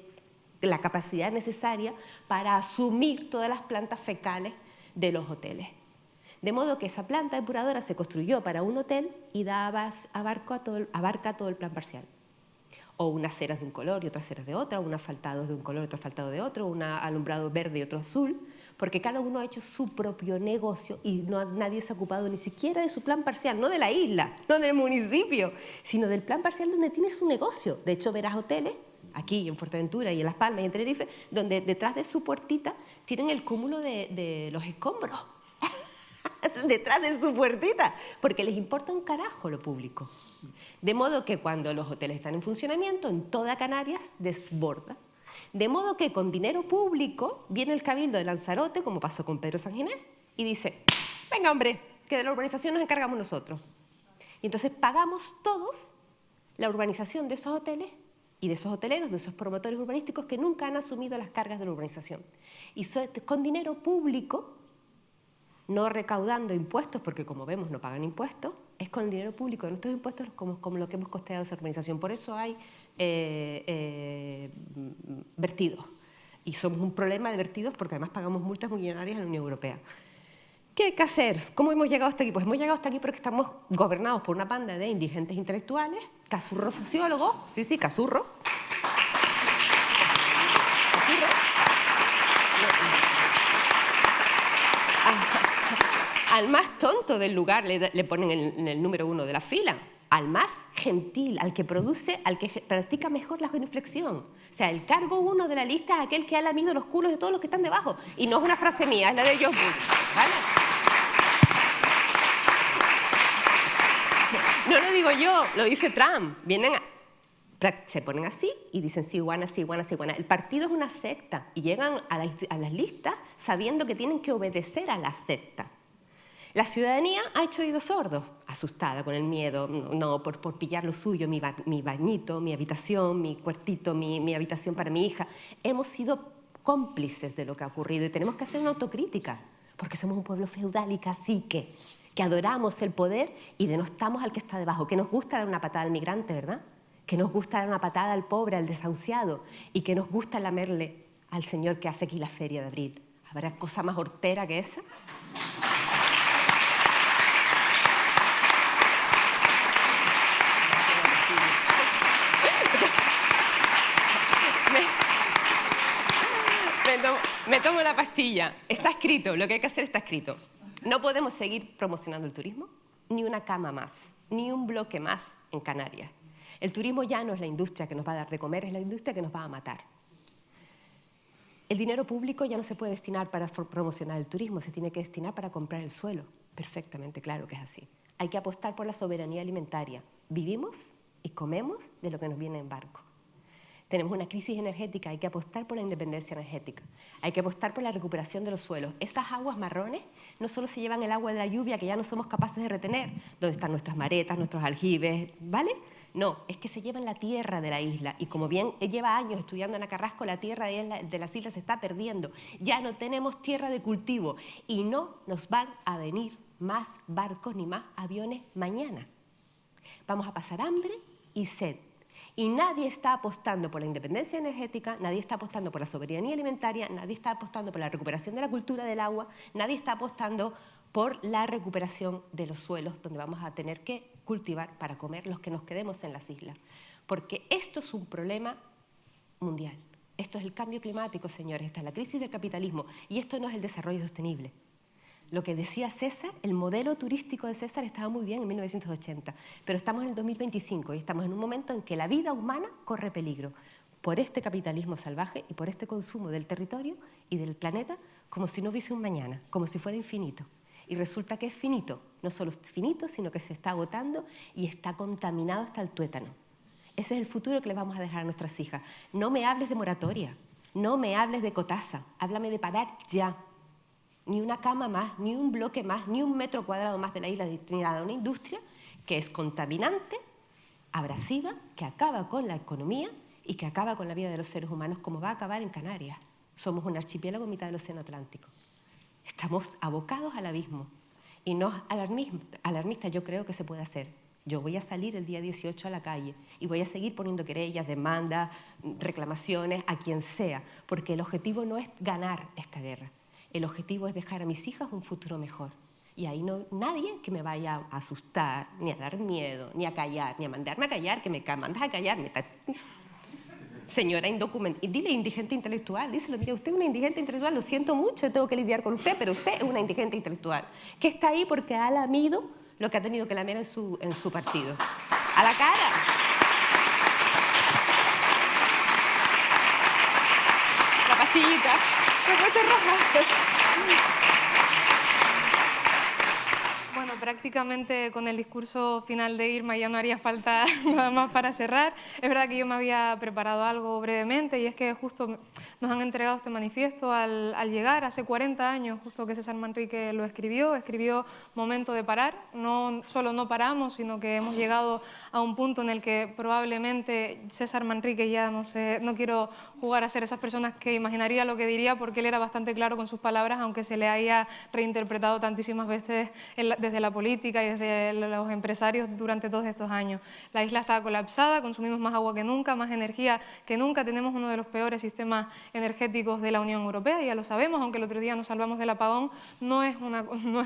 la capacidad necesaria para asumir todas las plantas fecales de los hoteles. De modo que esa planta depuradora se construyó para un hotel y abarca todo el plan parcial. O unas ceras de un color y otras ceras de otra, unos asfaltados de un color y otro asfaltado de otro, un alumbrado verde y otro azul, porque cada uno ha hecho su propio negocio y nadie se ha ocupado ni siquiera de su plan parcial, no de la isla, no del municipio, sino del plan parcial donde tiene su negocio. De hecho, verás hoteles, aquí en Fuerteventura y en Las Palmas y en Tenerife, donde detrás de su puertita tienen el cúmulo de los escombros. Detrás de su puertita, porque les importa un carajo lo público. De modo que cuando los hoteles están en funcionamiento, en toda Canarias desborda. De modo que con dinero público viene el Cabildo de Lanzarote, como pasó con Pedro San Ginés, y dice, venga hombre, que de la urbanización nos encargamos nosotros. Y entonces pagamos todos la urbanización de esos hoteles y de esos hoteleros, de esos promotores urbanísticos que nunca han asumido las cargas de la urbanización. Y con dinero público, no recaudando impuestos, porque como vemos no pagan impuestos, es con el dinero público de nuestros impuestos como lo que hemos costeado esa urbanización. Por eso hay vertidos. Y somos un problema de vertidos porque además pagamos multas millonarias en la Unión Europea. ¿Qué hay que hacer? ¿Cómo hemos llegado hasta aquí? Pues hemos llegado hasta aquí porque estamos gobernados por una banda de indigentes intelectuales, cazurros sociólogos, sí, cazurro. Al más tonto del lugar le ponen en el número 1 de la fila. Al más gentil, al que produce, al que practica mejor la genuflexión. O sea, el cargo 1 de la lista es aquel que ha lamido los culos de todos los que están debajo. Y no es una frase mía, es la de George Bush, ¿vale? No lo digo yo, lo dice Trump. Se ponen así y dicen sí, guana, sí, guana, sí, guana. El partido es una secta y llegan a las listas sabiendo que tienen que obedecer a la secta. La ciudadanía ha hecho oídos sordos, asustada con el miedo, no por pillar lo suyo, mi bañito, mi habitación, mi cuartito, mi habitación para mi hija. Hemos sido cómplices de lo que ha ocurrido y tenemos que hacer una autocrítica, porque somos un pueblo feudal y cacique, que adoramos el poder y denostamos al que está debajo, que nos gusta dar una patada al migrante, ¿verdad? Que nos gusta dar una patada al pobre, al desahuciado, y que nos gusta lamerle al señor que hace aquí la Feria de Abril. ¿Habrá cosa más hortera que esa? Me tomo la pastilla. Está escrito, lo que hay que hacer está escrito. No podemos seguir promocionando el turismo, ni una cama más, ni un bloque más en Canarias. El turismo ya no es la industria que nos va a dar de comer, es la industria que nos va a matar. El dinero público ya no se puede destinar para promocionar el turismo, se tiene que destinar para comprar el suelo. Perfectamente claro que es así. Hay que apostar por la soberanía alimentaria. Vivimos y comemos de lo que nos viene en barco. Tenemos una crisis energética, hay que apostar por la independencia energética. Hay que apostar por la recuperación de los suelos. Esas aguas marrones no solo se llevan el agua de la lluvia que ya no somos capaces de retener, donde están nuestras maretas, nuestros aljibes, ¿vale? No, es que se llevan la tierra de la isla y como bien lleva años estudiando Ana Carrasco, la tierra de las islas se está perdiendo. Ya no tenemos tierra de cultivo y no nos van a venir más barcos ni más aviones mañana. Vamos a pasar hambre y sed. Y nadie está apostando por la independencia energética, nadie está apostando por la soberanía alimentaria, nadie está apostando por la recuperación de la cultura del agua, nadie está apostando por la recuperación de los suelos donde vamos a tener que cultivar para comer los que nos quedemos en las islas. Porque esto es un problema mundial. Esto es el cambio climático, señores, esta es la crisis del capitalismo y esto no es el desarrollo sostenible. Lo que decía César, el modelo turístico de César estaba muy bien en 1980, pero estamos en el 2025 y estamos en un momento en que la vida humana corre peligro por este capitalismo salvaje y por este consumo del territorio y del planeta como si no hubiese un mañana, como si fuera infinito. Y resulta que es finito, no solo es finito, sino que se está agotando y está contaminado hasta el tuétano. Ese es el futuro que le vamos a dejar a nuestras hijas. No me hables de moratoria, no me hables de cotaza, háblame de parar ya. Ni una cama más, ni un bloque más, ni un metro cuadrado más de la isla destinada a una industria que es contaminante, abrasiva, que acaba con la economía y que acaba con la vida de los seres humanos, como va a acabar en Canarias. Somos un archipiélago en mitad del Océano Atlántico. Estamos abocados al abismo y no es alarmista, yo creo que se puede hacer. Yo voy a salir el día 18 a la calle y voy a seguir poniendo querellas, demandas, reclamaciones a quien sea, porque el objetivo no es ganar esta guerra. El objetivo es dejar a mis hijas un futuro mejor. Y ahí no nadie que me vaya a asustar, ni a dar miedo, ni a callar, ni a mandarme a callar, que me mandas a callar. Señora indocumentada, y dile indigente intelectual, díselo, mire, usted es una indigente intelectual, lo siento mucho, tengo que lidiar con usted, pero usted es una indigente intelectual, que está ahí porque ha lamido lo que ha tenido que lamer en su partido. ¡A la cara! La pastillita, me he puesto roja. Bueno, prácticamente con el discurso final de Irma ya no haría falta nada más para cerrar. Es verdad que yo me había preparado algo brevemente y es que justo nos han entregado este manifiesto al llegar, hace 40 años, justo que César Manrique lo escribió Momento de parar. No solo no paramos, sino que hemos llegado a un punto en el que probablemente César Manrique ya no quiero jugar a ser esas personas que imaginaría lo que diría porque él era bastante claro con sus palabras, aunque se le haya reinterpretado tantísimas veces desde la política y desde los empresarios durante todos estos años. La isla está colapsada, consumimos más agua que nunca, más energía que nunca, tenemos uno de los peores sistemas energéticos de la Unión Europea, ya lo sabemos, aunque el otro día nos salvamos del apagón, no es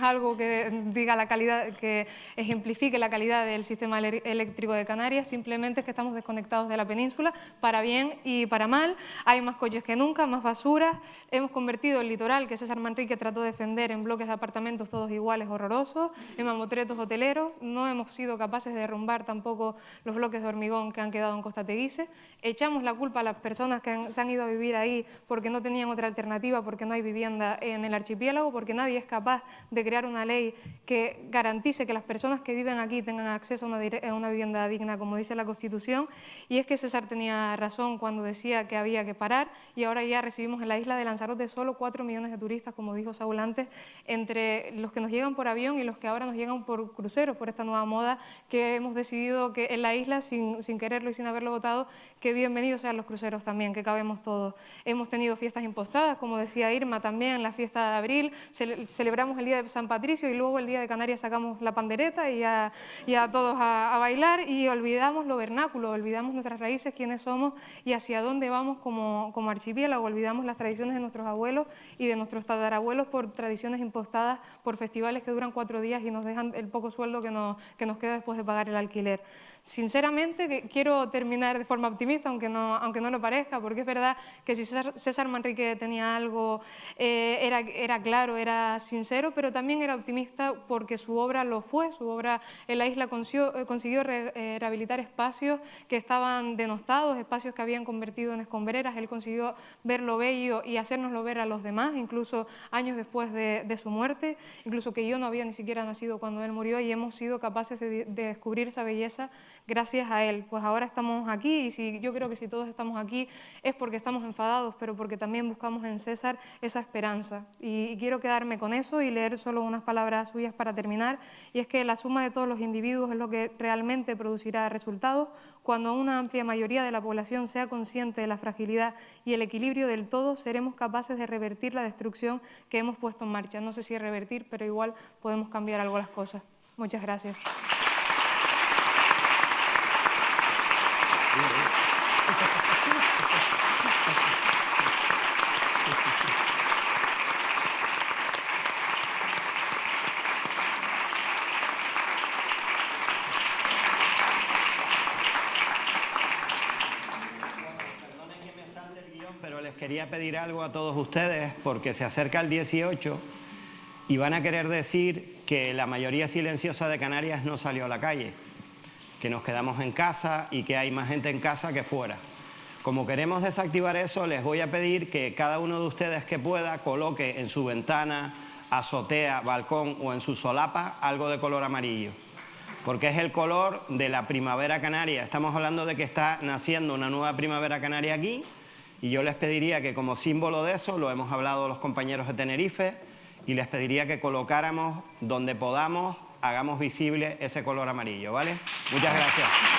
algo que diga la calidad, que ejemplifique la calidad del sistema eléctrico de Canarias, simplemente es que estamos desconectados de la península, para bien y para mal. Hay más coches que nunca, más basura, hemos convertido el litoral que César Manrique trató de defender en bloques de apartamentos todos iguales, horrorosos, en mamotretos hoteleros, no hemos sido capaces de derrumbar tampoco los bloques de hormigón que han quedado en Costa Teguise, echamos la culpa a las personas que se han ido a vivir ahí ahí porque no tenían otra alternativa, porque no hay vivienda en el archipiélago, porque nadie es capaz de crear una ley que garantice que las personas que viven aquí tengan acceso a una vivienda digna, como dice la Constitución. Y es que César tenía razón cuando decía que había que parar, y ahora ya recibimos en la isla de Lanzarote solo 4 millones de turistas, como dijo Saúl antes, entre los que nos llegan por avión y los que ahora nos llegan por cruceros, por esta nueva moda que hemos decidido que en la isla, sin quererlo y sin haberlo votado, que bienvenidos sean los cruceros también, que cabemos todos. Hemos tenido fiestas impostadas, como decía Irma también, la fiesta de abril, celebramos el Día de San Patricio y luego el Día de Canarias sacamos la pandereta y a todos a bailar, y olvidamos lo vernáculo, olvidamos nuestras raíces, quiénes somos y hacia dónde vamos como archipiélago, olvidamos las tradiciones de nuestros abuelos y de nuestros tatarabuelos por tradiciones impostadas, por festivales que duran 4 días y nos dejan el poco sueldo que nos queda después de pagar el alquiler. Sinceramente, quiero terminar de forma optimista, aunque no lo parezca, porque es verdad que si César Manrique tenía algo, era claro, era sincero, pero también era optimista porque su obra lo fue. Su obra en la isla consiguió rehabilitar espacios que estaban denostados, espacios que habían convertido en escombreras. Él consiguió ver lo bello y hacérnoslo ver a los demás, incluso años después de su muerte, incluso que yo no había ni siquiera nacido cuando él murió, y hemos sido capaces de descubrir esa belleza gracias a él. Pues ahora estamos aquí, y yo creo que si todos estamos aquí es porque estamos enfadados, pero porque también buscamos en César esa esperanza. Y quiero quedarme con eso y leer solo unas palabras suyas para terminar, y es que la suma de todos los individuos es lo que realmente producirá resultados. Cuando una amplia mayoría de la población sea consciente de la fragilidad y el equilibrio del todo, seremos capaces de revertir la destrucción que hemos puesto en marcha. No sé si revertir, pero igual podemos cambiar algo las cosas. Muchas gracias. Pero les quería pedir algo a todos ustedes, porque se acerca el 18 y van a querer decir que la mayoría silenciosa de Canarias no salió a la calle, que nos quedamos en casa y que hay más gente en casa que fuera. Como queremos desactivar eso, les voy a pedir que cada uno de ustedes que pueda coloque en su ventana, azotea, balcón o en su solapa algo de color amarillo, porque es el color de la primavera canaria. Estamos hablando de que está naciendo una nueva primavera canaria aquí, y yo les pediría que como símbolo de eso, lo hemos hablado los compañeros de Tenerife, y les pediría que colocáramos donde podamos, hagamos visible ese color amarillo, ¿vale? Muchas gracias.